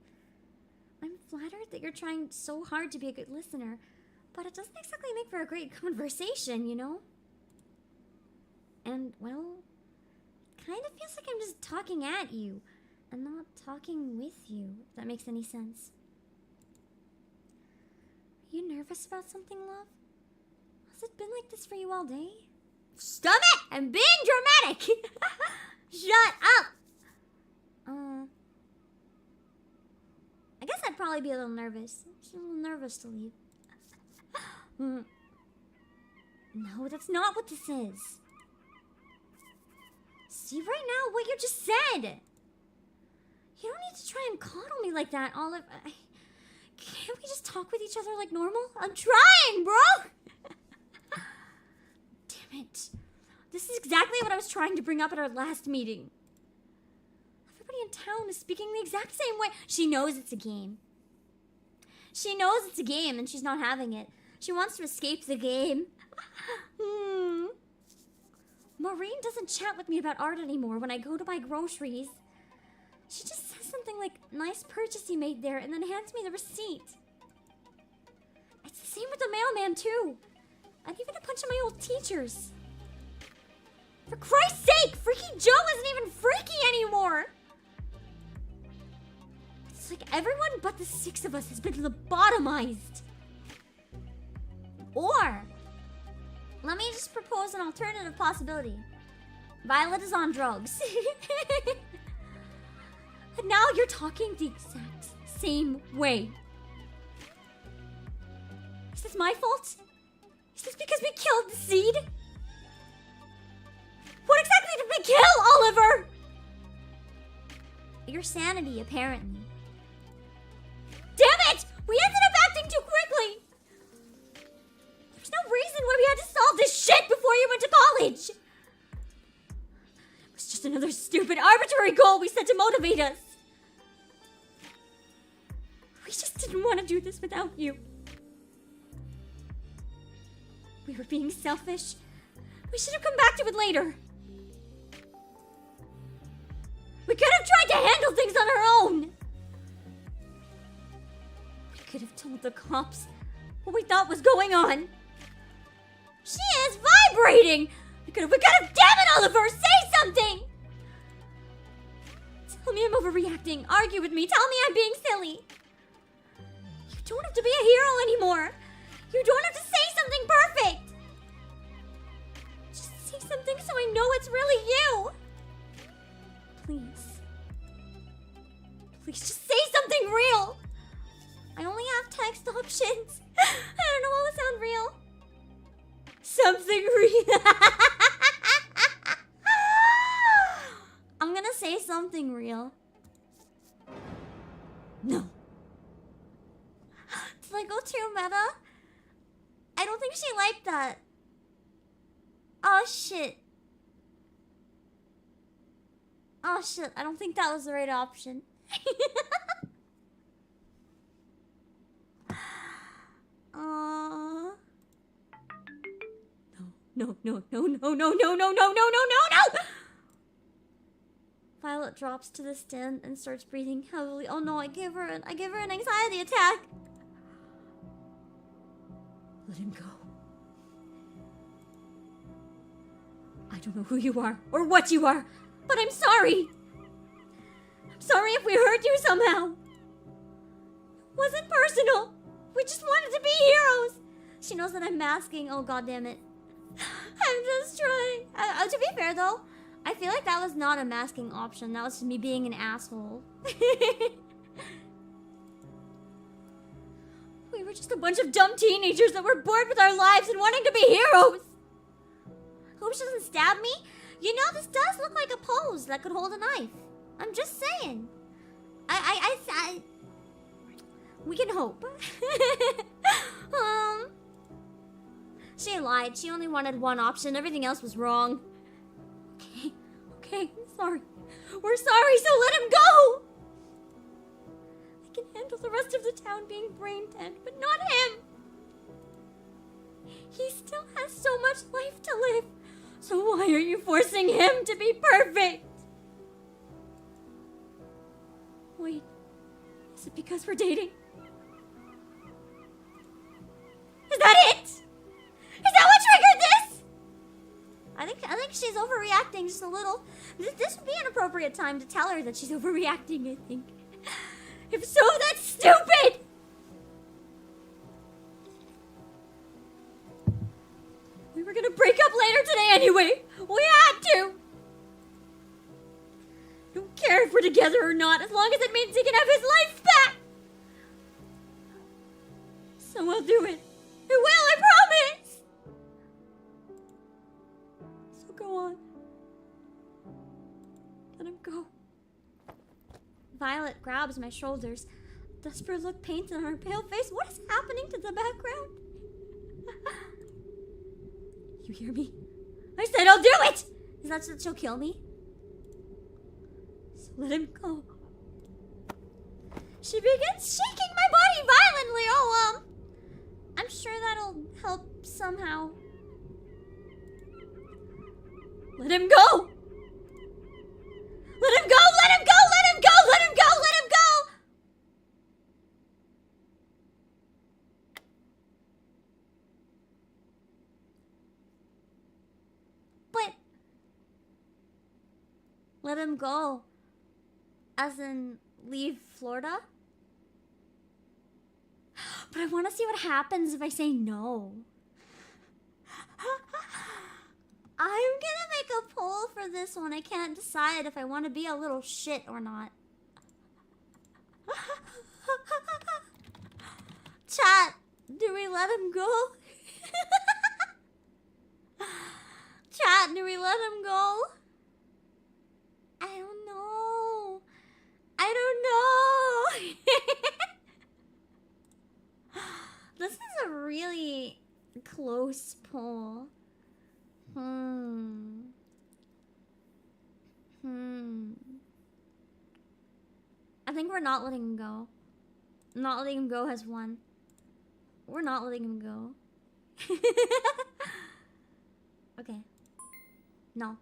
I'm flattered that you're trying so hard to be a good listener. But it doesn't exactly make for a great conversation, you know? And, well, it kind of feels like I'm just talking at you. And not talking with you, if that makes any sense. Are you nervous about something, love? Has it been like this for you all day? Stop it! I'm being dramatic! Shut up! I guess I'd probably be a little nervous. Just a little nervous to leave. No, that's not what this is. See right now what you just said! You don't need to try and coddle me like that, Olive. Can't we just talk with each other like normal? I'm trying, bro! Damn it. This is exactly what I was trying to bring up at our last meeting. Everybody in town is speaking the exact same way. She knows it's a game. She knows it's a game and she's not having it. She wants to escape the game. Maureen doesn't chat with me about art anymore when I go to buy groceries. She just says something like, nice purchase you made there, and then hands me the receipt. It's the same with the mailman, too. And even a bunch of my old teachers. For Christ's sake, Freaky Joe isn't even freaky anymore. It's like everyone but the 6 of us has been lobotomized. Or, let me just propose an alternative possibility. Violet is on drugs. And now you're talking the exact same way. Is this my fault? Is this because we killed the seed? What exactly did we kill, Oliver? Your sanity, apparently. Damn it! We ended up acting too quickly! There's no reason why we had to solve this shit before you went to college! It was just another stupid, arbitrary goal we set to motivate us. We just didn't want to do this without you. We were being selfish. We should have come back to it later. We could have tried to handle things on our own. We could have told the cops what we thought was going on. She is vibrating! We could have, damn it, Oliver, say something! Tell me I'm overreacting. Argue with me. Tell me I'm being silly. You don't have to be a hero anymore. You don't have to say something perfect. Just say something so I know it's really you. Please. Please just say something real. I only have text options. I don't know what would sound real. Something real. I'm gonna say something real. No. Did I go too meta? I don't think she liked that. Oh shit. Oh shit, I don't think that was the right option. No. Violet drops to the stand and starts breathing heavily. Oh no, I give her an anxiety attack. Let him go. I don't know who you are or what you are, but I'm sorry. I'm sorry if we hurt you somehow. It wasn't personal. We just wanted to be heroes. She knows that I'm masking. Oh, god damn it. I'm just trying. To be fair, though, I feel like that was not a masking option. That was just me being an asshole. We were just a bunch of dumb teenagers that were bored with our lives and wanting to be heroes. Hope she doesn't stab me. You know, this does look like a pose that could hold a knife. I'm just saying. We can hope. She lied. She only wanted one option. Everything else was wrong. Okay, I'm sorry. We're sorry, so let him go! I can handle the rest of the town being brain dead, but not him. He still has so much life to live. So why are you forcing him to be perfect? Wait, is it because we're dating? Is that it? Is that what triggered this? I think she's overreacting just a little. This would be an appropriate time to tell her that she's overreacting, I think. If so, that's stupid! We were gonna break up later today anyway. We had to. Don't care if we're together or not, as long as it means he can have his life back. So I'll do it. I will, I promise. So go on. Let him go. Violet grabs my shoulders. Desperate look painted on her pale face. What is happening to the background? You hear me? I said I'll do it! Is that so she'll kill me? So let him go. She begins shaking my body violently. Oh, I'm sure that'll help somehow. Let him go! Let him go! Let him go! Let him go! Let him go! Let him go! But let him go. As in leave Florida? But I want to see what happens if I say no. I'm gonna make a poll for this one. I can't decide if I want to be a little shit or not. Chat, do we let him go? Chat, do we let him go? I don't know. I don't know. This is a really close poll. I think we're not letting him go. Not letting him go has won. We're not letting him go. Okay. No.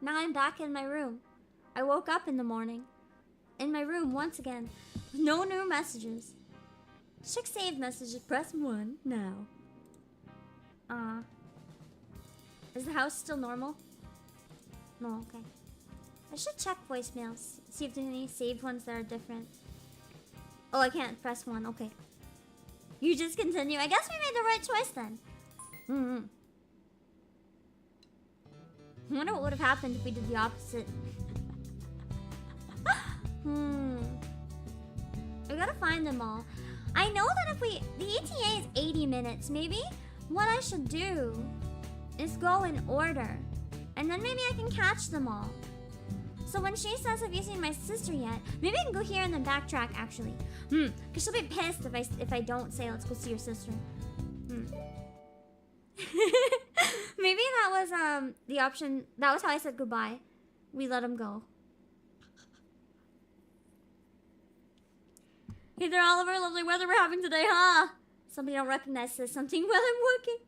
Now I'm back in my room. I woke up in the morning. In my room once again. With no new messages. Check saved messages. Press 1 now. Is the house still normal? No, okay. I should check voicemails. See if there's any saved ones that are different. Oh, I can't press 1. Okay. You just continue. I guess we made the right choice then. I wonder what would have happened if we did the opposite. We gotta find them all. I know that if the ETA is 80 minutes, maybe what I should do is go in order. And then maybe I can catch them all. So when she says, have you seen my sister yet? Maybe I can go here and then backtrack actually. Because she'll be pissed if I don't say, let's go see your sister. Maybe that was the option. That was how I said goodbye. We let him go. Hey there, Oliver. Lovely weather we're having today, huh? Somebody I don't recognize says something while I'm working.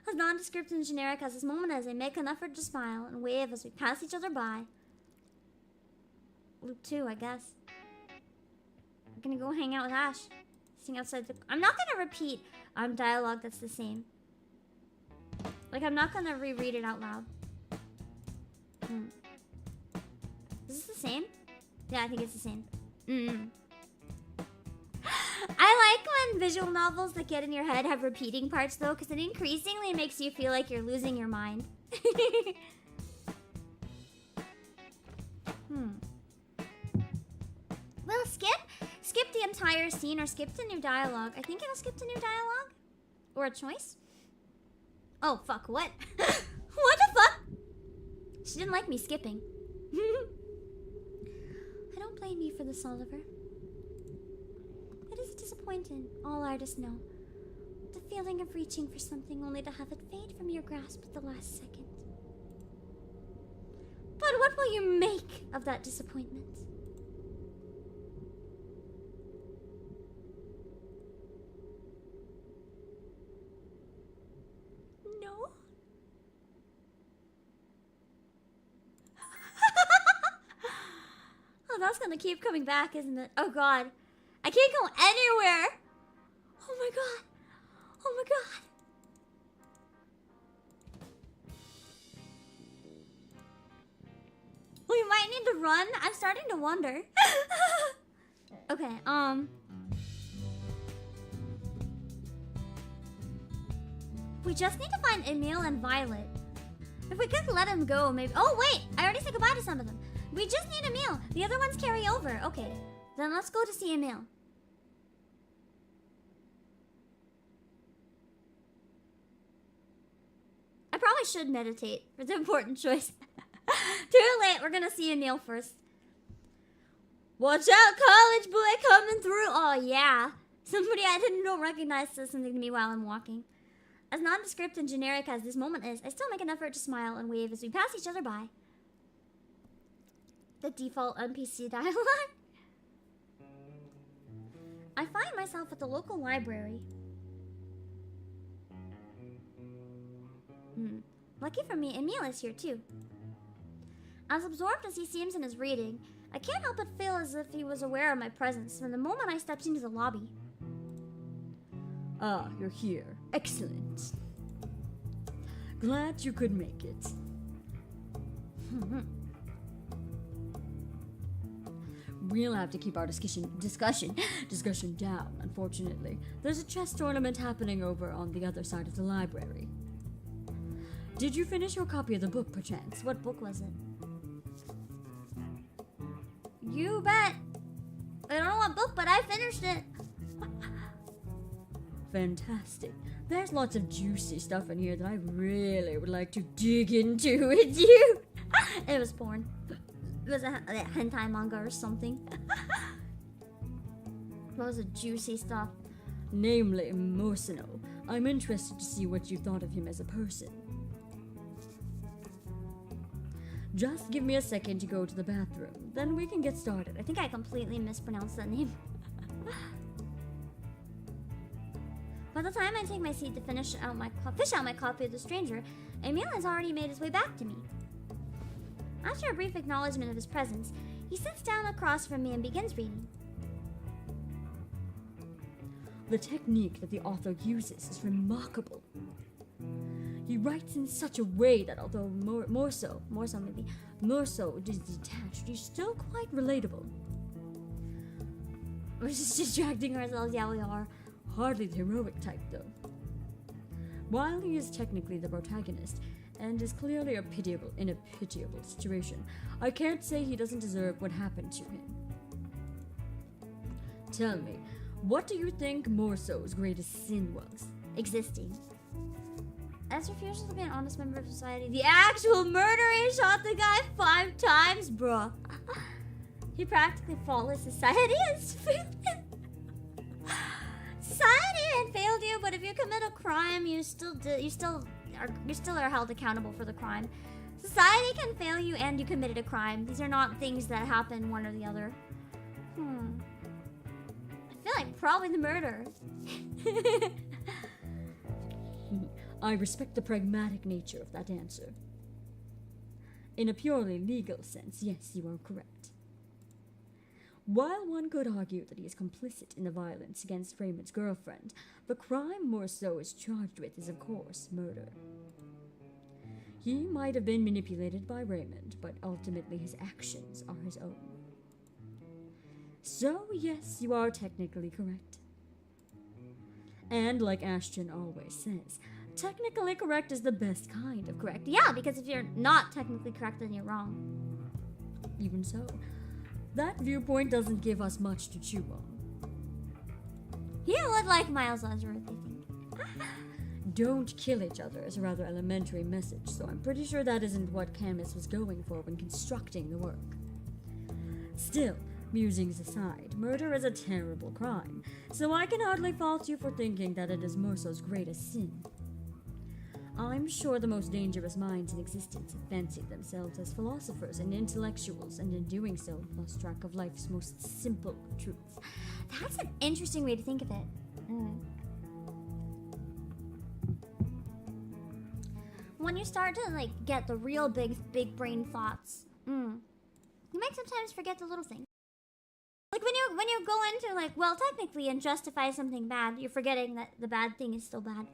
As nondescript and generic as this moment is, I make an effort to smile and wave as we pass each other by. Loop 2, I guess. I'm gonna go hang out with Ash. Sing outside the... I'm not gonna repeat dialogue that's the same. Like, I'm not gonna reread it out loud. Is this the same? Yeah, I think it's the same. I like when visual novels that get in your head have repeating parts, though, because it increasingly makes you feel like you're losing your mind. Well, skip the entire scene or skip the new dialogue. I think it'll skip the new dialogue. Or a choice? Oh, fuck, what? What the fuck? She didn't like me skipping. I don't blame you for this, Oliver. It is disappointing, all artists know. The feeling of reaching for something only to have it fade from your grasp at the last second. But what will you make of that disappointment? No? Oh, that's gonna keep coming back, isn't it? Oh god. I can't go anywhere! Oh my god. Oh my god. We might need to run. I'm starting to wonder. Okay, we just need to find Emil and Violet. If we could let him go, maybe. Oh, wait! I already said goodbye to some of them. We just need Emil. The other ones carry over. Okay, then let's go to see Emil. I probably should meditate for the important choice. Too late. We're gonna see Emil first. Watch out, college boy coming through. Oh, yeah. Somebody I don't recognize says something to me while I'm walking. As nondescript and generic as this moment is, I still make an effort to smile and wave as we pass each other by. The default NPC dialogue. I find myself at the local library. Lucky for me, Emil is here too. As absorbed as he seems in his reading, I can't help but feel as if he was aware of my presence from the moment I stepped into the lobby. Ah, you're here. Excellent. Glad you could make it. We'll have to keep our discussion down, unfortunately. There's a chess tournament happening over on the other side of the library. Did you finish your copy of the book, perchance? What book was it? You bet. I don't know what book, but I finished it. Fantastic. There's lots of juicy stuff in here that I really would like to dig into with you. It was porn. It was a hentai manga or something. What was the juicy stuff? Namely, Morsino. I'm interested to see what you thought of him as a person. Just give me a second to go to the bathroom, then we can get started. I think I completely mispronounced that name. By the time I take my seat to fish out my copy of The Stranger, Emil has already made his way back to me. After a brief acknowledgement of his presence, he sits down across from me and begins reading. The technique that the author uses is remarkable. He writes in such a way that although more so detached, he's still quite relatable. We're just distracting ourselves, yeah we are. Hardly the heroic type, though. While he is technically the protagonist, and is clearly in a pitiable situation, I can't say he doesn't deserve what happened to him. Tell me, what do you think Morso's greatest sin was? Existing. As refusal to be an honest member of society. The actual murderer, he shot the guy 5 times, bruh. He practically followed society has failed him. Society had failed you, but if you commit a crime, you still are held accountable for the crime. Society can fail you and you committed a crime. These are not things that happen one or the other. I feel like probably the murderer. I respect the pragmatic nature of that answer. In a purely legal sense, yes, you are correct. While one could argue that he is complicit in the violence against Raymond's girlfriend, the crime Morso is charged with is, of course, murder. He might have been manipulated by Raymond, but ultimately his actions are his own. So, yes, you are technically correct. And like Ashton always says, technically correct is the best kind of correct. Yeah, because if you're not technically correct, then you're wrong. Even so, that viewpoint doesn't give us much to chew on. He would like Miles Ledger, I think. Don't kill each other is a rather elementary message, so I'm pretty sure that isn't what Camus was going for when constructing the work. Still, musings aside, murder is a terrible crime, so I can hardly fault you for thinking that it is Morso's greatest sin. I'm sure the most dangerous minds in existence have fancied themselves as philosophers and intellectuals, and in doing so, lost track of life's most simple truths. That's an interesting way to think of it. When you start to like get the real big brain thoughts, you might sometimes forget the little things. Like when you go into like, well, technically, and justify something bad, you're forgetting that the bad thing is still bad.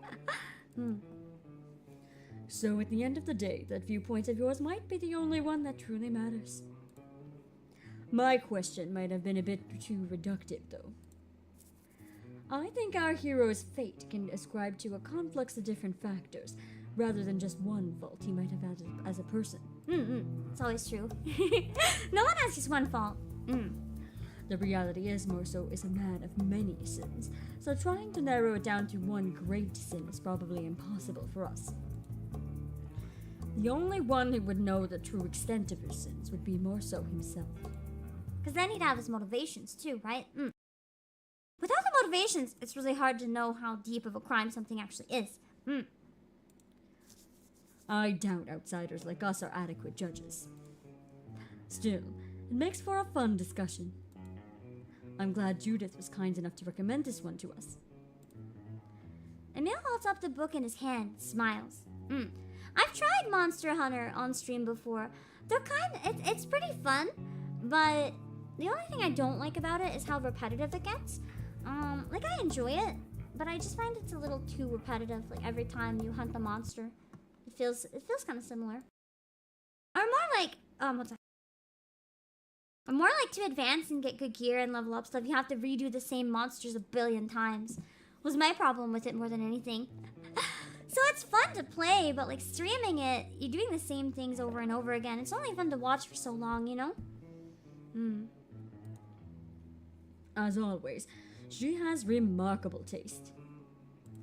So at the end of the day, that viewpoint of yours might be the only one that truly matters. My question might have been a bit too reductive, though. I think our hero's fate can ascribe to a conflux of different factors, rather than just one fault he might have had as a person. It's always true. No one has just one fault. The reality is, Morso is a man of many sins, so trying to narrow it down to one great sin is probably impossible for us. The only one who would know the true extent of his sins would be Morso himself. Because then he'd have his motivations too, right? Without the motivations, it's really hard to know how deep of a crime something actually is. I doubt outsiders like us are adequate judges. Still, it makes for a fun discussion. I'm glad Judith was kind enough to recommend this one to us. Emil holds up the book in his hand, smiles. I've tried Monster Hunter on stream before. They're it's pretty fun, but the only thing I don't like about it is how repetitive it gets. Like I enjoy it, but I just find it's a little too repetitive. Like every time you hunt the monster, it feels kind of similar. Or more like or more like to advance and get good gear and level up stuff, you have to redo the same monsters a billion times. Was my problem with it more than anything. So it's fun to play, but like streaming it, you're doing the same things over and over again. It's only fun to watch for so long, you know? As always, she has remarkable taste.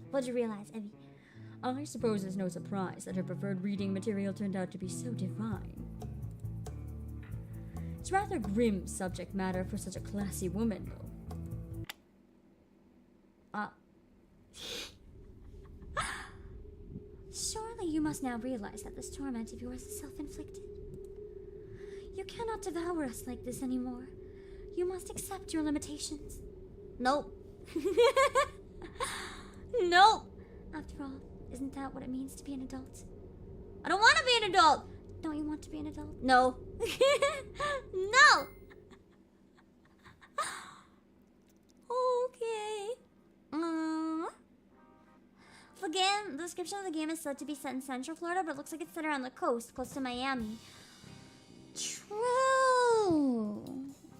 What'd you realize, Evie? I suppose it's no surprise that her preferred reading material turned out to be so divine. It's rather grim subject matter for such a classy woman, though. Surely you must now realize that this torment of yours is self-inflicted. You cannot devour us like this anymore. You must accept your limitations. Nope. Nope. After all, isn't that what it means to be an adult? I don't want to be an adult. Don't you want to be an adult? No. No. Okay. The description of the game is said to be set in Central Florida, but it looks like it's set around the coast, close to Miami. True.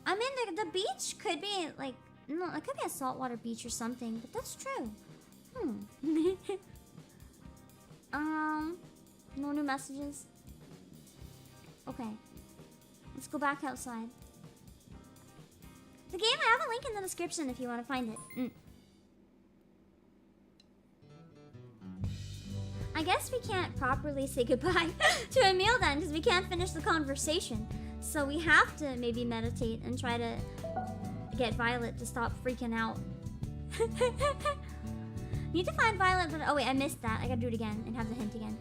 I mean, the beach could be like, no, it could be a saltwater beach or something, but that's true. No new messages. Okay. Let's go back outside. The game, I have a link in the description if you want to find it. I guess we can't properly say goodbye to Emil then, because we can't finish the conversation. So we have to maybe meditate and try to get Violet to stop freaking out. Need to find Violet, but oh wait, I missed that. I gotta do it again and have the hint again.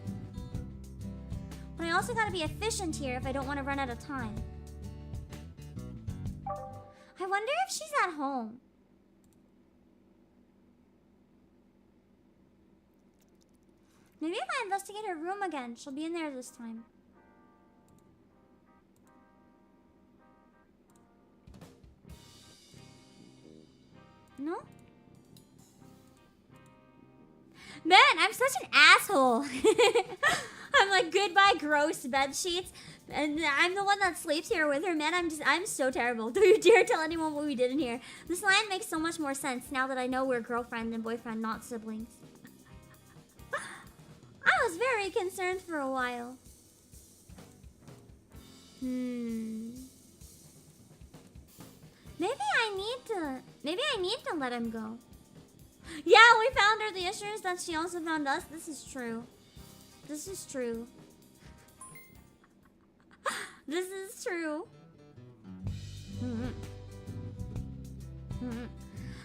But I also gotta be efficient here if I don't want to run out of time. I wonder if she's at home. Maybe if I investigate her room again, she'll be in there this time. No? Man, I'm such an asshole. I'm like, goodbye gross bed sheets. And I'm the one that sleeps here with her. Man, I'm so terrible. Don't you dare tell anyone what we did in here. This line makes so much more sense now that I know we're girlfriend and boyfriend, not siblings. I was very concerned for a while. Maybe I need to let him go. Yeah, we found her the issues that she also found us. This is true. This is true. This is true.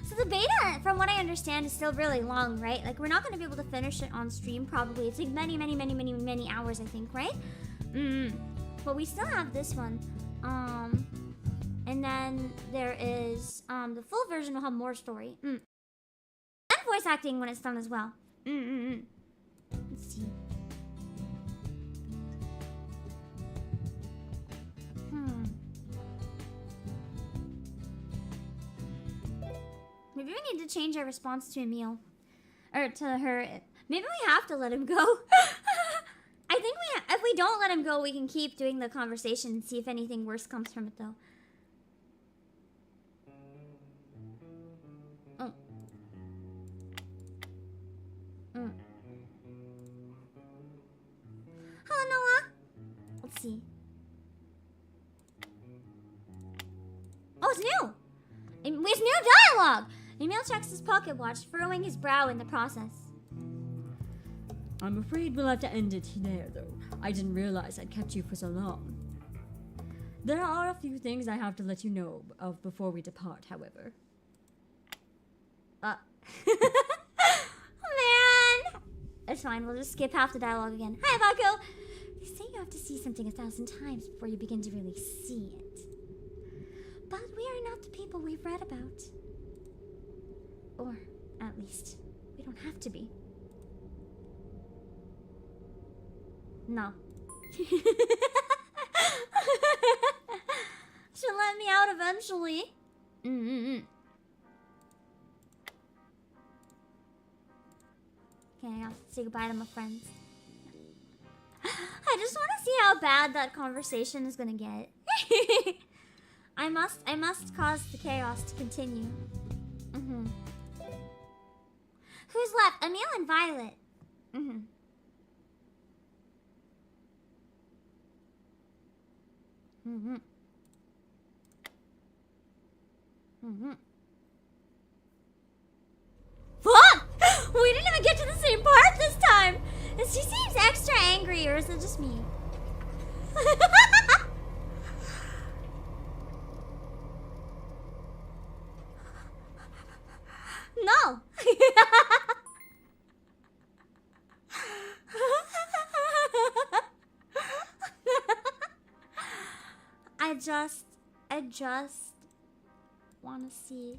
So the beta, from what I understand, is still really long, right? Like, we're not going to be able to finish it on stream, probably. It's like many hours, I think, right? But we still have this one. And then there is, the full version will have more story. And voice acting when it's done as well. Let's see. Maybe we need to change our response to Emil. Or to her. Maybe we have to let him go. I think if we don't let him go, we can keep doing the conversation and see if anything worse comes from it, though. Hello, Noah. Let's see. Oh, it's new. It's new dialogue. Emil checks his pocket watch, furrowing his brow in the process. I'm afraid we'll have to end it there, though. I didn't realize I'd kept you for so long. There are a few things I have to let you know of before we depart, however. Man! It's fine, we'll just skip half the dialogue again. Hi, Obake! They say you have to see something 1,000 times before you begin to really see it. But we are not the people we've read about. Or, at least, we don't have to be. No. She'll let me out eventually. Okay, I have to say goodbye to my friends. I just want to see how bad that conversation is gonna get. I must cause the chaos to continue. Who's left? Emil and Violet. Fuck! We didn't even get to the same part this time! She seems extra angry, or is it just me? No! I just want to see.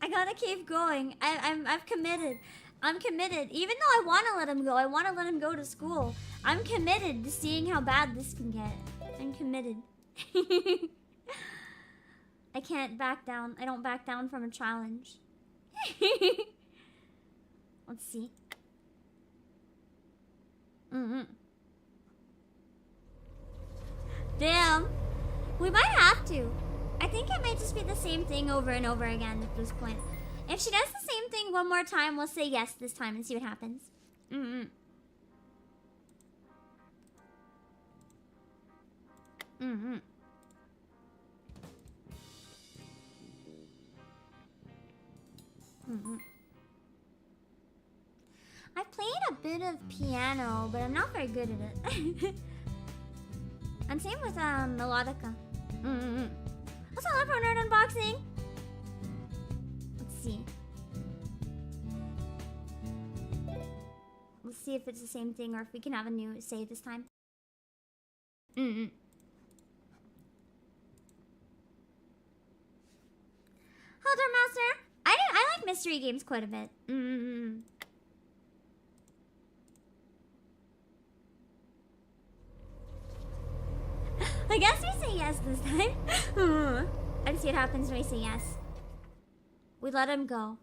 I gotta keep going. I've committed. I'm committed. Even though I want to let him go, I want to let him go to school. I'm committed to seeing how bad this can get. I'm committed. I can't back down. I don't back down from a challenge. Let's see. Damn. We might have to. I think it might just be the same thing over and over again at this point. If she does the same thing one more time, we'll say yes this time and see what happens. I played a bit of piano, but I'm not very good at it. And same with melodica. What's up, Leopard Nerd Unboxing? Let's see. Let's see if it's the same thing or if we can have a new say this time. Hold on, Master. I like mystery games quite a bit. I guess we say yes this time. And see what happens when we say yes. We let him go.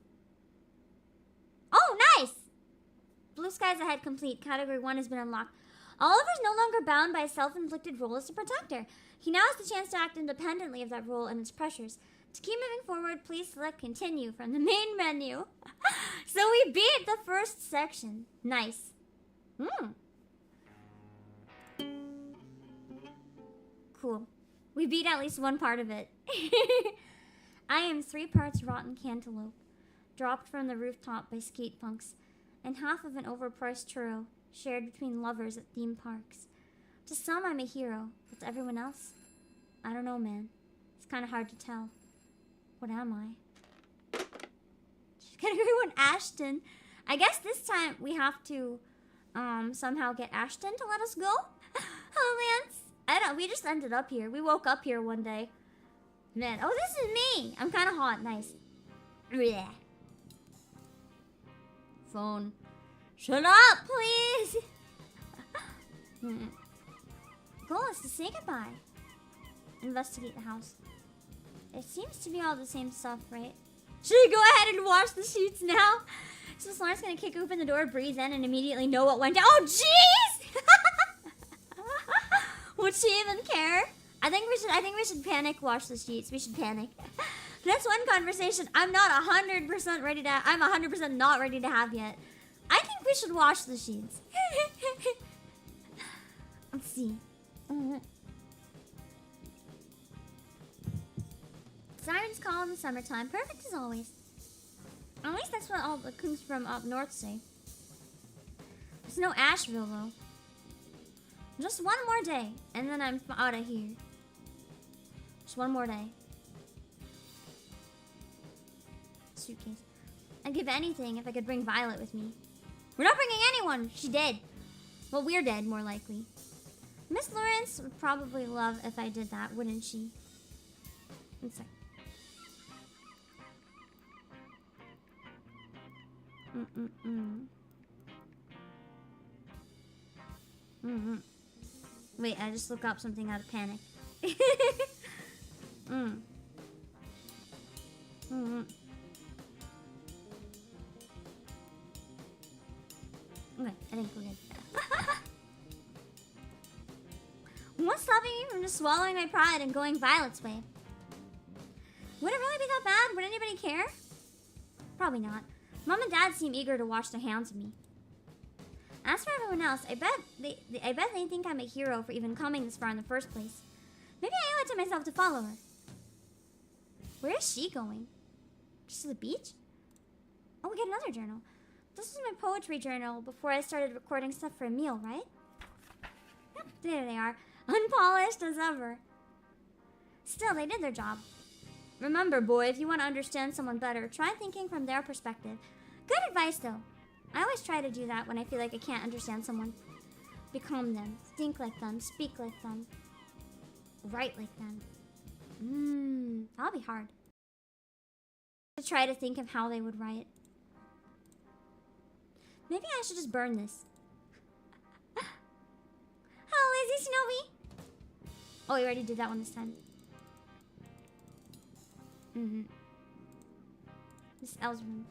Oh, nice! Blue skies ahead complete. Category 1 has been unlocked. Oliver's no longer bound by a self-inflicted role as a protector. He now has the chance to act independently of that role and its pressures. To keep moving forward, please select continue from the main menu. So we beat the first section. Nice. Cool. We beat at least one part of it. I am 3 parts rotten cantaloupe, dropped from the rooftop by skate punks, and half of an overpriced churro, shared between lovers at theme parks. To some, I'm a hero, but to everyone else, I don't know, man. It's kind of hard to tell. What am I? Category 1, Ashton. I guess this time we have to somehow get Ashton to let us go. Oh, Lance. We just ended up here. We woke up here one day. Man, oh, this is me. I'm kind of hot. Nice. Blech. Phone. Shut up, please. Goal is to say goodbye. Investigate the house. It seems to be all the same stuff, right? Should we go ahead and wash the sheets now? So Lauren's gonna kick open the door, breathe in, and immediately know what went down. Oh, jeez! Would she even care? I think we should panic wash the sheets. We should panic. That's one conversation I'm not 100% ready to. I'm 100% not ready to have yet. I think we should wash the sheets. Let's see. Sirens call in the summertime. Perfect as always. At least that's what all the coons from up north say. There's no Asheville, though. Just one more day, and then I'm out of here. Just one more day. Suitcase. I'd give anything if I could bring Violet with me. We're not bringing anyone! She's dead. Well, we're dead, more likely. Miss Lawrence would probably love if I did that, wouldn't she? One sec. Wait, I just looked up something out of panic. Okay, I think we're good. What's stopping me from just swallowing my pride and going Violet's way? Would it really be that bad? Would anybody care? Probably not. Mom and Dad seem eager to wash their hands of me. As for everyone else, I bet they think I'm a hero for even coming this far in the first place. Maybe I owe it to myself to follow her. Where is she going? Just to the beach? Oh, we get another journal. This was my poetry journal before I started recording stuff for a meal, right? Yep, there they are. Unpolished as ever. Still, they did their job. Remember, boy, if you want to understand someone better, try thinking from their perspective. Good advice, though. I always try to do that when I feel like I can't understand someone. Become them, think like them, speak like them, write like them. That'll be hard. To try to think of how they would write. Maybe I should just burn this. Oh, Lazy Snowy! Oh, we already did that one this time. Miss L's room.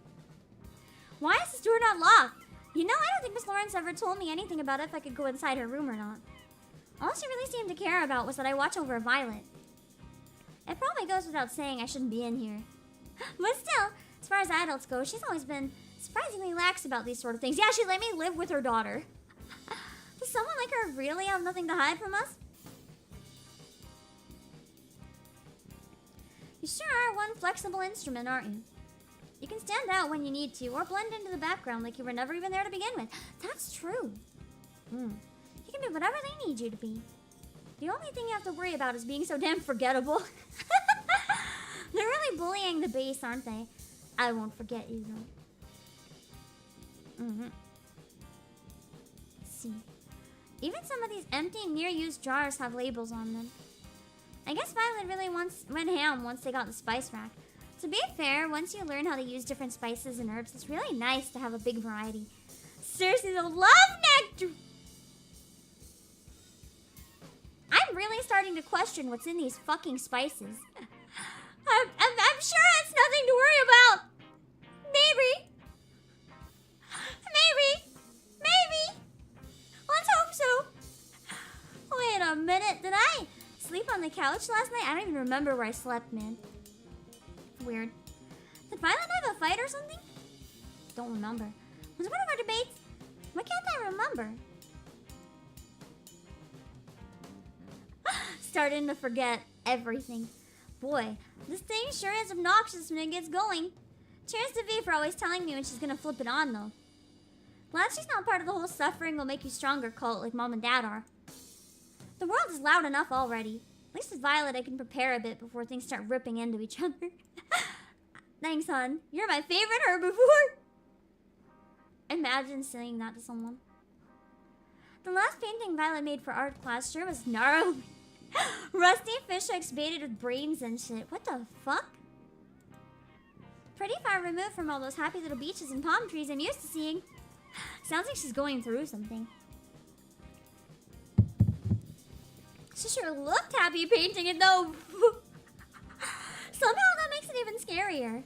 Why is this door not locked? You know, I don't think Miss Lawrence ever told me anything about if I could go inside her room or not. All she really seemed to care about was that I watch over Violet. It probably goes without saying I shouldn't be in here. But still, as far as adults go, she's always been surprisingly lax about these sort of things. Yeah, she let me live with her daughter. Does someone like her really have nothing to hide from us? You sure are one flexible instrument, aren't you? You can stand out when you need to, or blend into the background like you were never even there to begin with. That's true. You can be whatever they need you to be. The only thing you have to worry about is being so damn forgettable. They're really bullying the base, aren't they? I won't forget you, though. Let's see. Even some of these empty, near-used jars have labels on them. I guess Violet really went ham once they got the spice rack. To be fair, once you learn how to use different spices and herbs, it's really nice to have a big variety. Seriously, the love nectar! I'm really starting to question what's in these fucking spices. I'm sure it's nothing to worry about. Maybe. Let's hope so. Wait a minute, did I sleep on the couch last night? I don't even remember where I slept, man. Weird. Did Violet have a fight or something? Don't remember. Was one of our debates? Why can't I remember? Starting to forget. everything. Boy, this thing sure is obnoxious when it gets going. Cheers to V for always telling me when she's gonna flip it on, though. Glad she's not part of the whole suffering will make you stronger cult like Mom and Dad are. The world is loud enough already. At least with Violet I can prepare a bit before things start ripping into each other. Thanks, hon. You're my favorite herbivore. Imagine saying that to someone. The last painting Violet made for art class sure was gnarly. Rusty fish hooks baited with brains and shit. What the fuck? Pretty far removed from all those happy little beaches and palm trees I'm used to seeing. Sounds like she's going through something. She sure looked happy painting it though. Somehow that makes it even scarier.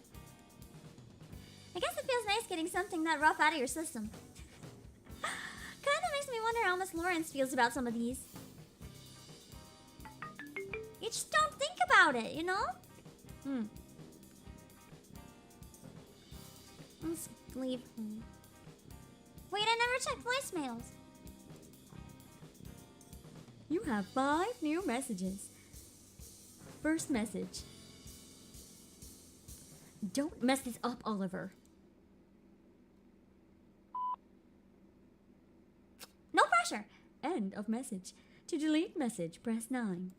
I guess it feels nice getting something that rough out of your system. Kinda makes me wonder how Miss Lawrence feels about some of these. You just don't think about it, you know? Let's leave. Wait, I never checked voicemails. You have 5 new messages. First message. Don't mess this up, Oliver. No pressure. End of message. To delete message, press 9.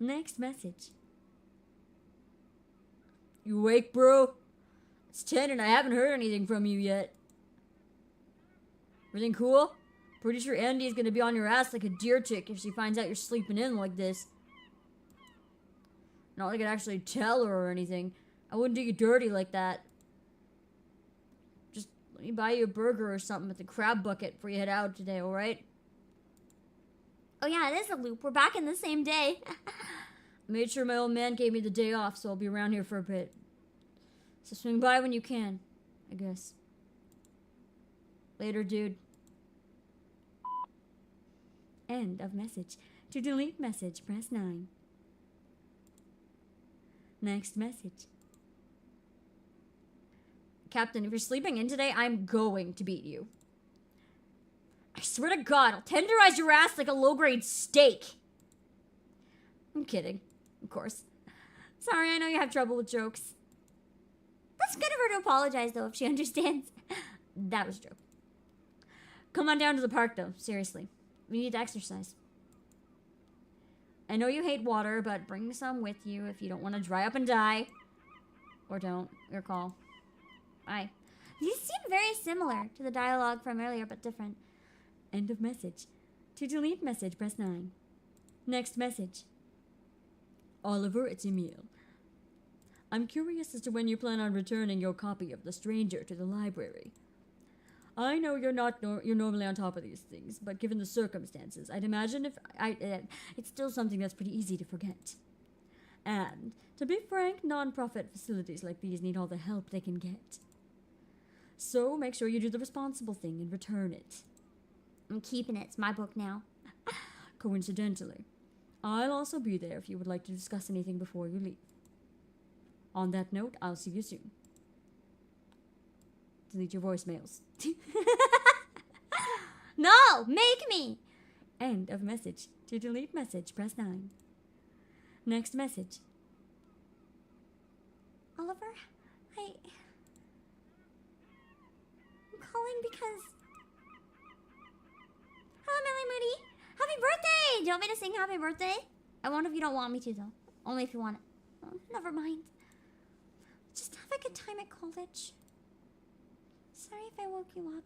Next message. You awake, bro? It's 10 and I haven't heard anything from you yet. Everything cool? Pretty sure Andy's gonna be on your ass like a deer chick if she finds out you're sleeping in like this. Not like I could actually tell her or anything. I wouldn't do you dirty like that. Just let me buy you a burger or something at the crab bucket before you head out today, alright? Oh yeah, it is a loop. We're back in the same day. Made sure my old man gave me the day off, so I'll be around here for a bit. So swing by when you can, I guess. Later, dude. End of message. To delete message, press 9. Next message. Captain, if you're sleeping in today, I'm going to beat you. I swear to God, I'll tenderize your ass like a low-grade steak. I'm kidding, of course. Sorry, I know you have trouble with jokes. That's good of her to apologize, though, if she understands. That was a joke. Come on down to the park, though. Seriously. We need to exercise. I know you hate water, but bring some with you if you don't want to dry up and die. Or don't. Your call. Bye. These seem very similar to the dialogue from earlier, but different. End of message. To delete message, press 9. Next message. Oliver, it's Emil. I'm curious as to when you plan on returning your copy of The Stranger to the library. I know you're normally on top of these things, but given the circumstances, I'd imagine it's still something that's pretty easy to forget. And, to be frank, non-profit facilities like these need all the help they can get. So make sure you do the responsible thing and return it. I'm keeping it. It's my book now. Coincidentally, I'll also be there if you would like to discuss anything before you leave. On that note, I'll see you soon. Delete your voicemails. No! Make me! End of message. To delete message, press 9. Next message. Oliver, I'm calling because... Hello, Millie Moody! Happy birthday! Do you want me to sing happy birthday? I won't if you don't want me to, though. Only if you want it. Oh, never mind. Just have a good time at college. Sorry if I woke you up.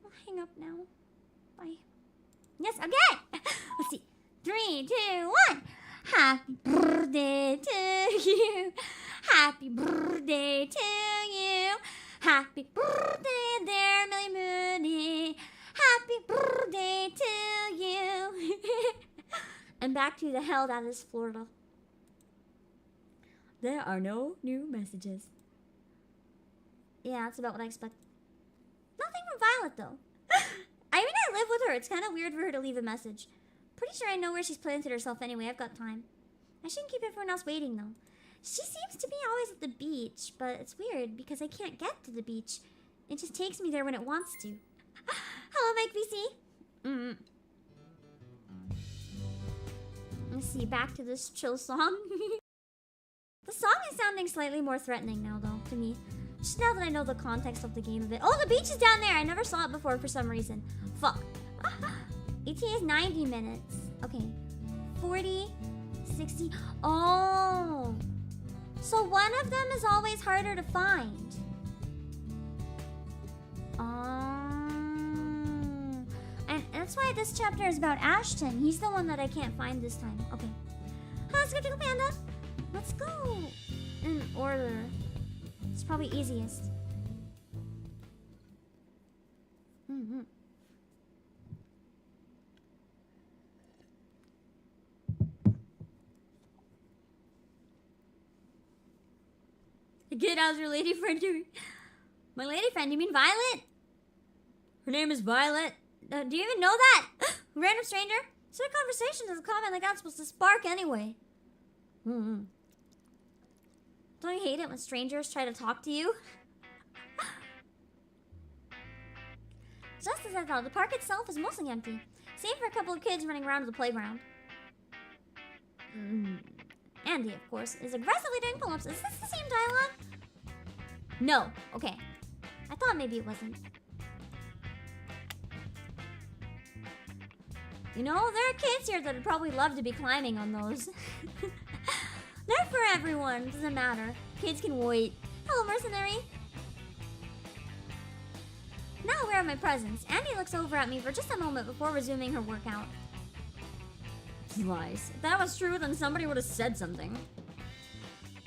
I'll hang up now. Bye. Yes, okay! Let's see. 3, 2, 1! Happy birthday to you! Happy birthday to you! Happy birthday there, Millie Moody! Happy birthday to you! And back to the hell that is Florida. There are no new messages. Yeah, that's about what I expect. Nothing from Violet, though. I mean, I live with her. It's kind of weird for her to leave a message. Pretty sure I know where she's planted herself anyway. I've got time. I shouldn't keep everyone else waiting, though. She seems to be always at the beach, but it's weird because I can't get to the beach. It just takes me there when it wants to. Hello, Mike VC. Let's see, back to this chill song. The song is sounding slightly more threatening now, though, to me. Just now that I know the context of the game a bit. Oh, the beach is down there! I never saw it before for some reason. Fuck. ETA is 90 minutes. Okay. 40, 60. Oh! So one of them is always harder to find. And that's why this chapter is about Ashton. He's the one that I can't find this time. Okay. Let's go, Tickle Panda. Let's go. In order. It's probably easiest. Mm-hmm. Get out your lady friend. My lady friend, you mean Violet? Her name is Violet. Do you even know that? Random stranger? So a conversation is a comment like that's supposed to spark anyway. Mm-hmm. Don't you hate it when strangers try to talk to you? Just as I thought, the park itself is mostly empty, save for a couple of kids running around the playground. Andy, of course, is aggressively doing pull-ups. Is this the same dialogue? No. Okay. I thought maybe it wasn't. You know, there are kids here that would probably love to be climbing on those. They're for everyone. Doesn't matter. Kids can wait. Hello, mercenary. Now aware of my presence, Andy looks over at me for just a moment before resuming her workout. Lies. If that was true, then somebody would have said something.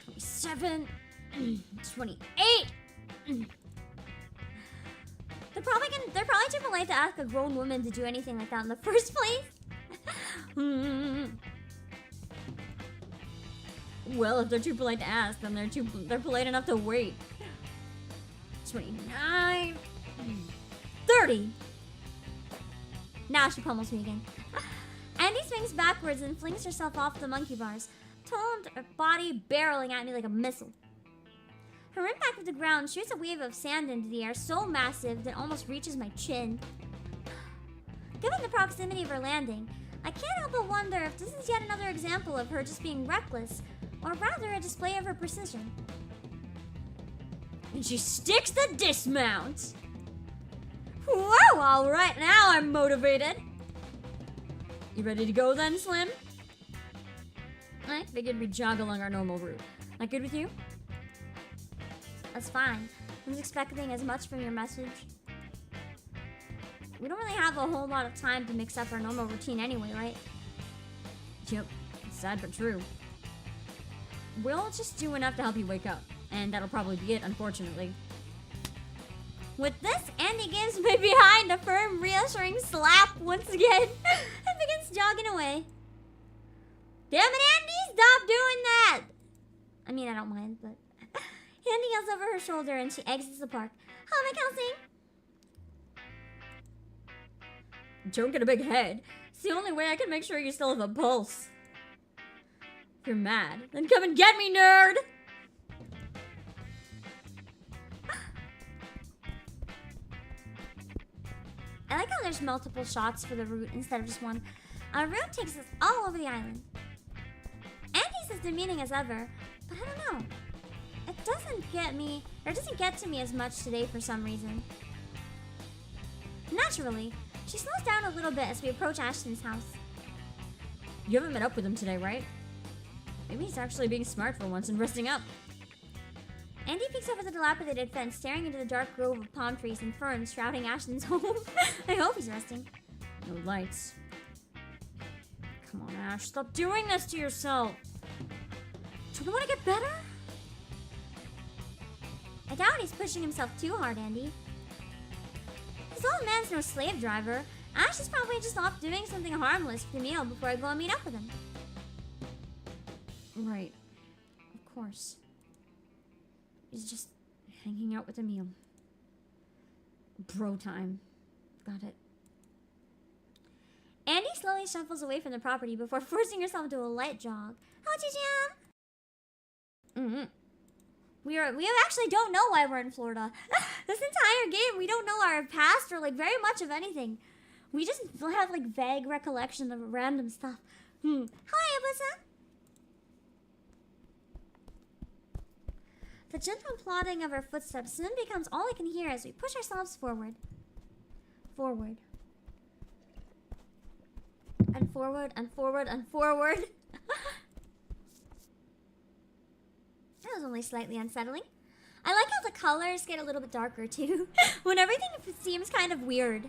27. 28. They're probably too polite to ask a grown woman to do anything like that in the first place. Well, if they're too polite to ask, then they're polite enough to wait. 29. 30. Now she pummels me again. Andy swings backwards and flings herself off the monkey bars, toned her body barreling at me like a missile. Her impact with the ground shoots a wave of sand into the air so massive that it almost reaches my chin. Given the proximity of her landing, I can't help but wonder if this is yet another example of her just being reckless, or rather a display of her precision. And she sticks the dismount. Whoa, alright, now I'm motivated. You ready to go then, Slim? I figured we'd jog along our normal route. That good with you? That's fine. I was expecting as much from your message. We don't really have a whole lot of time to mix up our normal routine anyway, right? Yep. Sad but true. We'll just do enough to help you wake up. And that'll probably be it, unfortunately. With this, Andy gives me behind a firm, reassuring slap once again and begins jogging away. Damn it, Andy! Stop doing that! I mean, I don't mind, but... Andy yells over her shoulder and she exits the park. Hello, my Kelsey! Don't get a big head. It's the only way I can make sure you still have a pulse. If you're mad, then come and get me, nerd! I like how there's multiple shots for the route instead of just one. Our route takes us all over the island. Andy's as demeaning as ever, but I don't know. It doesn't get to me as much today for some reason. Naturally, she slows down a little bit as we approach Ashton's house. You haven't met up with him today, right? Maybe he's actually being smart for once and resting up. Andy peeks over the dilapidated fence, staring into the dark grove of palm trees and ferns shrouding Ashton's home. I hope he's resting. No lights. Come on, Ash. Stop doing this to yourself. Do you want to get better? I doubt he's pushing himself too hard, Andy. This old man's no slave driver. Ash is probably just off doing something harmless for the meal before I go and meet up with him. Right. Of course. He's just hanging out with Emil. Bro time. Got it. Andy slowly shuffles away from the property before forcing herself into a light jog. Hello, Chi-Chan! We actually don't know why we're in Florida. This entire game, we don't know our past or like very much of anything. We just have like vague recollection of random stuff. Hi, Alyssa. The gentle plodding of our footsteps soon becomes all I can hear as we push ourselves forward. Forward. And forward, and forward, and forward. That was only slightly unsettling. I like how the colors get a little bit darker too. When everything seems kind of weird.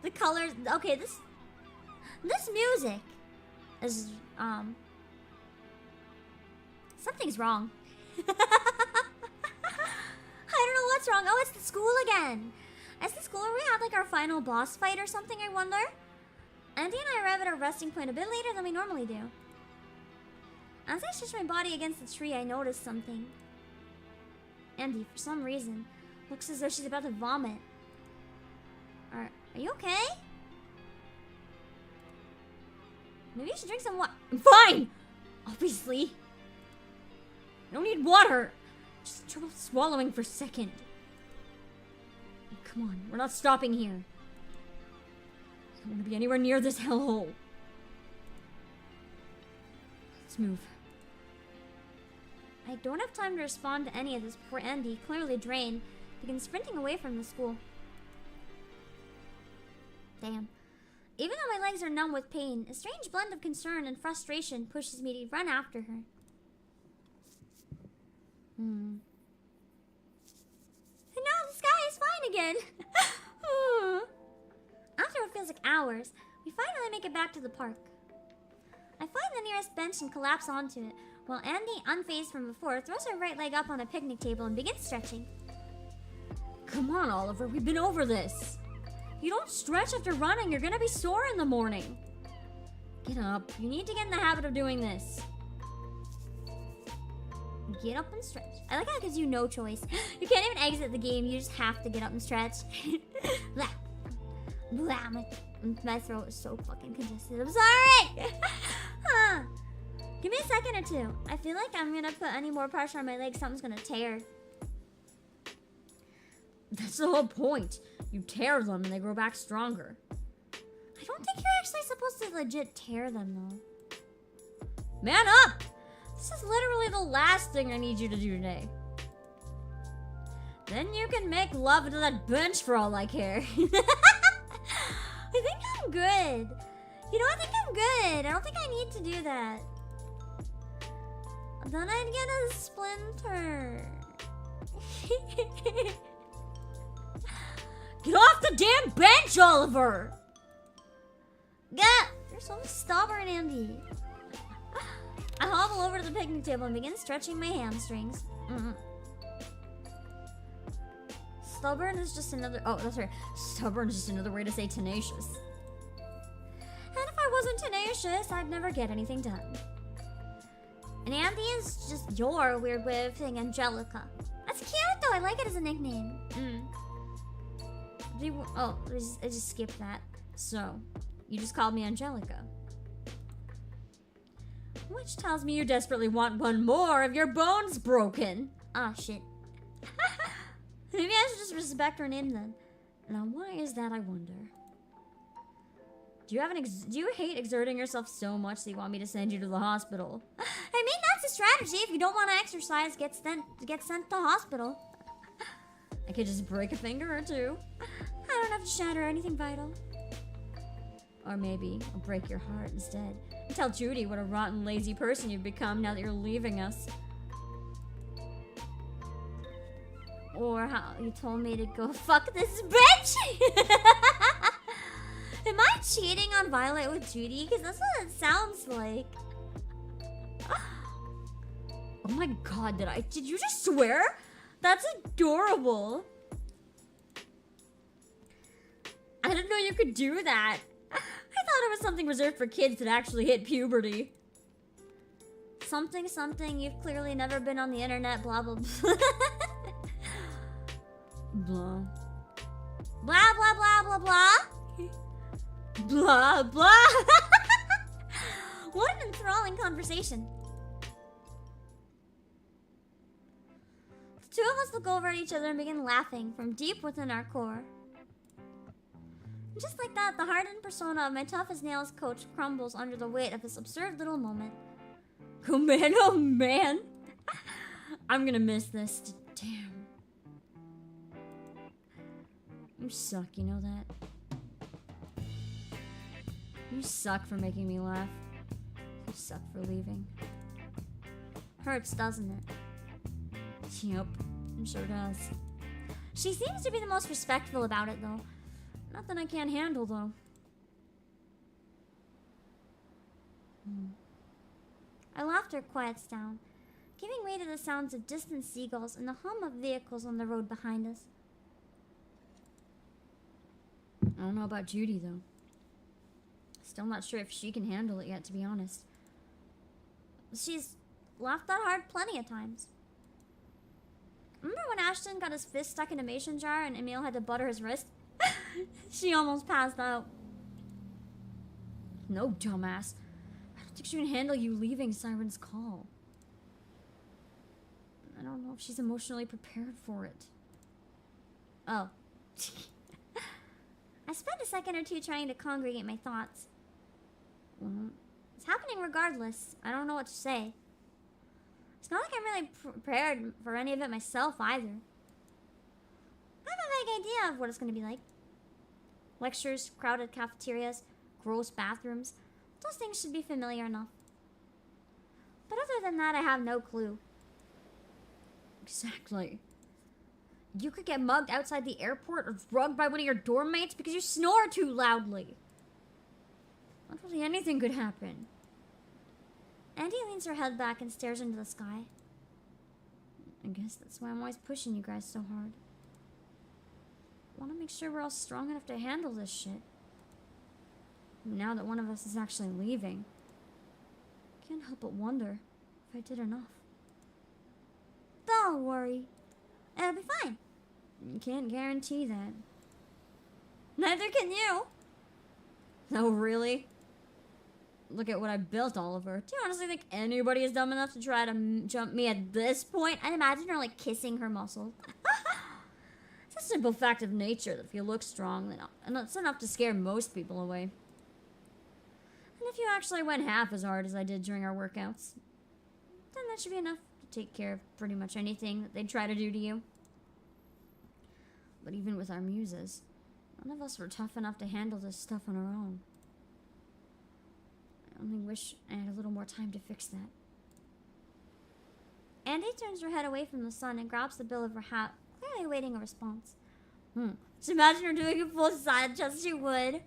The colors, okay, this music is, something's wrong. I don't know what's wrong. Oh, it's the school again. It's the school where we had like our final boss fight or something, I wonder. Andy and I arrive at our resting point a bit later than we normally do. As I stretch my body against the tree, I notice something. Andy, for some reason, looks as though she's about to vomit. Are you okay? Maybe you should drink some water. I'm fine! Obviously. I don't need water. Just trouble swallowing for a second. Come on, we're not stopping here. I don't want to be anywhere near this hellhole. Let's move. I don't have time to respond to any of this before Andy, clearly drained, begins sprinting away from the school. Damn. Even though my legs are numb with pain, a strange blend of concern and frustration pushes me to run after her. And now the sky is fine again. After what feels like hours, we finally make it back to the park. I find the nearest bench and collapse onto it, while Andy, unfazed from before, throws her right leg up on a picnic table and begins stretching. Come on, Oliver, we've been over this. You don't stretch after running, you're gonna be sore in the morning. Get up, you need to get in the habit of doing this. Get up and stretch. I like how it gives you no choice. You can't even exit the game, you just have to get up and stretch. Blah. Blah. My throat is so fucking congested. I'm sorry! Give me a second or two. I feel like I'm gonna put any more pressure on my legs, something's gonna tear. That's the whole point. You tear them and they grow back stronger. I don't think you're actually supposed to legit tear them, though. Man up! This is literally the last thing I need you to do today. Then you can make love to that bench for all I care. I think I'm good. You know, I think I'm good. I don't think I need to do that. Then I'd get a splinter. Get off the damn bench, Oliver! Gah! You're so stubborn, Andy. I hobble over to the picnic table and begin stretching my hamstrings. Stubborn is just another... Oh, that's right. Stubborn is just another way to say tenacious. And if I wasn't tenacious, I'd never get anything done. And Andy is just your weird way of saying Angelica. That's cute, though. I like it as a nickname. I just skipped that. So, you just called me Angelica. Which tells me you desperately want one more of your bones broken. Ah, shit. Maybe I should just respect her name then. Now, why is that, I wonder? Do you hate exerting yourself so much that you want me to send you to the hospital? I mean, that's a strategy. If you don't want to exercise, get sent to hospital. I could just break a finger or two. I don't have to shatter anything vital. Or maybe I'll break your heart instead. And tell Judy what a rotten, lazy person you've become now that you're leaving us. Or how you told me to go fuck this bitch. Am I cheating on Violet with Judy? Because that's what it sounds like. Oh my god, did you just swear? That's adorable. I didn't know you could do that. I thought it was something reserved for kids that actually hit puberty. Something, you've clearly never been on the internet, blah, blah, blah. Blah. Blah, blah, blah, blah, blah. Blah, blah. What an enthralling conversation. The two of us look over at each other and begin laughing from deep within our core. Just like that, the hardened persona of my tough-as-nails coach crumbles under the weight of this absurd little moment. Oh man. I'm gonna miss this. Damn. You suck, you know that? You suck for making me laugh. You suck for leaving. Hurts, doesn't it? Yep, it sure does. She seems to be the most respectful about it, though. Nothing I can't handle, though. Our laughter quiets down, giving way to the sounds of distant seagulls and the hum of vehicles on the road behind us. I don't know about Judy, though. Still not sure if she can handle it yet, to be honest. She's laughed that hard plenty of times. Remember when Ashton got his fist stuck in a mason jar and Emil had to butter his wrist? She almost passed out. No, dumbass. I don't think she can handle you leaving Siren's call. I don't know if she's emotionally prepared for it. Oh. I spent a second or two trying to congregate my thoughts. It's happening regardless. I don't know what to say. It's not like I'm really prepared for any of it myself either. I have a vague idea of what it's going to be like. Lectures, crowded cafeterias, gross bathrooms. Those things should be familiar enough. But other than that, I have no clue. Exactly. You could get mugged outside the airport or drugged by one of your dorm mates because you snore too loudly. Literally anything could happen. Andy leans her head back and stares into the sky. I guess that's why I'm always pushing you guys so hard. I want to make sure we're all strong enough to handle this shit. Now that one of us is actually leaving, I can't help but wonder if I did enough. Don't worry. It'll be fine. You can't guarantee that. Neither can you. No, really? Look at what I built, Oliver. Do you honestly think anybody is dumb enough to try to jump me at this point? I'd imagine her, like, kissing her muscle. It's a simple fact of nature that if you look strong, then it's enough to scare most people away. And if you actually went half as hard as I did during our workouts, then that should be enough to take care of pretty much anything that they'd try to do to you. But even with our muses, none of us were tough enough to handle this stuff on our own. I only wish I had a little more time to fix that. Andy turns her head away from the sun and grabs the bill of her hat, clearly awaiting a response. Just imagine her doing a full side, just she would.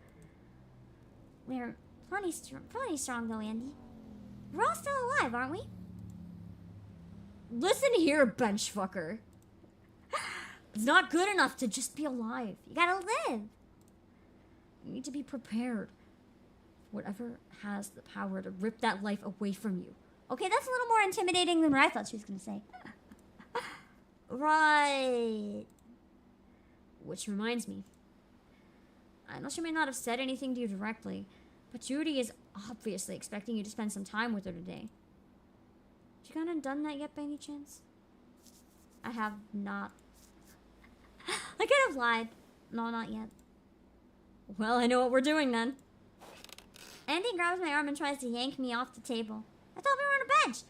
We're plenty strong though, Andy. We're all still alive, aren't we? Listen here, bench fucker. It's not good enough to just be alive. You gotta live. You need to be prepared. Whatever has the power to rip that life away from you. Okay, that's a little more intimidating than what I thought she was gonna say. Right. Which reminds me. I know she may not have said anything to you directly, but Judy is obviously expecting you to spend some time with her today. Have you kinda done that yet by any chance? I have not. I could have lied. No, not yet. Well, I know what we're doing then. Andy grabs my arm and tries to yank me off the table. I thought we were on a bench.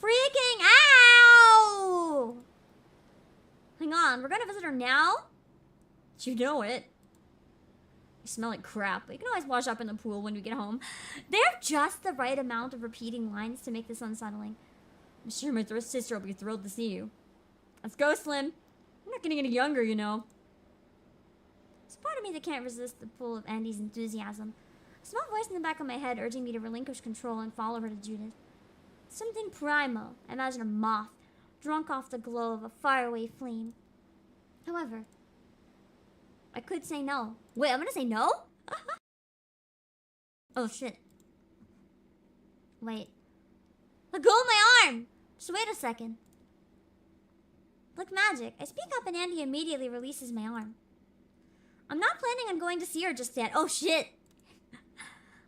Freaking ow! Hang on, we're gonna visit her now? You know it. You smell like crap, but you can always wash up in the pool when we get home. They have just the right amount of repeating lines to make this unsettling. I'm sure my sister will be thrilled to see you. Let's go, Slim. I'm not getting any younger, you know. There's part of me that can't resist the pull of Andy's enthusiasm. A small voice in the back of my head urging me to relinquish control and follow her to Judith. Something primal. I imagine a moth, drunk off the glow of a faraway flame. However, I could say no. Wait, I'm gonna say no? Oh, shit. Wait. Let go of my arm! Just wait a second. Like magic, I speak up and Andy immediately releases my arm. I'm not planning on going to see her just yet. Oh, shit.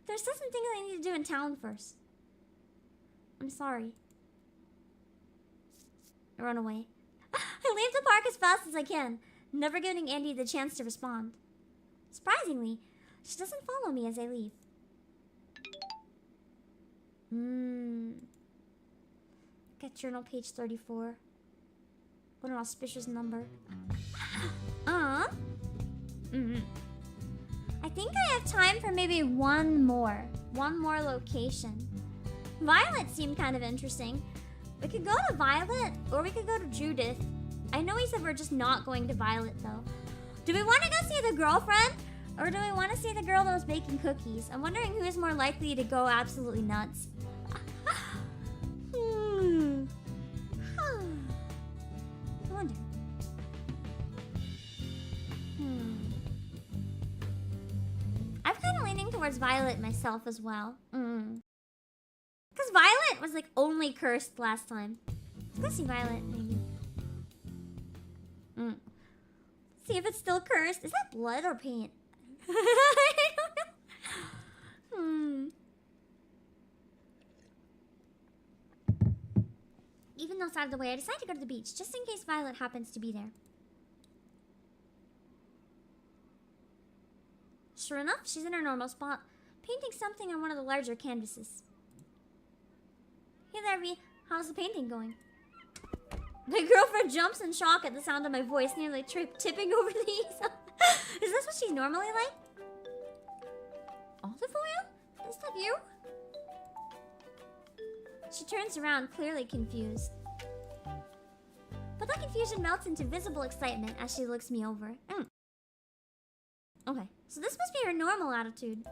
There's still some things I need to do in town first. I'm sorry. I run away. I leave the park as fast as I can, never giving Andy the chance to respond. Surprisingly, she doesn't follow me as I leave. Get journal page 34. What an auspicious number. I think I have time for maybe one more location. Violet seemed kind of interesting. We could go to Violet, or we could go to Judith. I know we said we're just not going to Violet, though. Do we want to go see the girlfriend, or do we want to see the girl that was baking cookies? I'm wondering who is more likely to go absolutely nuts. I wonder. I'm kind of leaning towards Violet myself as well. Because Violet was like only cursed last time. Let's go see Violet, maybe. See if it's still cursed. Is that blood or paint? I don't know. Even though it's out of the way, I decided to go to the beach, just in case Violet happens to be there. Sure enough, she's in her normal spot, painting something on one of the larger canvases. Hey there, V. How's the painting going? My girlfriend jumps in shock at the sound of my voice, nearly tipping over the easel. Is this what she's normally like? Olive oil? Is that you? She turns around, clearly confused. But that confusion melts into visible excitement as she looks me over. Okay, so this must be her normal attitude.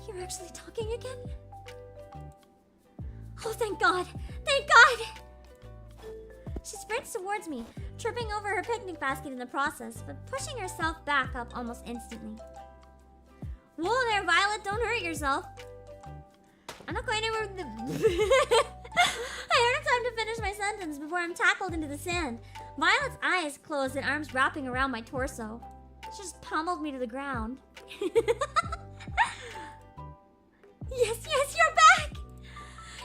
You're actually talking again? Oh, thank God! Thank God! She sprints towards me, tripping over her picnic basket in the process, but pushing herself back up almost instantly. Whoa there, Violet, don't hurt yourself. I'm not going anywhere with the... I don't have time to finish my sentence before I'm tackled into the sand. Violet's eyes closed and arms wrapping around my torso. She just pummeled me to the ground. Yes, you're back!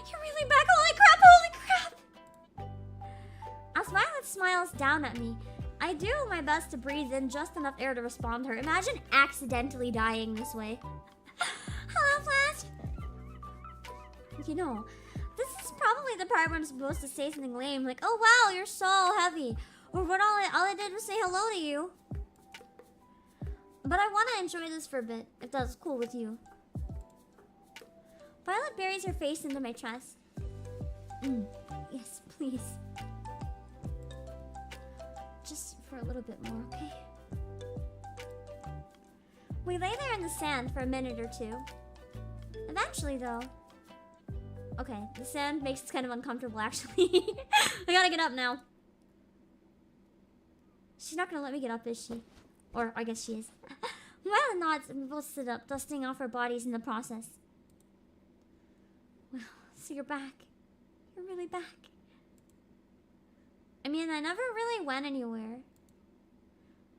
You're really back, holy crap! As Violet smiles down at me, I do my best to breathe in just enough air to respond to her. Imagine accidentally dying this way. Hello, Flash! You know, this is probably the part where I'm supposed to say something lame, like, oh wow, you're so heavy. Or what all I did was say hello to you. But I want to enjoy this for a bit, if that's cool with you. Violet buries her face into my chest. Yes, please. Just for a little bit more, okay? We lay there in the sand for a minute or two. Eventually, though... Okay, the sand makes it kind of uncomfortable, actually. I gotta get up now. She's not gonna let me get up, is she? Or, I guess she is. Violet nods and we both sit up, dusting off our bodies in the process. Well, so you're back. You're really back. I mean, I never really went anywhere.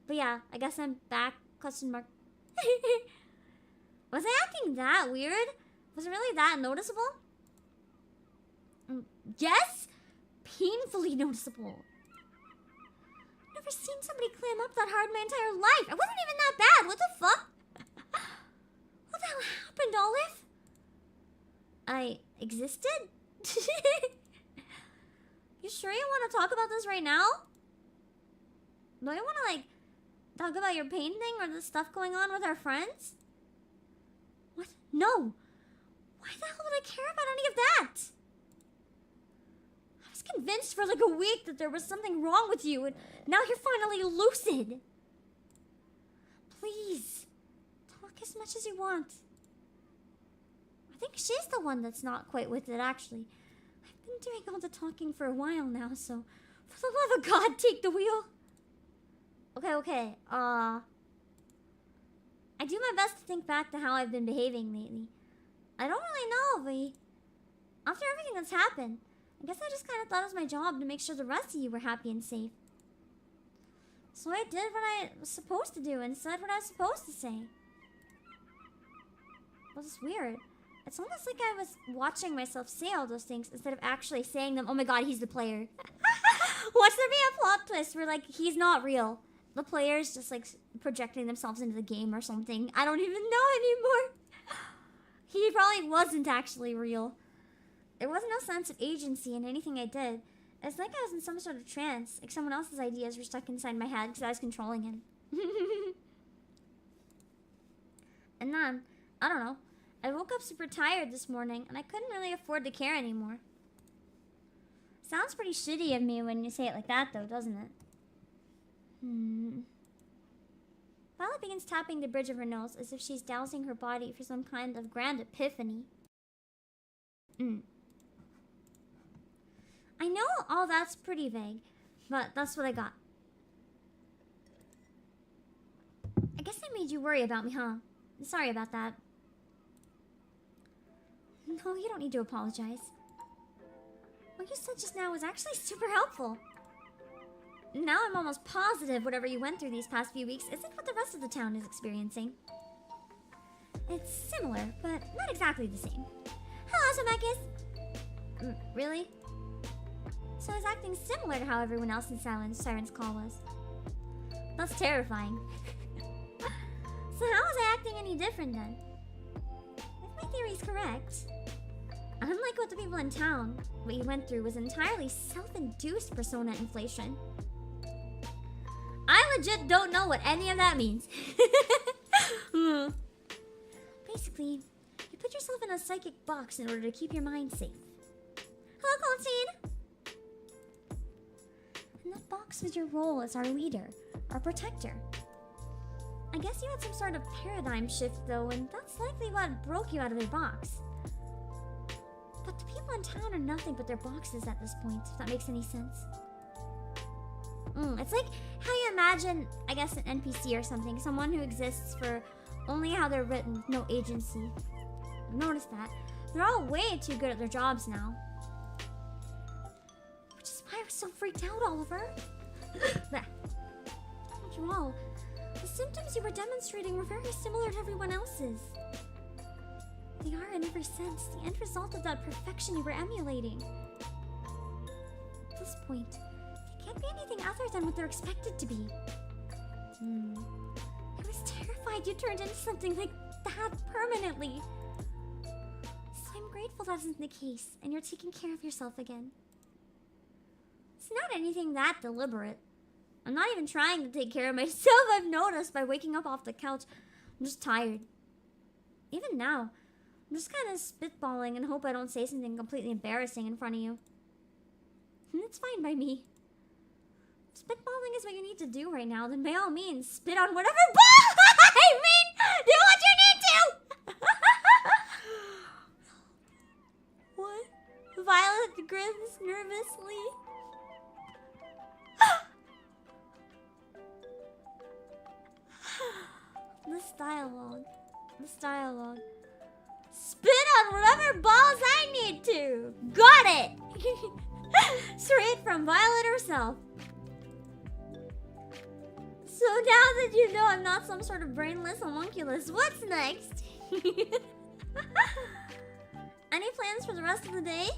But yeah, I guess I'm back, question mark. Was I acting that weird? Was it really that noticeable? Yes? Painfully noticeable. I've never seen somebody climb up that hard in my entire life. I wasn't even that bad. What the fuck? What the hell happened, Olive? I existed? You sure you want to talk about this right now? Don't you want to, like, talk about your painting or the stuff going on with our friends? What? No. Why the hell would I care about any of that? I was convinced for like a week that there was something wrong with you, and now you're finally lucid. Please, talk as much as you want. I think she's the one that's not quite with it, actually. I've been doing all the talking for a while now, so for the love of God, take the wheel. Okay. I do my best to think back to how I've been behaving lately. I don't really know, but after everything that's happened, I guess I just kind of thought it was my job to make sure the rest of you were happy and safe. So I did what I was supposed to do and said what I was supposed to say. Well, it's weird. It's almost like I was watching myself say all those things instead of actually saying them. Oh my god, he's the player. Watch there be a plot twist where, like, he's not real. the players just like projecting themselves into the game or something. I don't even know anymore. He probably wasn't actually real. There was no sense of agency in anything I did. It's like I was in some sort of trance, like someone else's ideas were stuck inside my head because I was controlling him. And then, I don't know, I woke up super tired this morning and I couldn't really afford to care anymore. Sounds pretty shitty of me when you say it like that though, doesn't it? Violet begins tapping the bridge of her nose as if she's dousing her body for some kind of grand epiphany. I know all that's pretty vague, but that's what I got. I guess I made you worry about me, huh? Sorry about that. No, you don't need to apologize. What you said just now was actually super helpful. Now I'm almost positive whatever you went through these past few weeks isn't what the rest of the town is experiencing. It's similar, but not exactly the same. Hello, Obake. Really? So I was acting similar to how everyone else in Siren's call was. That's terrifying. So how was I acting any different then? If my theory's correct, unlike what the people in town, what you went through was entirely self-induced persona inflation. I legit don't know what any of that means. Basically, you put yourself in a psychic box in order to keep your mind safe. Hello, Coltine! And that box was your role as our leader, our protector. I guess you had some sort of paradigm shift though, and that's likely what broke you out of your box. But the people in town are nothing but their boxes at this point, if that makes any sense. It's like how you imagine, I guess, an NPC or something. Someone who exists for only how they're written, no agency. I've noticed that. They're all way too good at their jobs now. Which is why I was so freaked out, Oliver. After all, the symptoms you were demonstrating were very similar to everyone else's. They are, in every sense, the end result of that perfection you were emulating. At this point, they can't be anything other than what they're expected to be. I was terrified you turned into something like that permanently. So I'm grateful that isn't the case, and you're taking care of yourself again. It's not anything that deliberate. I'm not even trying to take care of myself, I've noticed, by waking up off the couch. I'm just tired. Even now, I'm just kind of spitballing and hope I don't say something completely embarrassing in front of you. And it's fine by me. If spitballing is what you need to do right now, then by all means, spit on whatever I mean, do what you need to! What? Violet grins nervously. This dialogue. Spit on whatever balls I need to! Got it! Straight from Violet herself. So now that you know I'm not some sort of brainless homunculus, what's next? Any plans for the rest of the day?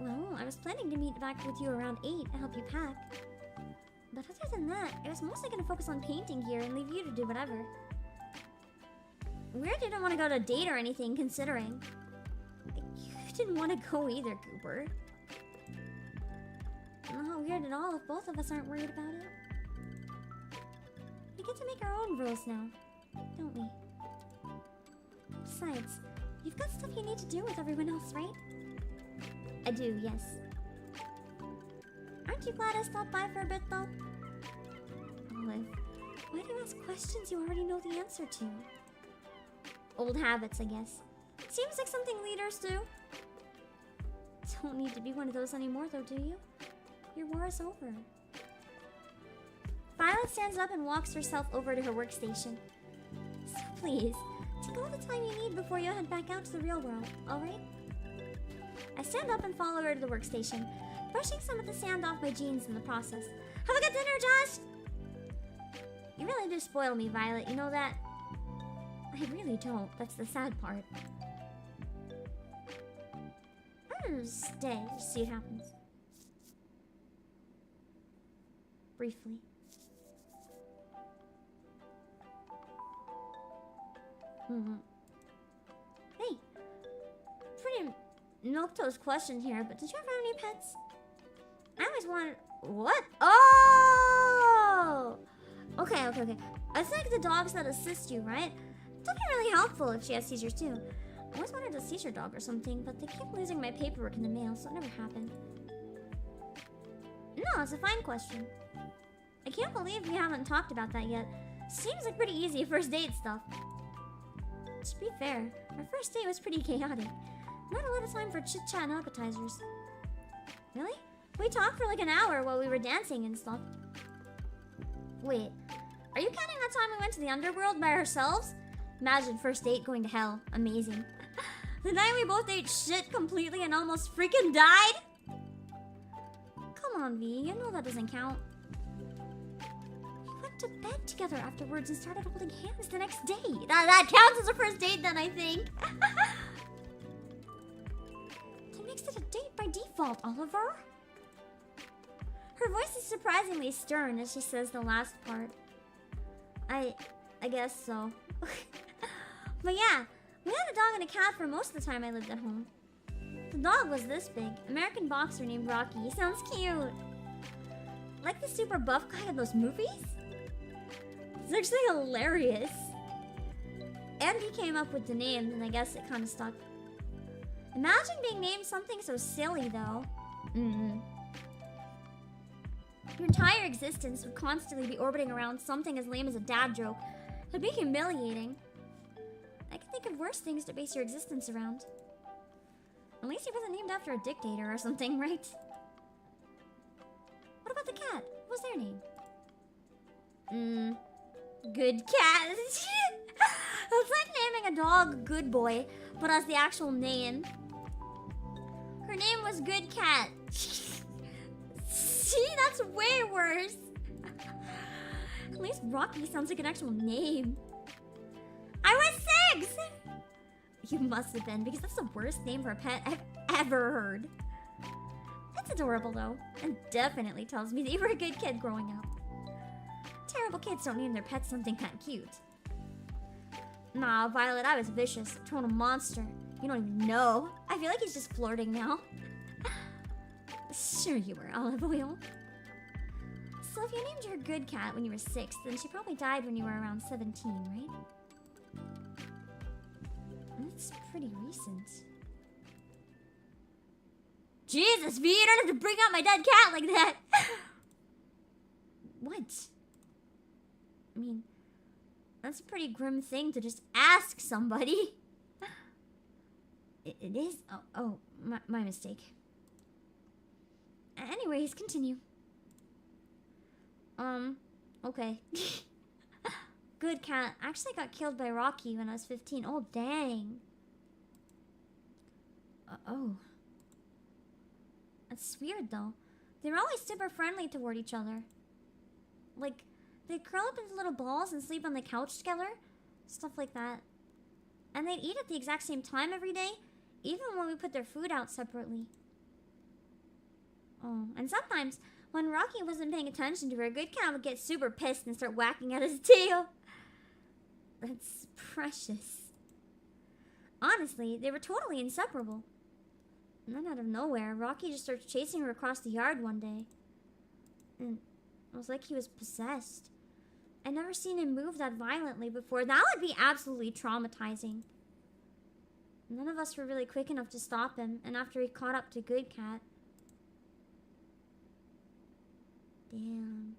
Well, I was planning to meet back with you around 8 and help you pack. But other than that, I was mostly going to focus on painting here and leave you to do whatever. Weird you didn't want to go to a date or anything, considering. You didn't want to go either, Cooper. Not weird at all if both of us aren't worried about it. We get to make our own rules now, don't we? Besides, you've got stuff you need to do with everyone else, right? I do, yes. Aren't you glad I stopped by for a bit, though? Olive, why do you ask questions you already know the answer to? Old habits, I guess. Seems like something leaders do. Don't need to be one of those anymore, though, do you? Your war is over. Violet stands up and walks herself over to her workstation. So please, take all the time you need before you head back out to the real world, alright? I stand up and follow her to the workstation, brushing some of the sand off my jeans in the process. Have a good dinner, Josh! You really do spoil me, Violet, you know that? I really don't, that's the sad part. I'm gonna stay, just see what happens. Briefly. Hey, pretty milquetoast question here, but did you ever have any pets? I always wanted. What? Oh! Okay. It's like the dogs that assist you, right? It'll be really helpful if she has seizures too. I always wanted a seizure dog or something, but they keep losing my paperwork in the mail, so it never happened. No, it's a fine question. I can't believe we haven't talked about that yet. Seems like pretty easy first date stuff. To be fair, our first date was pretty chaotic. Not a lot of time for chit-chat and appetizers. Really? We talked for like an hour while we were dancing and stuff. Wait, are you counting that time we went to the underworld by ourselves? Imagine first date going to hell. Amazing. The night we both ate shit completely and almost freaking died? Come on, V, you know that doesn't count. We went to bed together afterwards and started holding hands the next day. That counts as a first date then, I think. That makes it a date by default, Oliver. Her voice is surprisingly stern as she says the last part. I guess so. But yeah, we had a dog and a cat for most of the time I lived at home. The dog was this big, American boxer named Rocky. He sounds cute. Like the super buff guy in those movies? It's actually hilarious. Andy came up with the name, and I guess it kind of stuck. Imagine being named something so silly, though. Your entire existence would constantly be orbiting around something as lame as a dad joke. It'd be humiliating. I can think of worse things to base your existence around. At least he wasn't named after a dictator or something, right? What about the cat? What was their name? Good Cat. It's like naming a dog Good Boy, but as the actual name. Her name was Good Cat. See, that's way worse. At least Rocky sounds like an actual name. I was 6! You must have been, because that's the worst name for a pet I've ever heard. It's adorable, though, and definitely tells me that you were a good kid growing up. Terrible kids don't name their pets something that cute. Nah, Violet, I was vicious. A total monster. You don't even know. I feel like he's just flirting now. Sure you were, Olive Oil. So if you named her Good Cat when you were 6, then she probably died when you were around 17, right? That's pretty recent. Jesus, V, you don't have to bring out my dead cat like that! What? I mean, that's a pretty grim thing to just ask somebody. It is? Oh, my mistake. Anyways, continue. Okay. Good Cat actually got killed by Rocky when I was 15. Oh, dang. Oh. That's weird, though. They were always super friendly toward each other. Like, they'd curl up into little balls and sleep on the couch together. Stuff like that. And they'd eat at the exact same time every day, even when we put their food out separately. Oh, and sometimes, when Rocky wasn't paying attention to her, Good Cat would get super pissed and start whacking at his tail. That's precious. Honestly, they were totally inseparable. And then out of nowhere, Rocky just starts chasing her across the yard one day. And it was like he was possessed. I'd never seen him move that violently before. That would be absolutely traumatizing. None of us were really quick enough to stop him, and after he caught up to Good Cat... Damn.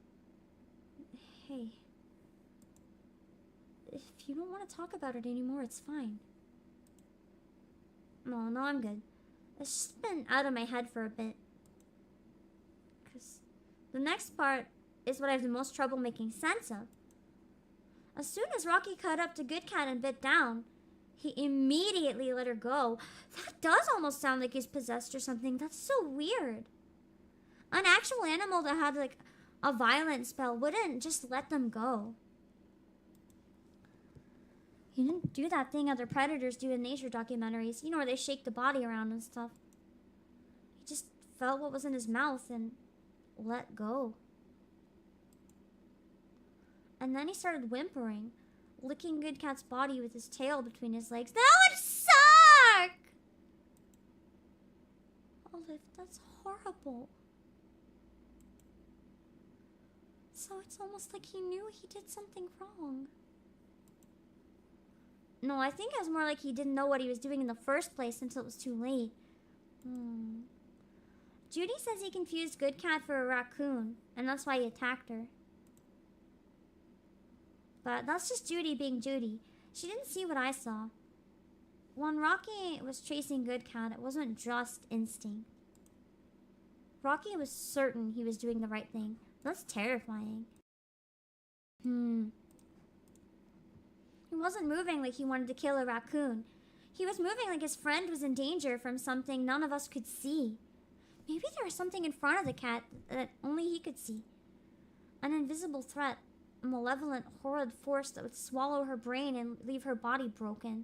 Hey. If you don't want to talk about it anymore, it's fine. No, I'm good. It's just been out of my head for a bit. Because the next part is what I have the most trouble making sense of. As soon as Rocky caught up to Good Cat and bit down, he immediately let her go. That does almost sound like he's possessed or something. That's so weird. An actual animal that had like a violent spell wouldn't just let them go. He didn't do that thing other predators do in nature documentaries, you know, where they shake the body around and stuff. He just felt what was in his mouth and let go. And then he started whimpering, licking Good Cat's body with his tail between his legs. That would suck! Olive, that's horrible. So it's almost like he knew he did something wrong. No, I think it was more like he didn't know what he was doing in the first place until it was too late. Judy says he confused Good Cat for a raccoon, and that's why he attacked her. But that's just Judy being Judy. She didn't see what I saw. When Rocky was chasing Good Cat, it wasn't just instinct. Rocky was certain he was doing the right thing. That's terrifying. He wasn't moving like he wanted to kill a raccoon. He was moving like his friend was in danger from something none of us could see. Maybe there was something in front of the cat that only he could see. An invisible threat. A malevolent, horrid force that would swallow her brain and leave her body broken.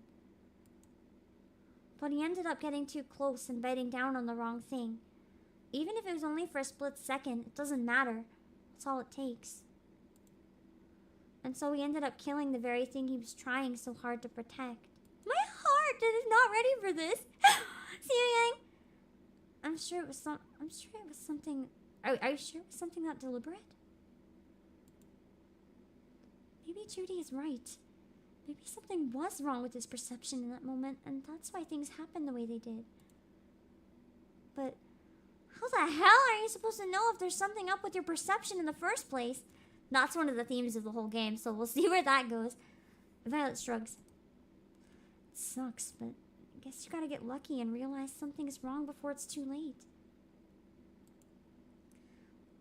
But he ended up getting too close and biting down on the wrong thing. Even if it was only for a split second, it doesn't matter. That's all it takes. And so he ended up killing the very thing he was trying so hard to protect. My heart is not ready for this. Siren, I'm sure it was something. Are you sure it was something that deliberate? Maybe Judy is right. Maybe something was wrong with his perception in that moment, and that's why things happened the way they did. But how the hell are you supposed to know if there's something up with your perception in the first place? That's one of the themes of the whole game, so we'll see where that goes. Violet shrugs. It sucks, but I guess you gotta get lucky and realize something is wrong before it's too late.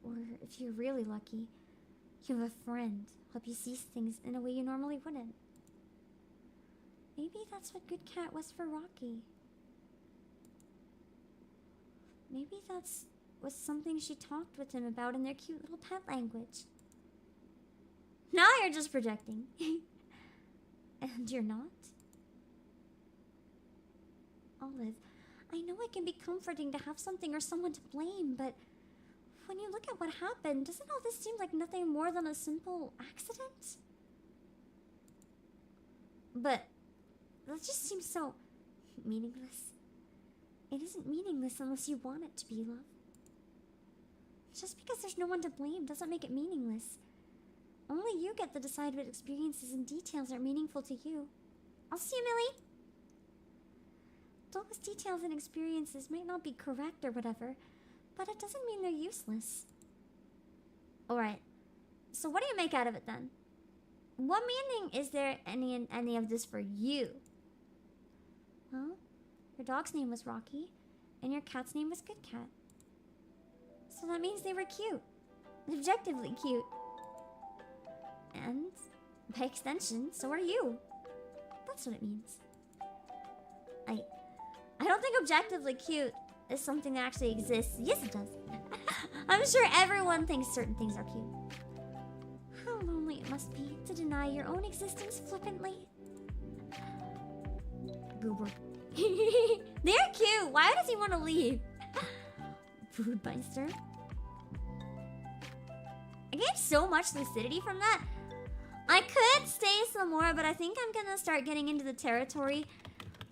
Or if you're really lucky, you have a friend help you see things in a way you normally wouldn't. Maybe that's what Good Cat was for Rocky. Maybe that's was something she talked with him about in their cute little pet language. Now you're just projecting. And you're not? Olive, I know it can be comforting to have something or someone to blame, but when you look at what happened, doesn't all this seem like nothing more than a simple accident? But that just seems so meaningless. It isn't meaningless unless you want it to be, love. Just because there's no one to blame doesn't make it meaningless. Only you get to decide what experiences and details are meaningful to you. I'll see you, Millie. Those details and experiences might not be correct or whatever, but it doesn't mean they're useless. Alright, so what do you make out of it then? What meaning is there in any of this for you? Well, your dog's name was Rocky, and your cat's name was Good Cat. So that means they were cute. Objectively cute. And, by extension, so are you. That's what it means. I don't think objectively cute is something that actually exists. Yes, it does. I'm sure everyone thinks certain things are cute. How lonely it must be to deny your own existence flippantly. Goober. They're cute. Why does he want to leave? Broodmeister. I gained so much lucidity from that. I could stay some more, but I think I'm gonna start getting into the territory.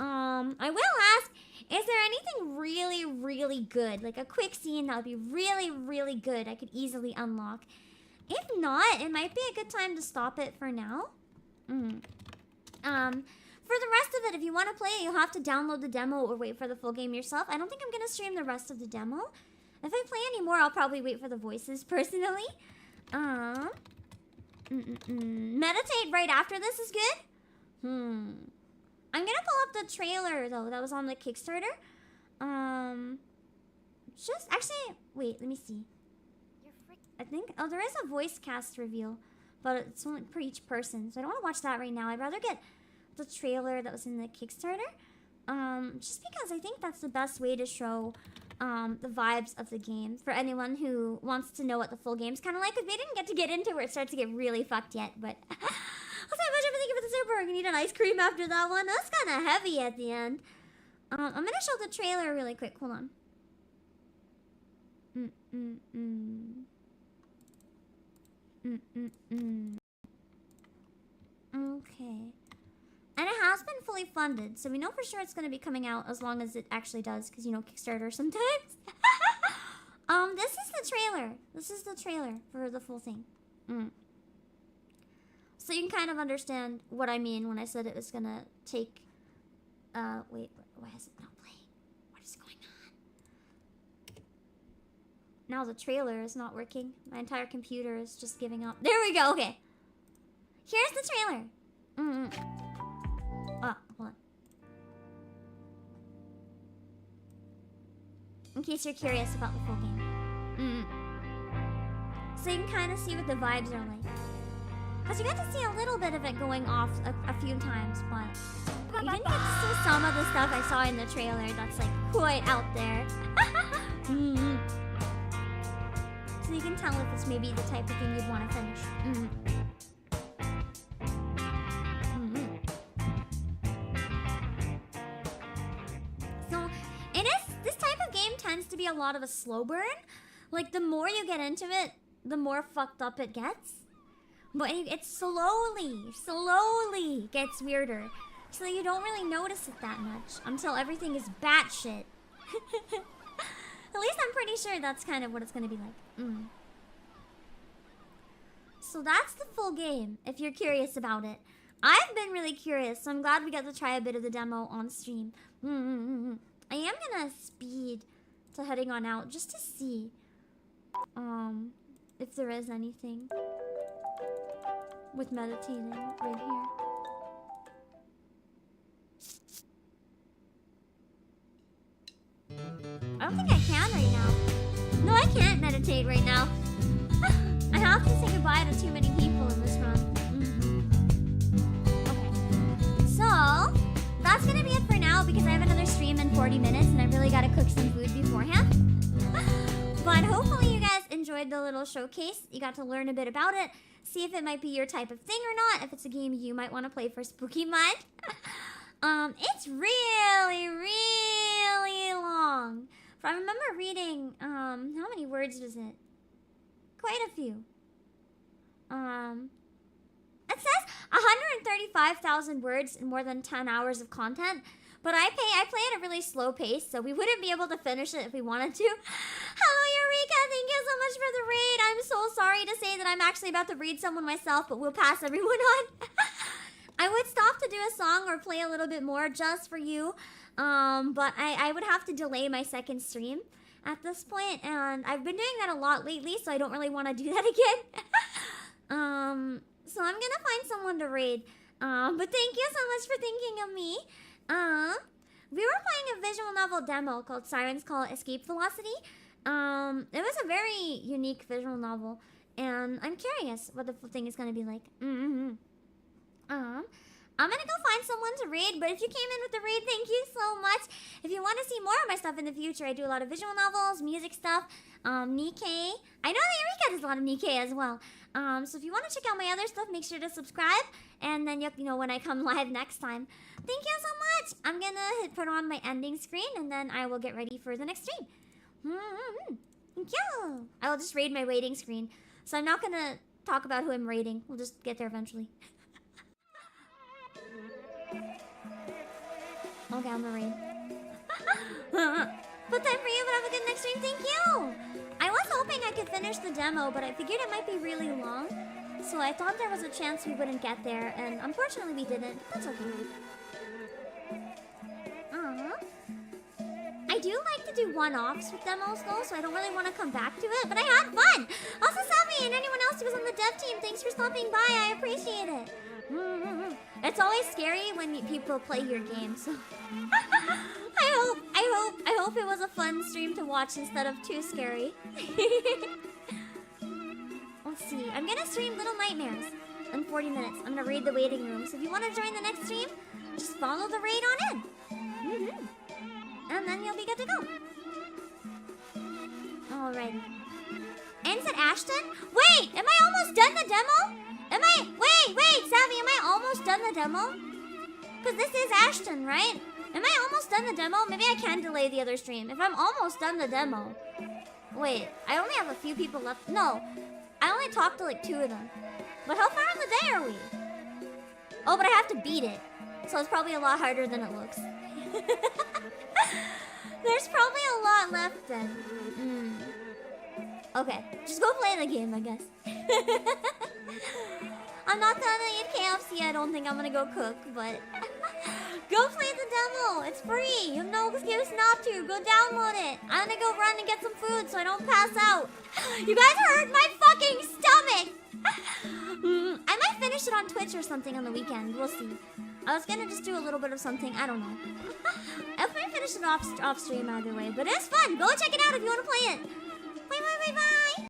I will ask, is there anything really, really good? Like a quick scene that would be really, really good I could easily unlock. If not, it might be a good time to stop it for now. For the rest of it, if you want to play it, you'll have to download the demo or wait for the full game yourself. I don't think I'm gonna stream the rest of the demo. If I play any more, I'll probably wait for the voices personally. Meditate right after this is good? I'm gonna pull up the trailer, though, that was on the Kickstarter. Actually, wait, let me see. I think, there is a voice cast reveal, but it's only for each person, so I don't want to watch that right now. I'd rather get the trailer that was in the Kickstarter, just because I think that's the best way to show the vibes of the game for anyone who wants to know what the full game's kind of like, because they didn't get to get into where it starts to get really fucked yet, but I'll say much everything for the super. I'm gonna need an ice cream after that one. That's kind of heavy at the end. I'm gonna show the trailer really quick. Hold on. Okay. And it has been fully funded, so we know for sure it's going to be coming out as long as it actually does, because, you know, Kickstarter sometimes. This is the trailer. This is the trailer for the full thing. So you can kind of understand what I mean when I said it was going to take... wait, why is it not playing? What is going on? Now the trailer is not working. My entire computer is just giving up. There we go, okay. Here's the trailer. Oh, hold on. In case you're curious about the full game. So you can kind of see what the vibes are like. Because you got to see a little bit of it going off a few times, but you didn't get to see some of the stuff I saw in the trailer that's like quite out there. So you can tell if it's maybe the type of thing you'd want to finish. So it is, this type of game tends to be a lot of a slow burn. Like the more you get into it, the more fucked up it gets. But it slowly gets weirder. So you don't really notice it that much until everything is batshit. At least I'm pretty sure that's kind of what it's gonna be like. So that's the full game, if you're curious about it. I've been really curious, so I'm glad we got to try a bit of the demo on stream. I am gonna speed to heading on out just to see if there is anything with meditating right here. I don't think I can right now. No, I can't meditate right now. I have to say goodbye to too many people in this run. Okay. So, that's gonna be it for now because I have another stream in 40 minutes and I really gotta cook some food beforehand. But hopefully you guys enjoyed the little showcase. You got to learn a bit about it. See if it might be your type of thing or not. If it's a game you might want to play for spooky month. It's really long. I remember reading, how many words was it? Quite a few. It says 135,000 words and more than 10 hours of content. But I play at a really slow pace, so we wouldn't be able to finish it if we wanted to. Hello, Eureka! Thank you so much for the raid. I'm so sorry to say that I'm actually about to read someone myself, but we'll pass everyone on. I would stop to do a song or play a little bit more just for you, but I would have to delay my second stream at this point, and I've been doing that a lot lately, so I don't really want to do that again. So I'm gonna find someone to raid. But thank you so much for thinking of me. We were playing a visual novel demo called Siren's called Escape Velocity. It was a very unique visual novel, and I'm curious what the thing is gonna be like. I'm gonna go find someone to raid, but if you came in with the raid, thank you so much. If you want to see more of my stuff in the future, I do a lot of visual novels, music stuff, Nikkei. I know that Eureka does a lot of Nikkei as well. So if you want to check out my other stuff, make sure to subscribe, and then you'll know when I come live next time. Thank you so much. I'm gonna put on my ending screen, and then I will get ready for the next stream. Thank you. I will just raid my waiting screen. So I'm not gonna talk about who I'm raiding. We'll just get there eventually. Okay, I'm gonna raid. Put time for you, but have a good next stream. Thank you. I was hoping I could finish the demo, but I figured it might be really long. So I thought there was a chance we wouldn't get there, and unfortunately we didn't. That's okay. I do like to do one-offs with demos though, so I don't really want to come back to it, but I had fun! Also, Selby and anyone else who was on the dev team, thanks for stopping by, I appreciate it. It's always scary when people play your game, so... I hope it was a fun stream to watch instead of too scary. Let's see, I'm gonna stream Little Nightmares in 40 minutes. I'm gonna raid the waiting room, so if you want to join the next stream, just follow the raid on in. And then you'll be good to go. Alright. And said Ashton? Wait, am I almost done the demo? Wait, Savvy, am I almost done the demo? Because this is Ashton, right? Am I almost done the demo? Maybe I can delay the other stream. If I'm almost done the demo. Wait, I only have a few people left. No, I only talked to like 2 of them. But how far in the day are we? Oh, but I have to beat it. So it's probably a lot harder than it looks. There's probably a lot left then. Okay, just go play the game, I guess. I'm not gonna eat KFC. I don't think I'm gonna go cook, but go play the demo. It's free. You have no excuse not to. Go download it. I'm gonna go run and get some food so I don't pass out. You guys hurt my fucking stomach. I might finish it on Twitch or something on the weekend. We'll see. I was gonna just do a little bit of something. I don't know. I might finish it off stream either way, but it's fun. Go check it out if you want to play it. Bye.